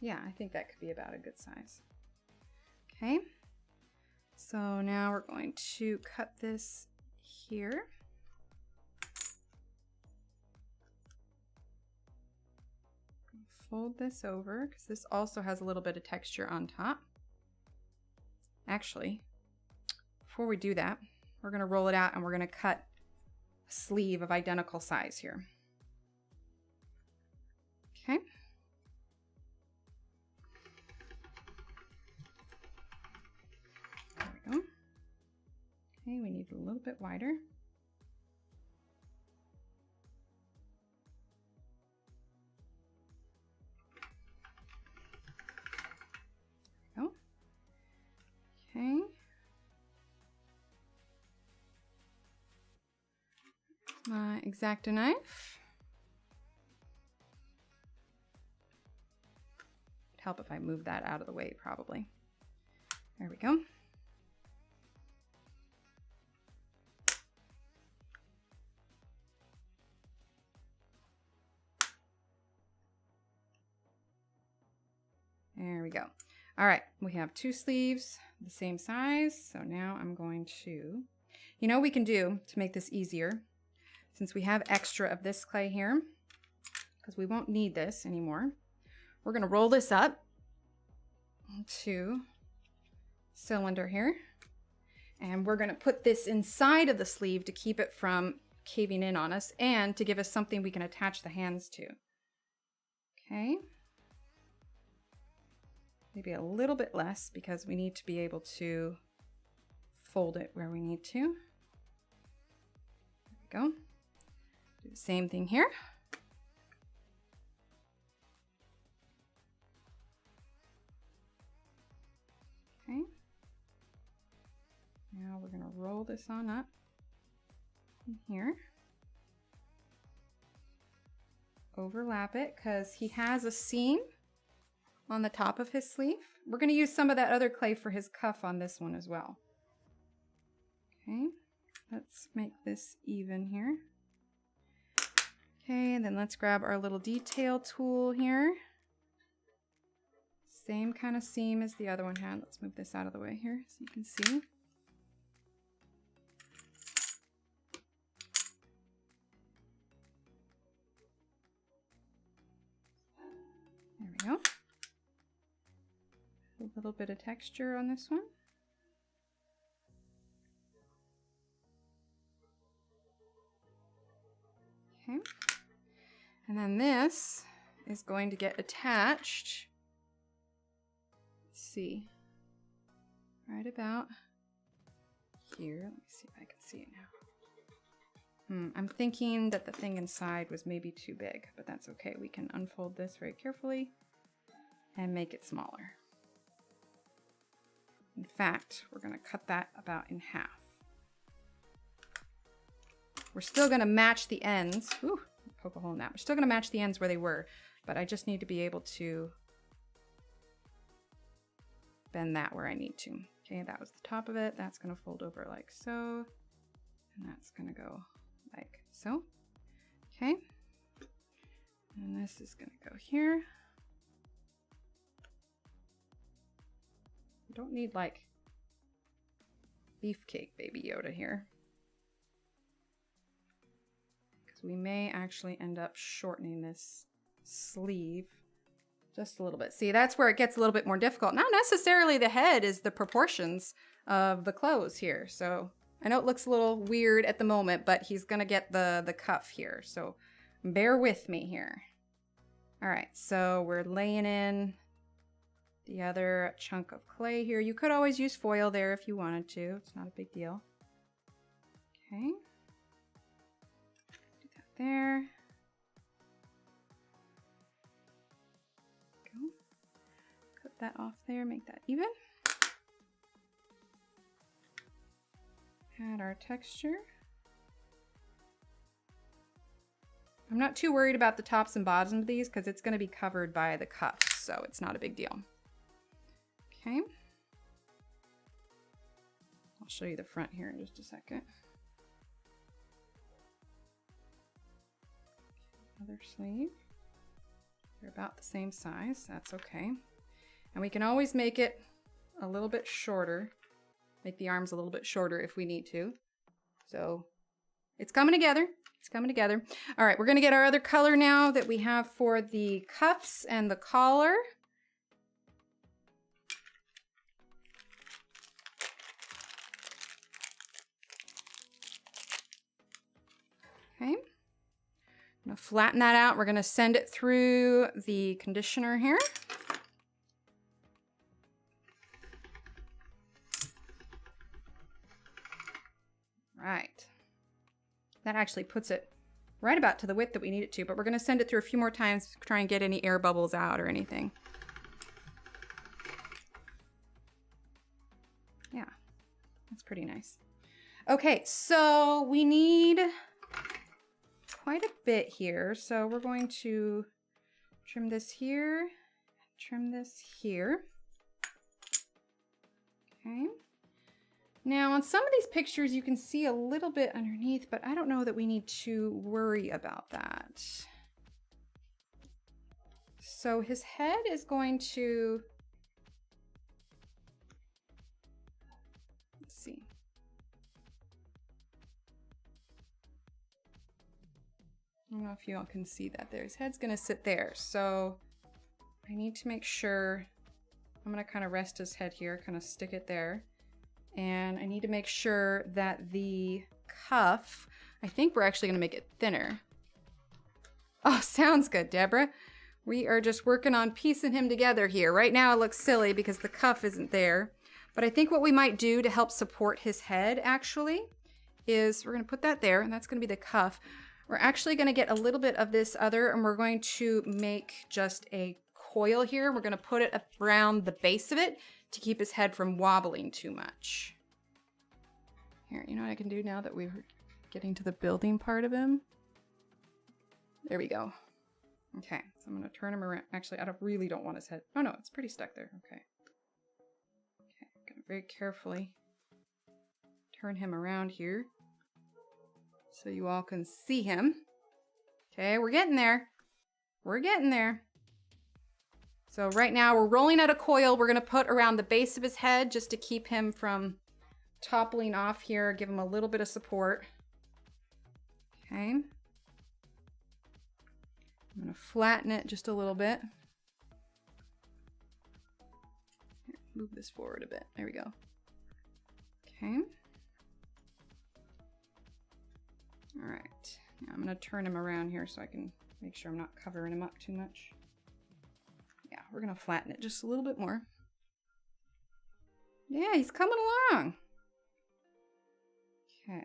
Yeah, I think that could be about a good size. Okay. So now we're going to cut this here. Fold this over because this also has a little bit of texture on top. Actually, before we do that, we're going to roll it out and we're going to cut a sleeve of identical size here. Okay. There we go. Okay, we need a little bit wider. There we go. Okay. My X-Acto knife. It'd help if I move that out of the way, probably. There we go. There we go. All right, we have two sleeves, the same size. So now I'm going to, you know what we can do to make this easier, since we have extra of this clay here, because we won't need this anymore. We're gonna roll this up to cylinder here, and we're gonna put this inside of the sleeve to keep it from caving in on us and to give us something we can attach the hands to. Okay. Maybe a little bit less because we need to be able to fold it where we need to. There we go. Do the same thing here. roll this on up in here. Overlap it because he has a seam on the top of his sleeve. We're going to use some of that other clay for his cuff on this one as well. Okay, let's make this even here. Okay, and then let's grab our little detail tool here. Same kind of seam as the other one had. Let's move this out of the way here so you can see. There we go. A little bit of texture on this one. Okay. And then this is going to get attached. Let's see. Right about here. Let me see if I can see it now. I'm thinking that the thing inside was maybe too big, but that's okay. We can unfold this very carefully and make it smaller. In fact, we're going to cut that about in half. We're still going to match the ends. Ooh, poke a hole in that. We're still going to match the ends where they were, but I just need to be able to bend that where I need to. Okay, that was the top of it. That's going to fold over like so, and that's going to go like so. Okay, and this is going to go here. We don't need like beefcake baby Yoda here, because we may actually end up shortening this sleeve just a little bit. See, that's where it gets a little bit more difficult. Not necessarily the head is the proportions of the clothes here. So I know it looks a little weird at the moment, but he's gonna get the cuff here. So bear with me here. All right, so we're laying in the other chunk of clay here. You could always use foil there if you wanted to. It's not a big deal. Okay. Do that there. Go. Cut that off there, make that even. Add our texture. I'm not too worried about the tops and bottoms of these because it's going to be covered by the cuffs, so it's not a big deal. Okay. I'll show you the front here in just a second. Other sleeve. They're about the same size. That's okay. And we can always make it a little bit shorter. Make the arms a little bit shorter if we need to. So it's coming together. It's coming together. All right, we're going to get our other color now that we have for the cuffs and the collar. Okay. I'm going to flatten that out. We're going to send it through the conditioner here. Right. That actually puts it right about to the width that we need it to, but we're going to send it through a few more times to try and get any air bubbles out or anything. Yeah, that's pretty nice. Okay, so we need quite a bit here. So we're going to trim this here, trim this here. Okay. Now on some of these pictures you can see a little bit underneath, but I don't know that we need to worry about that. So his head is going to, let's see. I don't know if you all can see that there. His head's going to sit there. So I need to make sure, I'm going to kind of rest his head here, kind of stick it there. And I need to make sure that the cuff, I think we're actually gonna make it thinner. Oh, sounds good, Deborah. We are just working on piecing him together here. Right now it looks silly because the cuff isn't there. But I think what we might do to help support his head actually is we're gonna put that there, and that's gonna be the cuff. We're actually gonna get a little bit of this other, and we're going to make just a coil here. We're gonna put it around the base of it to keep his head from wobbling too much. Here, you know what I can do now that we're getting to the building part of him? There we go. Okay, so I'm going to turn him around. Actually, really don't want his head. Oh no, it's pretty stuck there. Okay. Okay, I'm going to very carefully turn him around here so you all can see him. Okay, we're getting there. We're getting there. So right now we're rolling out a coil we're going to put around the base of his head just to keep him from toppling off here, give him a little bit of support. Okay. I'm going to flatten it just a little bit. Here, move this forward a bit. There we go. Okay. All right. Now I'm going to turn him around here so I can make sure I'm not covering him up too much. Yeah, we're going to flatten it just a little bit more. Yeah, he's coming along. Okay.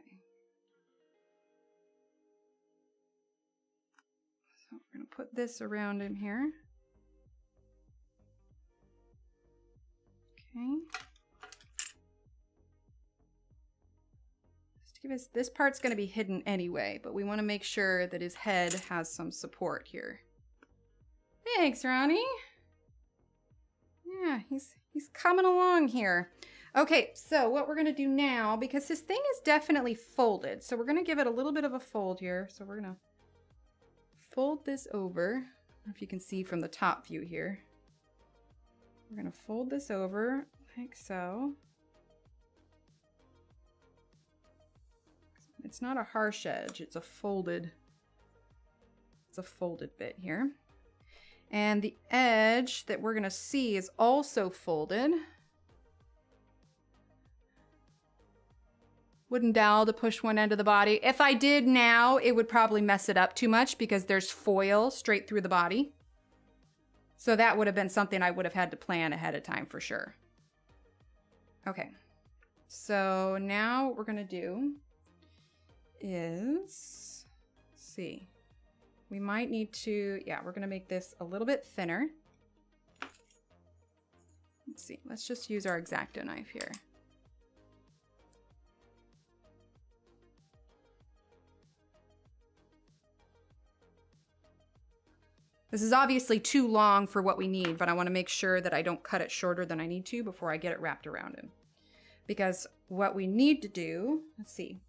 So we're going to put this around him here. Okay. Just to give us, this part's going to be hidden anyway, but we want to make sure that his head has some support here. Thanks, Ronnie. Yeah, he's coming along here. Okay, so what we're going to do now, because his thing is definitely folded, so we're going to give it a little bit of a fold here. So we're going to fold this over. I don't know if you can see from the top view here. We're going to fold this over like so. It's not a harsh edge, it's a folded bit here. And the edge that we're going to see is also folded. Wooden dowel to push one end of the body. If I did now, it would probably mess it up too much because there's foil straight through the body. So that would have been something I would have had to plan ahead of time for sure. Okay. So now what we're going to do is, let's see. We might need to, yeah, we're going to make this a little bit thinner. Let's see. Let's just use our X-Acto knife here. This is obviously too long for what we need, but I want to make sure that I don't cut it shorter than I need to before I get it wrapped around him. Because what we need to do, let's see.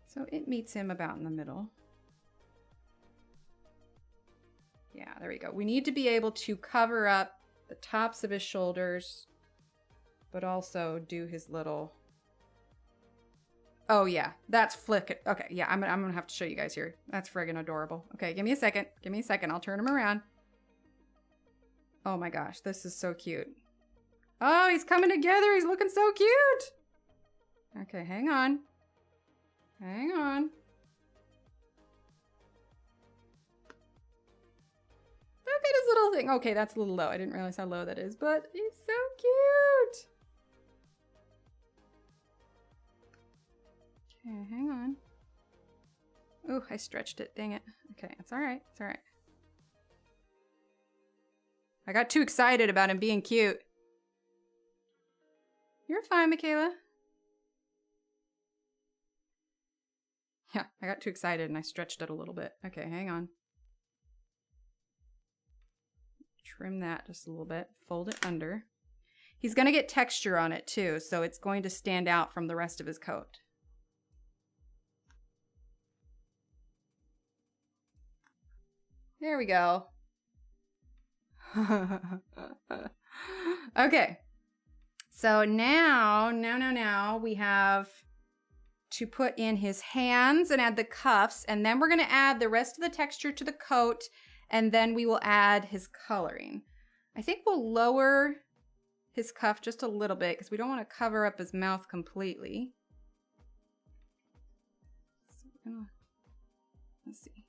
So it meets him about in the middle. Yeah, there we go. We need to be able to cover up the tops of his shoulders, but also do his little... Oh yeah, that's flick. Okay, yeah, I'm gonna have to show you guys here. That's friggin' adorable. Okay, give me a second. Give me a second. I'll turn him around. Oh my gosh, this is so cute. Oh, he's coming together. He's looking so cute. Okay, hang on. Hang on. Look at his little thing. Okay, that's a little low. I didn't realize how low that is, but he's so cute. Okay, hang on. Oh, I stretched it. Dang it. Okay, it's all right. It's all right. I got too excited about him being cute. You're fine, Michaela. Yeah, I got too excited and I stretched it a little bit. Okay, hang on. Trim that just a little bit. Fold it under. He's going to get texture on it too, so it's going to stand out from the rest of his coat. There we go. Okay. So now we have to put in his hands and add the cuffs, and then we're going to add the rest of the texture to the coat, and then we will add his coloring. I think we'll lower his cuff just a little bit because we don't want to cover up his mouth completely. So let's see.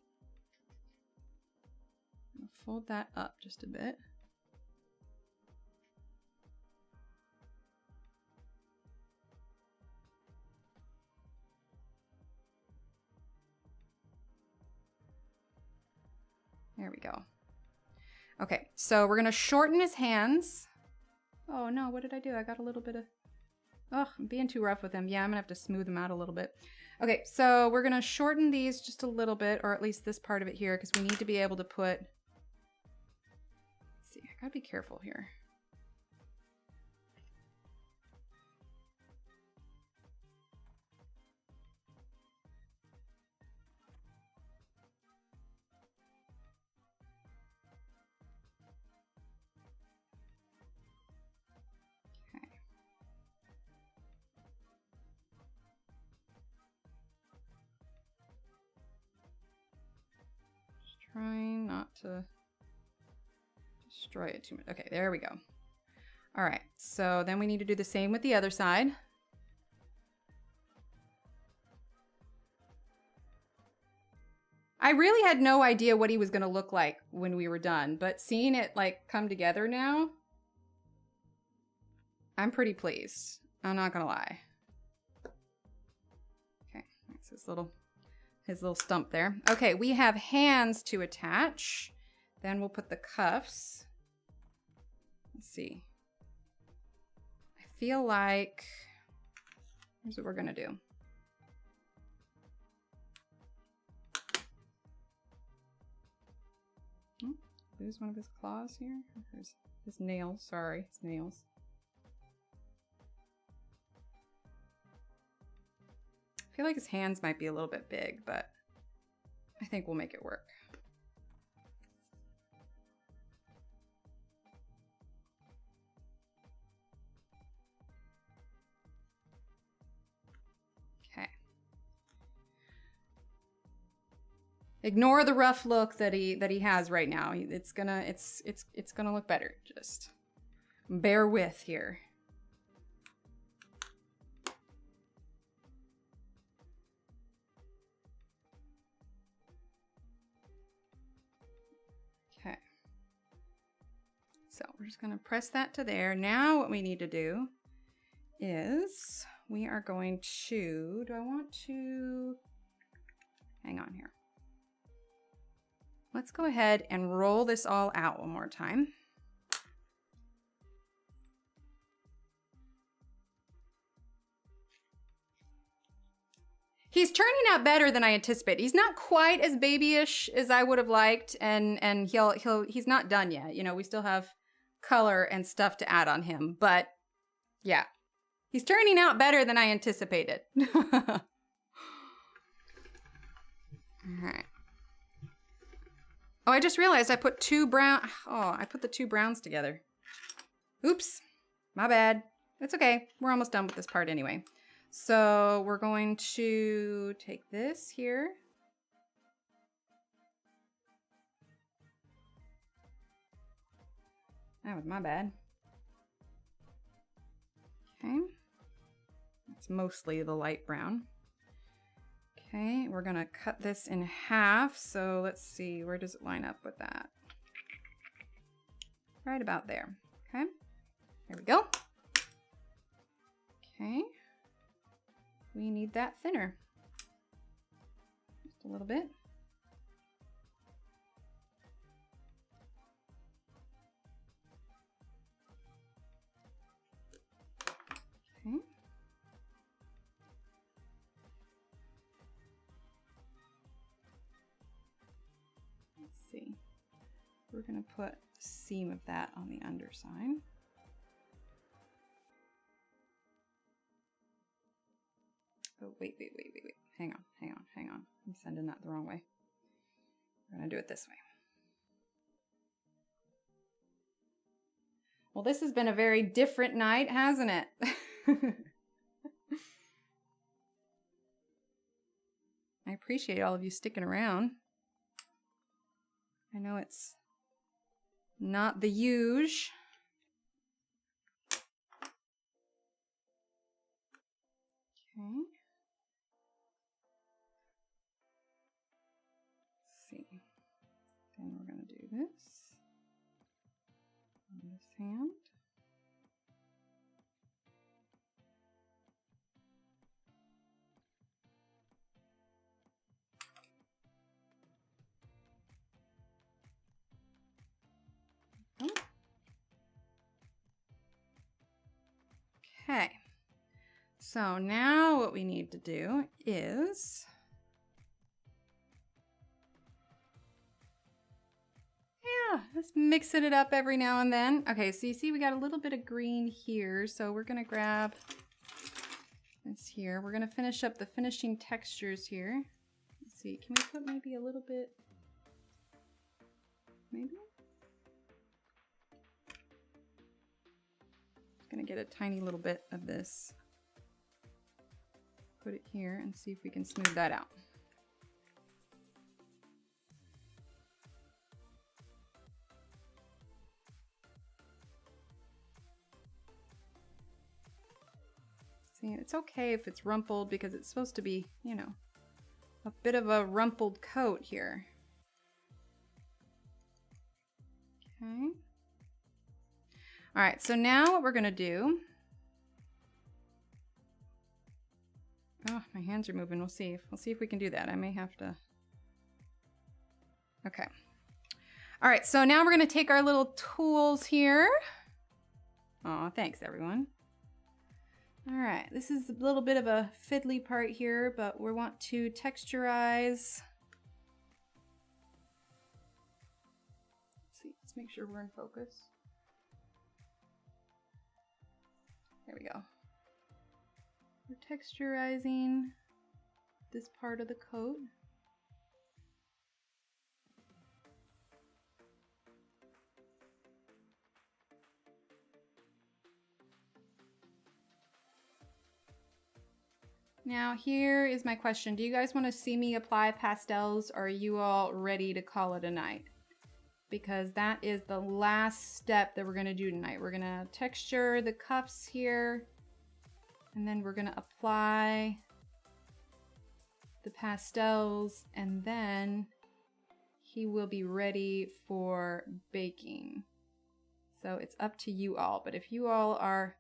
I'm gonna fold that up just a bit. There we go. Okay, so we're gonna shorten his hands. Oh no, what did I do? I got a little bit of... Oh, I'm being too rough with them. Yeah, I'm gonna have to smooth them out a little bit. Okay, so we're gonna shorten these just a little bit, or at least this part of it here, because we need to be able to put, let's see, I gotta be careful here. Trying not to destroy it too much. Okay, there we go. All right, so then we need to do the same with the other side. I really had no idea what he was gonna look like when we were done, but seeing it like come together now, I'm pretty pleased. I'm not gonna lie. Okay, that's his little stump there. Okay, we have hands to attach. Then we'll put the cuffs. Let's see. I feel like, here's what we're gonna do. Oh, lose one of his claws here. There's his nails, sorry, his nails. I feel like his hands might be a little bit big, but I think we'll make it work. Okay. Ignore the rough look that he has right now. It's gonna look better. Just bear with here. Okay. So we're just gonna press that to there. Now what we need to do is we are going to, do I want to, hang on here. Let's go ahead and roll this all out one more time. He's turning out better than I anticipated. He's not quite as babyish as I would have liked, and he's not done yet. You know, we still have color and stuff to add on him, but yeah. He's turning out better than I anticipated. All right. Oh, I just realized I put I put the two browns together. Oops, my bad. It's okay. We're almost done with this part anyway. So we're going to take this here. That was my bad. Okay. That's mostly the light brown. Okay, we're gonna cut this in half. So let's see, where does it line up with that? Right about there. Okay, there we go. Okay, we need that thinner. Just a little bit. Okay. See, we're going to put the seam of that on the underside. Oh, wait. Hang on. I'm sending that the wrong way. We're going to do it this way. Well, this has been a very different night, hasn't it? I appreciate all of you sticking around. I know it's not the usual. Okay. Let's see. Then we're going to do this on this hand. Okay, So now what we need to do is, yeah, just mixing it up every now and then. Okay, so you see we got a little bit of green here, so we're gonna grab this here. We're gonna finish up the finishing textures here. Let's see, can we put maybe a little bit, maybe? Just gonna get a tiny little bit of this. Put it here and see if we can smooth that out. See, it's okay if it's rumpled because it's supposed to be, you know, a bit of a rumpled coat here. Okay. All right, so now what we're gonna do, oh, my hands are moving. We'll see if we can do that. I may have to. Okay. All right, so now we're gonna take our little tools here. Oh, thanks everyone. All right, this is a little bit of a fiddly part here, but we want to texturize. Let's see, let's make sure we're in focus. There we go. We're texturizing this part of the coat. Now here is my question. Do you guys want to see me apply pastels, or are you all ready to call it a night? Because that is the last step that we're going to do tonight. We're going to texture the cuffs here, and then we're going to apply the pastels, and then he will be ready for baking. So it's up to you all, but if you all are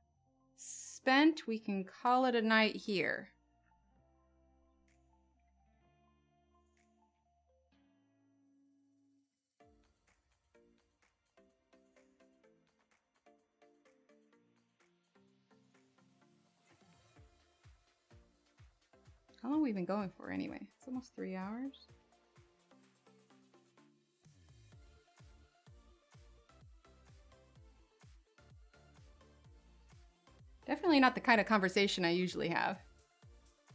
spent, we can call it a night here. How long have we been going for anyway? It's almost 3 hours. Definitely not the kind of conversation I usually have.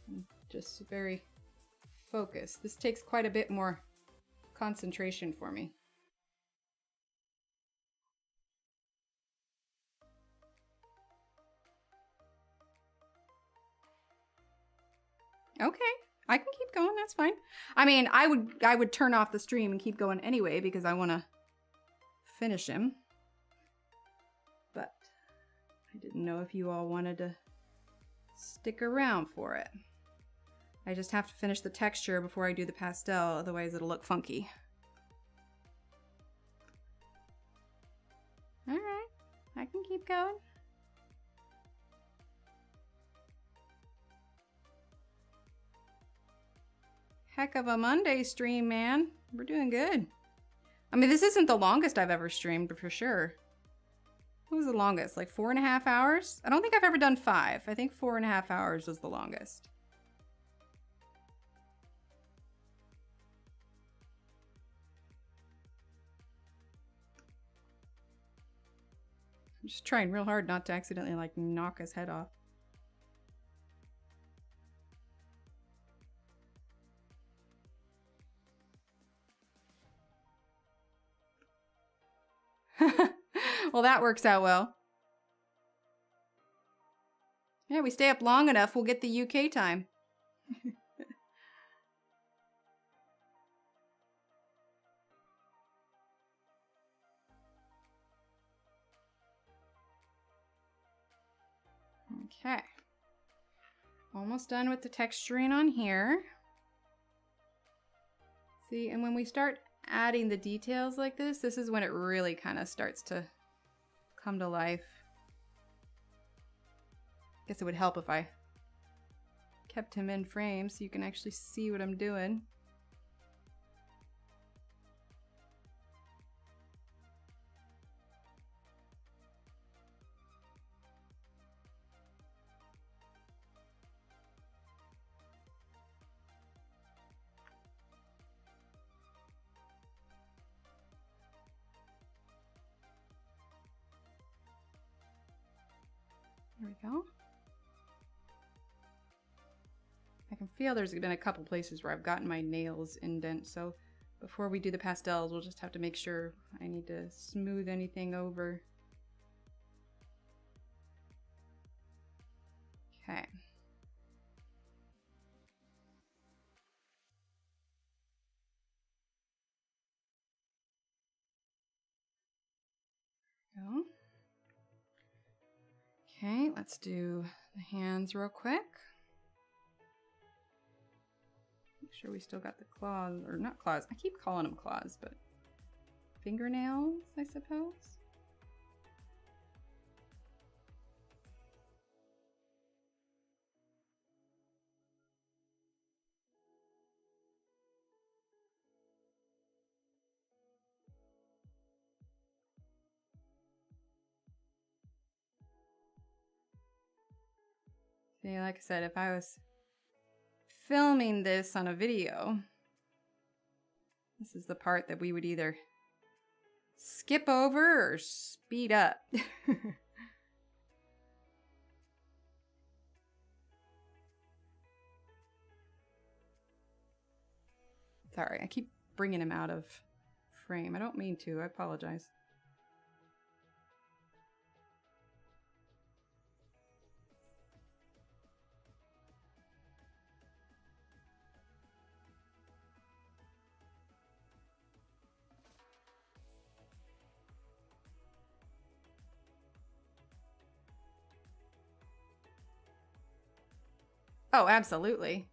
I'm just very focused. This takes quite a bit more concentration for me. Okay, I can keep going, that's fine. I mean, I would turn off the stream and keep going anyway because I want to finish him. But I didn't know if you all wanted to stick around for it. I just have to finish the texture before I do the pastel, otherwise it'll look funky. All right, I can keep going. Heck of a Monday stream, man. We're doing good. I mean, this isn't the longest I've ever streamed, for sure. What was the longest? Like 4.5 hours? I don't think I've ever done 5. I think 4.5 hours was the longest. I'm just trying real hard not to accidentally like knock his head off. Well, that works out well. Yeah, we stay up long enough, we'll get the UK time. Okay. Almost done with the texturing on here. See, and when we start adding the details like this is when it really kind of starts to come to life. Guess it would help if I kept him in frame so you can actually see what I'm doing. There we go. I can feel there's been a couple places where I've gotten my nails indent, so before we do the pastels, we'll just have to make sure I need to smooth anything over. Okay. Go. Okay, let's do the hands real quick. Make sure we still got the claws, or not claws, I keep calling them claws, but fingernails, I suppose. See, like I said, if I was filming this on a video, this is the part that we would either skip over or speed up. Sorry, I keep bringing him out of frame. I don't mean to, I apologize. Oh, absolutely.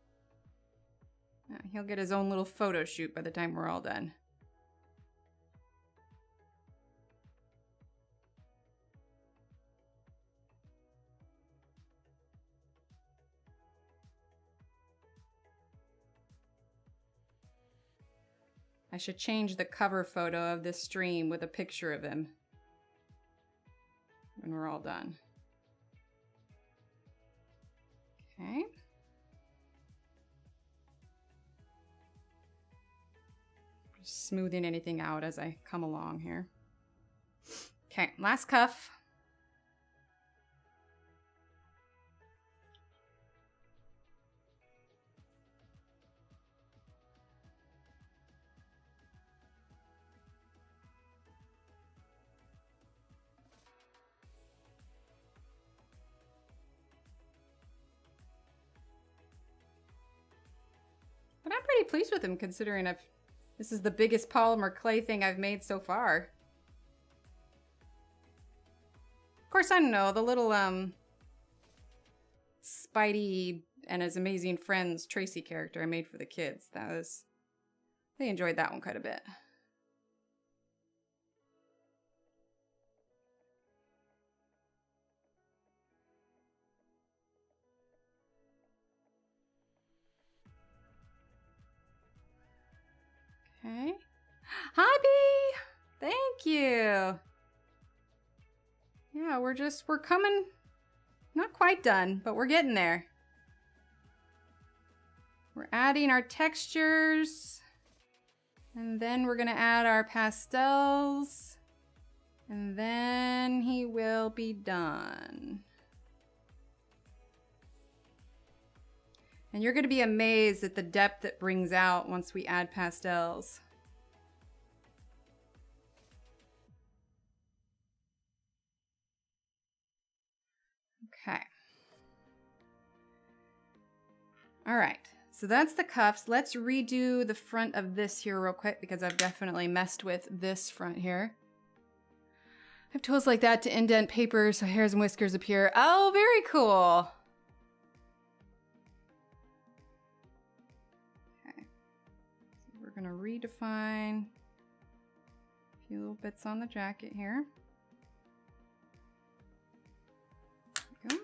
Yeah, he'll get his own little photo shoot by the time we're all done. I should change the cover photo of this stream with a picture of him when we're all done. Okay. Just smoothing anything out as I come along here. Okay, last cuff. But I'm pretty pleased with him considering this is the biggest polymer clay thing I've made so far. Of course, I don't know, the little Spidey and his amazing friends Tracy character I made for the kids. They enjoyed that one quite a bit. Okay. Hi, Bee! Thank you! Yeah, we're coming, not quite done, but we're getting there. We're adding our textures, and then we're gonna add our pastels, and then he will be done. And you're gonna be amazed at the depth it brings out once we add pastels. Okay. All right, so that's the cuffs. Let's redo the front of this here real quick because I've definitely messed with this front here. I have tools like that to indent paper so hairs and whiskers appear. Oh, very cool. Okay, so we're gonna redefine a few little bits on the jacket here. There we go.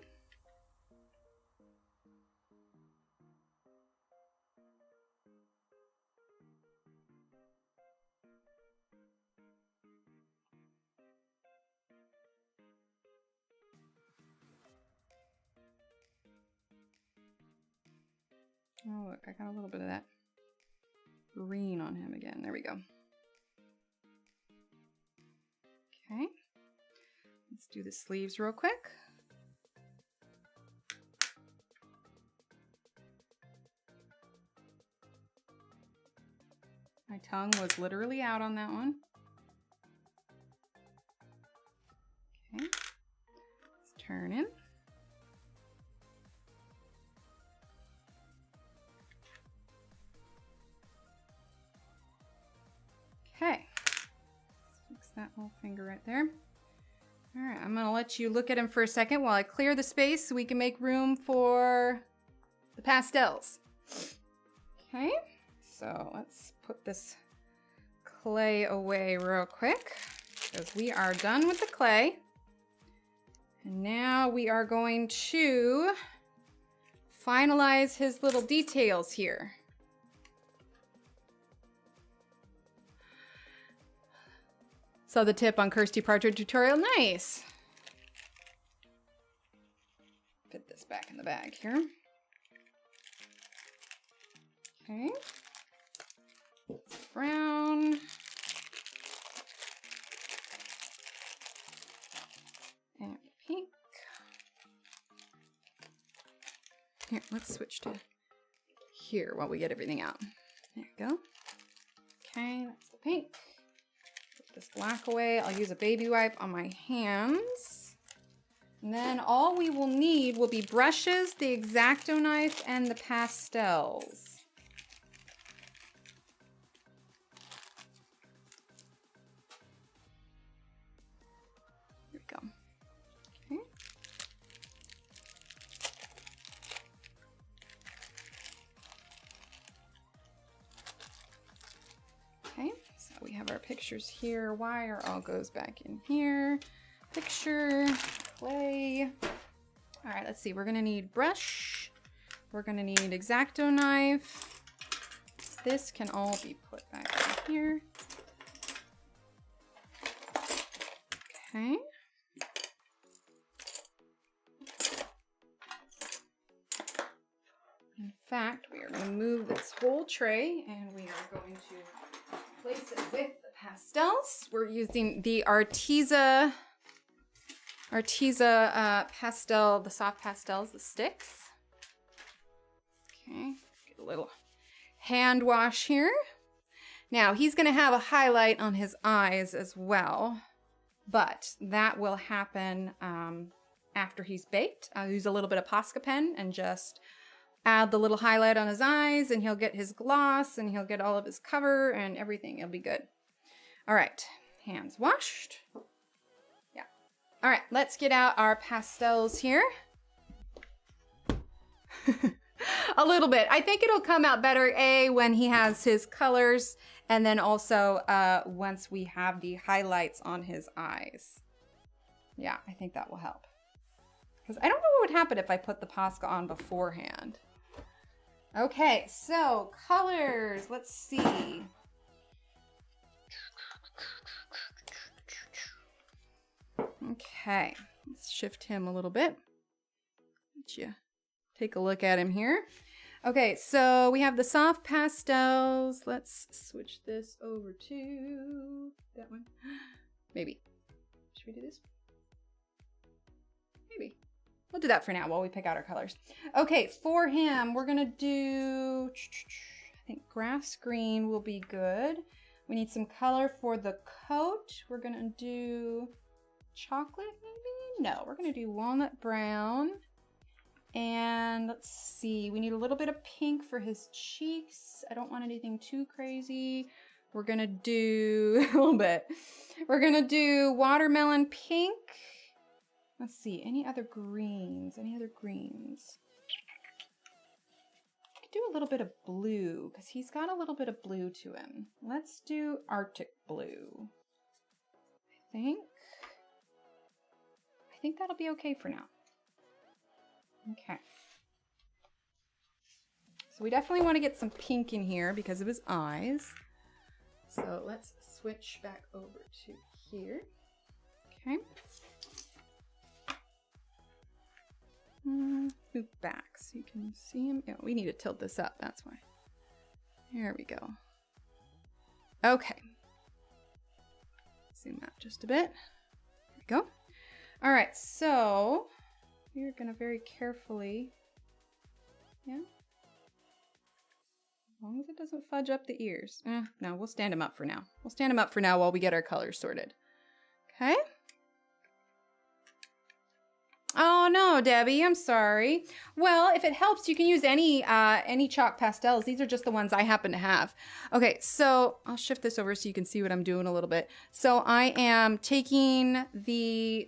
Oh, look, I got a little bit of that green on him again. There we go. Okay. Let's do the sleeves real quick. My tongue was literally out on that one. Okay, let's turn him. Okay, fix that little finger right there. All right, I'm gonna let you look at him for a second while I clear the space so we can make room for the pastels. Okay, so let's put this clay away real quick because we are done with the clay. And now we are going to finalize his little details here. So the tip on Kirsty Partridge tutorial, nice. Put this back in the bag here. Okay. Brown. And pink. Here, let's switch to here while we get everything out. There you go. Okay, that's the pink. This black away. I'll use a baby wipe on my hands. And then all we will need will be brushes, the X-Acto knife, and the pastels. Here we go. Okay. Okay. We have our pictures here. Wire all goes back in here. Picture, clay. All right, let's see. We're gonna need brush. We're gonna need X-Acto knife. This can all be put back in here. Okay. In fact, we are gonna move this whole tray and we are going to place it with the pastels. We're using the Arteza pastel, the soft pastels, the sticks. Okay, get a little hand wash here. Now he's gonna have a highlight on his eyes as well, but that will happen after he's baked. I'll use a little bit of Posca pen and just add the little highlight on his eyes and he'll get his gloss and he'll get all of his cover and everything. It'll be good. All right, hands washed. Yeah. All right, let's get out our pastels here. A little bit. I think it'll come out better, when he has his colors and then also once we have the highlights on his eyes. Yeah, I think that will help. Because I don't know what would happen if I put the Posca on beforehand. Okay, so colors, let's see. Okay, let's shift him a little bit. Let you take a look at him here. Okay, so we have the soft pastels. Let's switch this over to that one. Maybe. Should we do this? Maybe. We'll do that for now while we pick out our colors. Okay, for him, we're gonna do, I think grass green will be good. We need some color for the coat. We're gonna do chocolate maybe? No, we're gonna do walnut brown. And let's see, we need a little bit of pink for his cheeks. I don't want anything too crazy. We're gonna do a little bit. We're gonna do watermelon pink. Let's see, any other greens? Any other greens? I could do a little bit of blue because he's got a little bit of blue to him. Let's do Arctic blue. I think that'll be okay for now. Okay. So we definitely want to get some pink in here because of his eyes. So let's switch back over to here. Okay. Move back so you can see him. Yeah, we need to tilt this up, that's why. There we go. Okay. Zoom out just a bit. There we go. All right, so we're gonna very carefully, long as it doesn't fudge up the ears. No, we'll stand him up for now. We'll stand him up for now while we get our colors sorted. Okay. Oh no, Debbie, I'm sorry. Well, if it helps, you can use any chalk pastels. These are just the ones I happen to have. Okay, so I'll shift this over so you can see what I'm doing a little bit. So I am taking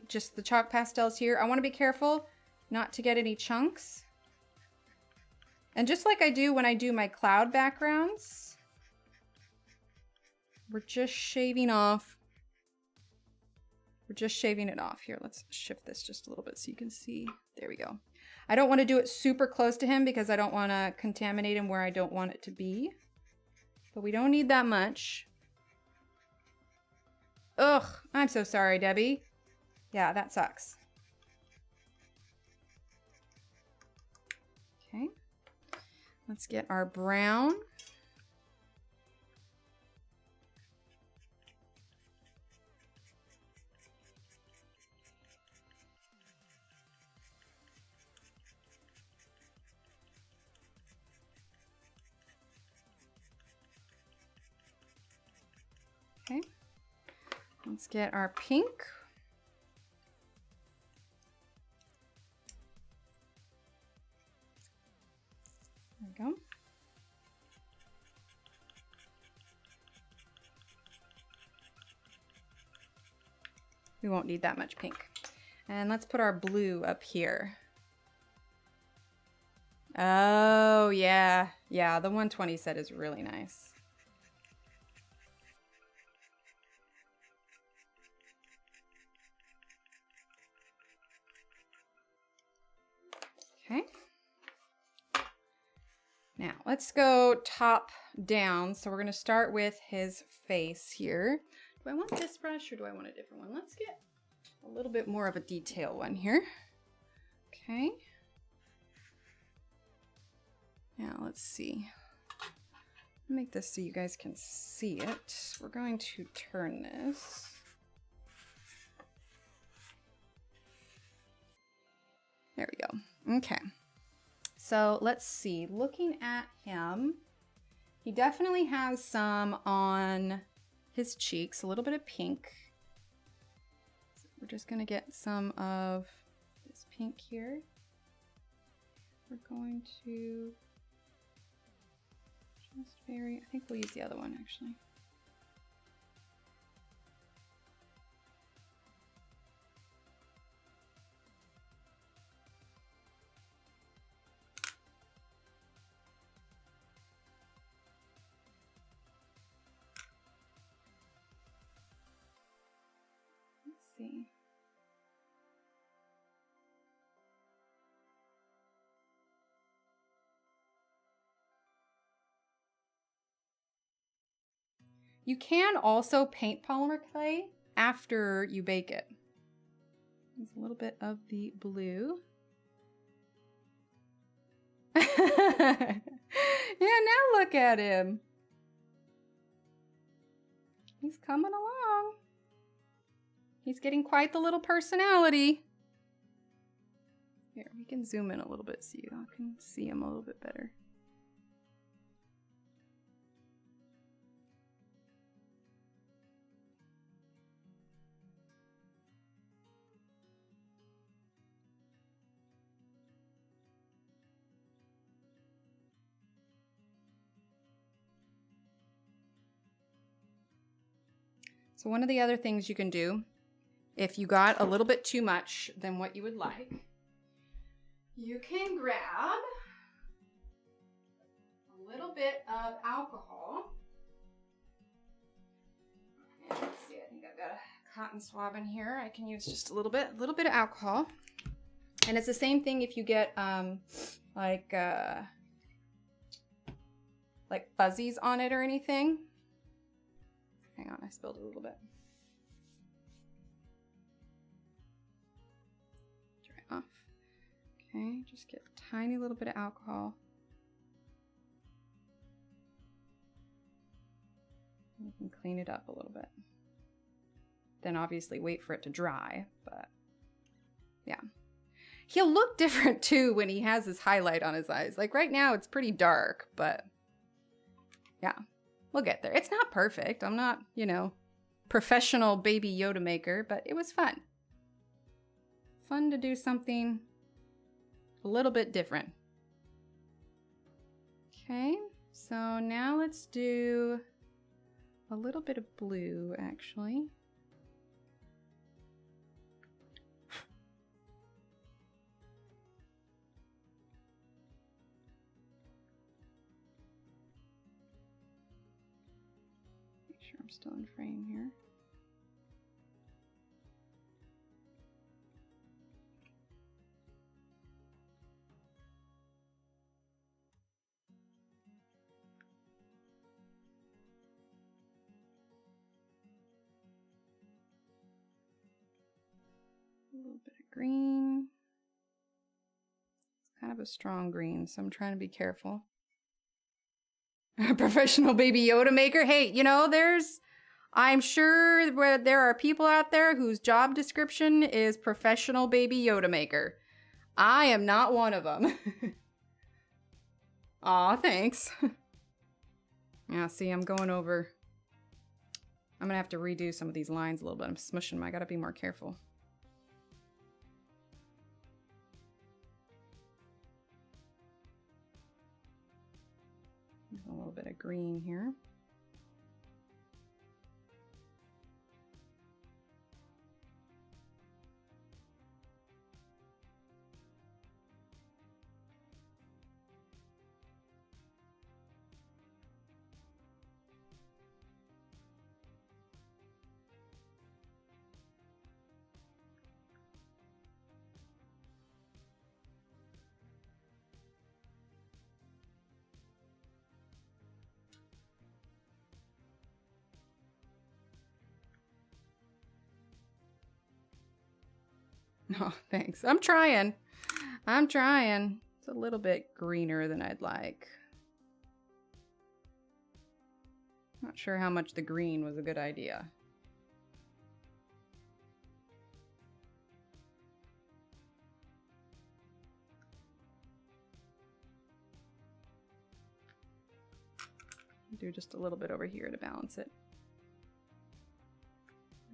just the chalk pastels here. I want to be careful not to get any chunks. And just like I do when I do my cloud backgrounds, we're just shaving off. We're just shaving it off. Here, let's shift this just a little bit so you can see. There we go. I don't want to do it super close to him because I don't want to contaminate him where I don't want it to be. But we don't need that much. Ugh, I'm so sorry, Debbie. Yeah, that sucks. Okay. Let's get our brown. Okay, let's get our pink. There we go. We won't need that much pink. And let's put our blue up here. Oh, yeah. Yeah, the 120 set is really nice. Okay. Now let's go top down. So we're going to start with his face here. Do I want this brush or do I want a different one? Let's get a little bit more of a detail one here. Okay. Now let's see. Make this so you guys can see it. We're going to turn this. There we go. Okay. So let's see. Looking at him, he definitely has some on his cheeks, a little bit of pink. So we're just going to get some of this pink here. We're going to just I think we'll use the other one actually. See. You can also paint polymer clay after you bake it. There's a little bit of the blue. Yeah, now look at him. He's coming along. He's getting quite the little personality. Here, we can zoom in a little bit so you can see him a little bit better. So one of the other things you can do, if you got a little bit too much than what you would like, you can grab a little bit of alcohol. And let's see, I think I've got a cotton swab in here. I can use just a little bit of alcohol. And it's the same thing if you get like fuzzies on it or anything. Hang on, I spilled a little bit. Dry off. Okay, just get a tiny little bit of alcohol. You can clean it up a little bit. Then obviously wait for it to dry, but yeah. He'll look different too when he has his highlight on his eyes. Like right now it's pretty dark, but Yeah, we'll get there. It's not perfect. I'm not, you know, professional baby Yoda maker, but it was fun. Fun to do something a little bit different. Okay, so now let's do a little bit of blue, actually. Make sure I'm still in frame here. A little bit of green. It's kind of a strong green, so I'm trying to be careful. A professional baby Yoda maker. Hey, you know, I'm sure there are people out there whose job description is professional baby Yoda maker. I am not one of them. Aw, thanks. Yeah, see, I'm going over. I'm gonna have to redo some of these lines a little bit. I'm smushing them. I gotta be more careful. A little bit of green here. Oh, thanks. I'm trying. I'm trying. It's a little bit greener than I'd like. Not sure how much the green was a good idea. Do just a little bit over here to balance it.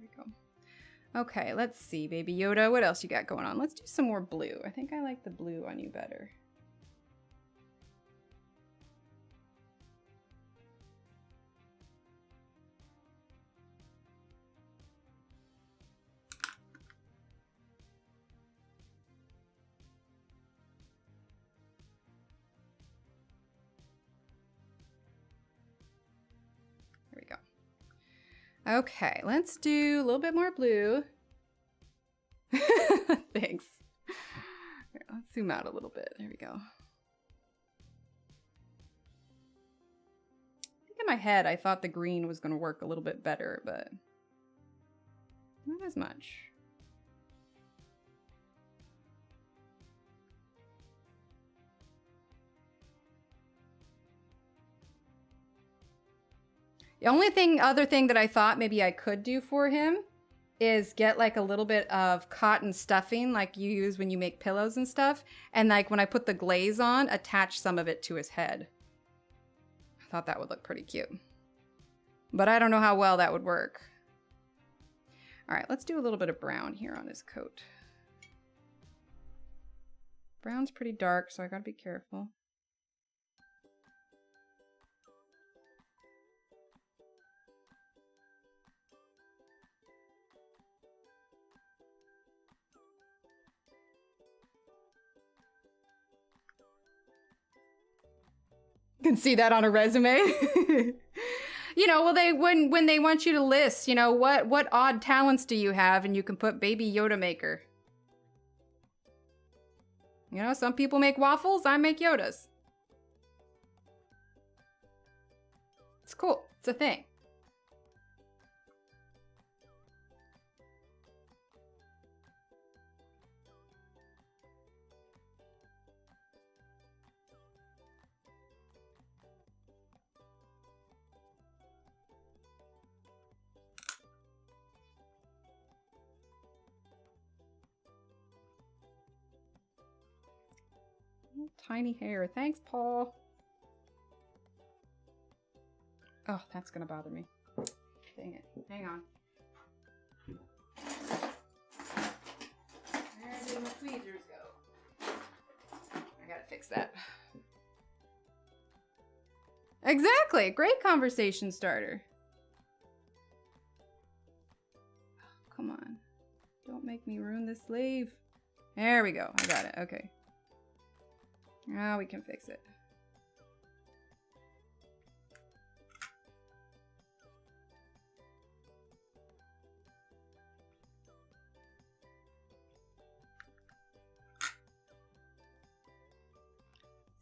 There we go. Okay, let's see, Baby Yoda. What else you got going on? Let's do some more blue. I think I like the blue on you better. There we go. Okay, let's do a little bit more blue. Thanks. Here, let's zoom out a little bit. There we go. I think in my head I thought the green was going to work a little bit better, but not as much. The only other thing that I thought maybe I could do for him is get like a little bit of cotton stuffing like you use when you make pillows and stuff. And like when I put the glaze on, attach some of it to his head. I thought that would look pretty cute. But I don't know how well that would work. All right, let's do a little bit of brown here on his coat. Brown's pretty dark, so I gotta be careful. You can see that on a resume. You know, well, when they want you to list, you know, what odd talents do you have, and you can put Baby Yoda maker. You know, some people make waffles, I make Yodas. It's cool. It's a thing. Tiny hair. Thanks, Paul. Oh, that's gonna bother me. Dang it. Hang on. Where did my tweezers go? I gotta fix that. Exactly! Great conversation starter. Oh, come on. Don't make me ruin this sleeve. There we go. I got it. Okay. Now we can fix it.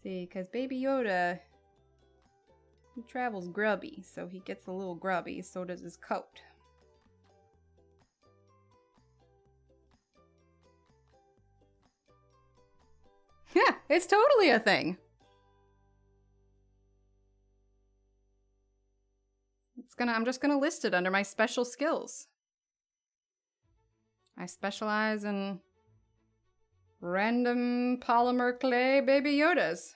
See, because Baby Yoda, he travels grubby, so he gets a little grubby, so does his coat. Yeah, it's totally a thing. I'm just gonna list it under my special skills. I specialize in random polymer clay Baby Yodas.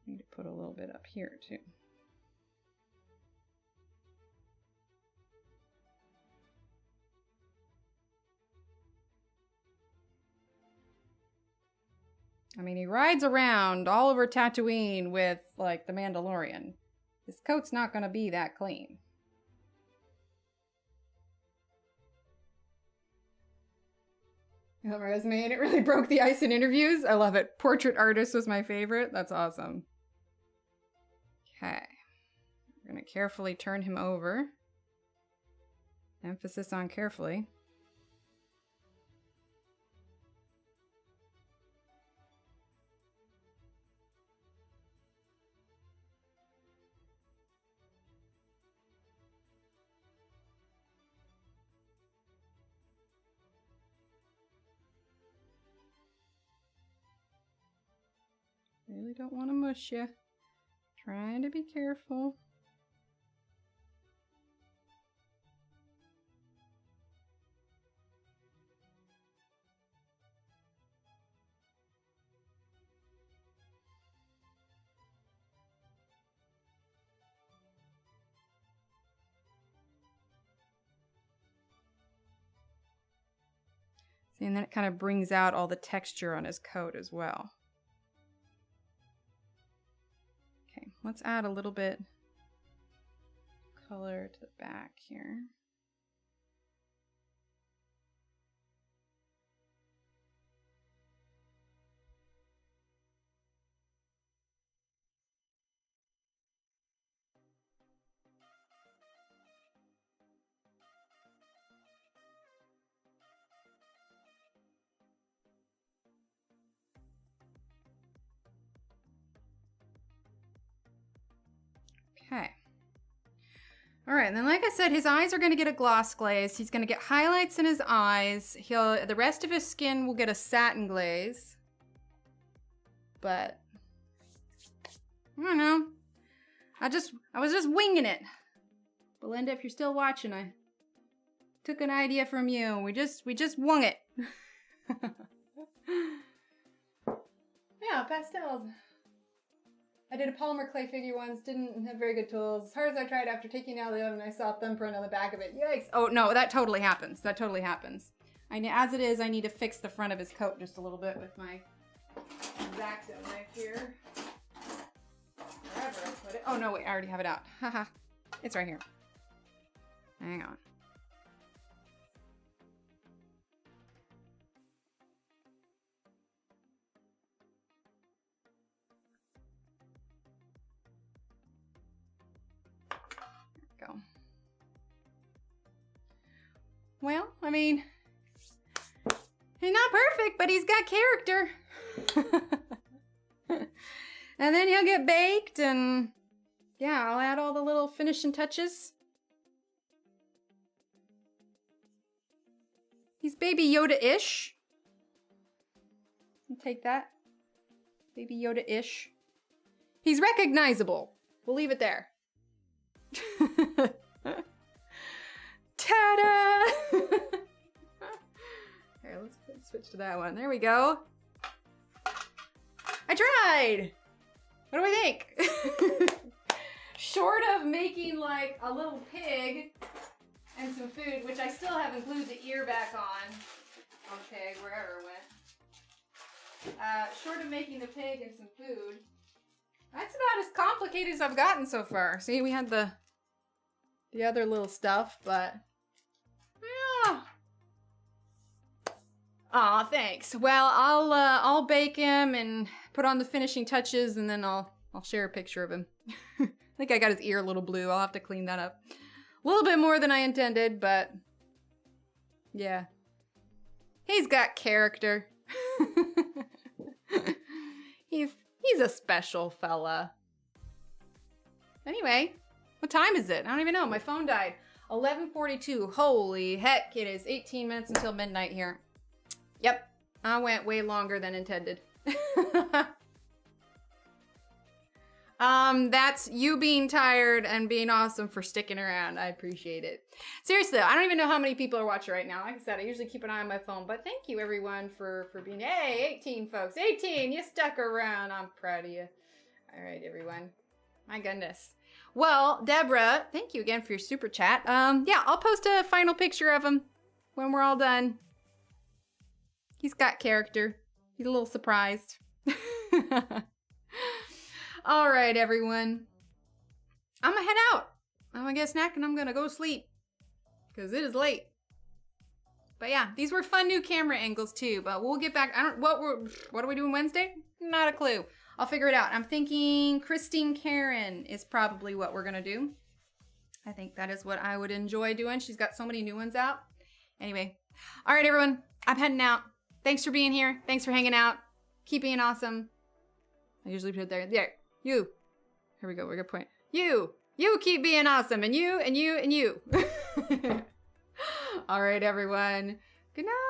Need to put a little bit up here too. I mean, he rides around all over Tatooine with, like, the Mandalorian. His coat's not gonna be that clean. I love my resume, and it really broke the ice in interviews. I love it. Portrait artist was my favorite. That's awesome. Okay. We're gonna carefully turn him over. Emphasis on carefully. Really don't want to mush you. Trying to be careful. See, and then it kind of brings out all the texture on his coat as well. Okay, let's add a little bit color to the back here. Okay. All right, and then like I said, his eyes are going to get a gloss glaze. He's going to get highlights in his eyes. The rest of his skin will get a satin glaze. But I don't know. I was just winging it. Belinda, if you're still watching, I took an idea from you. We just wung it. Yeah, pastels. I did a polymer clay figure once, didn't have very good tools. As hard as I tried, after taking it out of the oven, I saw a thumbprint on the back of it. Yikes. Oh, no, that totally happens. That totally happens. As it is, I need to fix the front of his coat just a little bit with my X-Acto knife here. Wherever I put it. Oh, no, wait, I already have it out. Haha. It's right here. Hang on. Go. Well, I mean, he's not perfect, but he's got character. And then he'll get baked, and yeah, I'll add all the little finishing touches. He's Baby Yoda-ish. I'll take that. Baby Yoda-ish. He's recognizable. We'll leave it there. Ta-da! Here, let's switch to that one. There we go. I tried. What do I think? Short of making like a little pig and some food, which I still haven't glued the ear back on. Okay, wherever it went. Short of making the pig and some food, that's about as complicated as I've gotten so far. See, we had the other little stuff, but yeah. Aw, thanks. Well, I'll bake him and put on the finishing touches, and then I'll share a picture of him. I think I got his ear a little blue. I'll have to clean that up. A little bit more than I intended, but yeah. He's got character. He's a special fella. Anyway, what time is it? I don't even know. My phone died. 11:42. Holy heck, it is 18 minutes until midnight here. Yep, I went way longer than intended. That's you being tired and being awesome for sticking around. I appreciate it. Seriously, I don't even know how many people are watching right now. Like I said, I usually keep an eye on my phone, but thank you everyone for being, hey, 18 folks, 18, you stuck around. I'm proud of you. All right, everyone. My goodness. Well, Deborah, thank you again for your super chat. Yeah, I'll post a final picture of him when we're all done. He's got character. He's a little surprised. All right, everyone. I'm gonna head out. I'm gonna get a snack and I'm gonna go sleep because it is late. But yeah, these were fun new camera angles too. But we'll get back. What are we doing Wednesday? Not a clue. I'll figure it out. I'm thinking Christine Karen is probably what we're gonna do. I think that is what I would enjoy doing. She's got so many new ones out. Anyway, all right, everyone. I'm heading out. Thanks for being here. Thanks for hanging out. Keep being awesome. I usually put it there. There. You. Here we go. We're gonna point. You keep being awesome. And you, and you, and you. All right, everyone. Good night.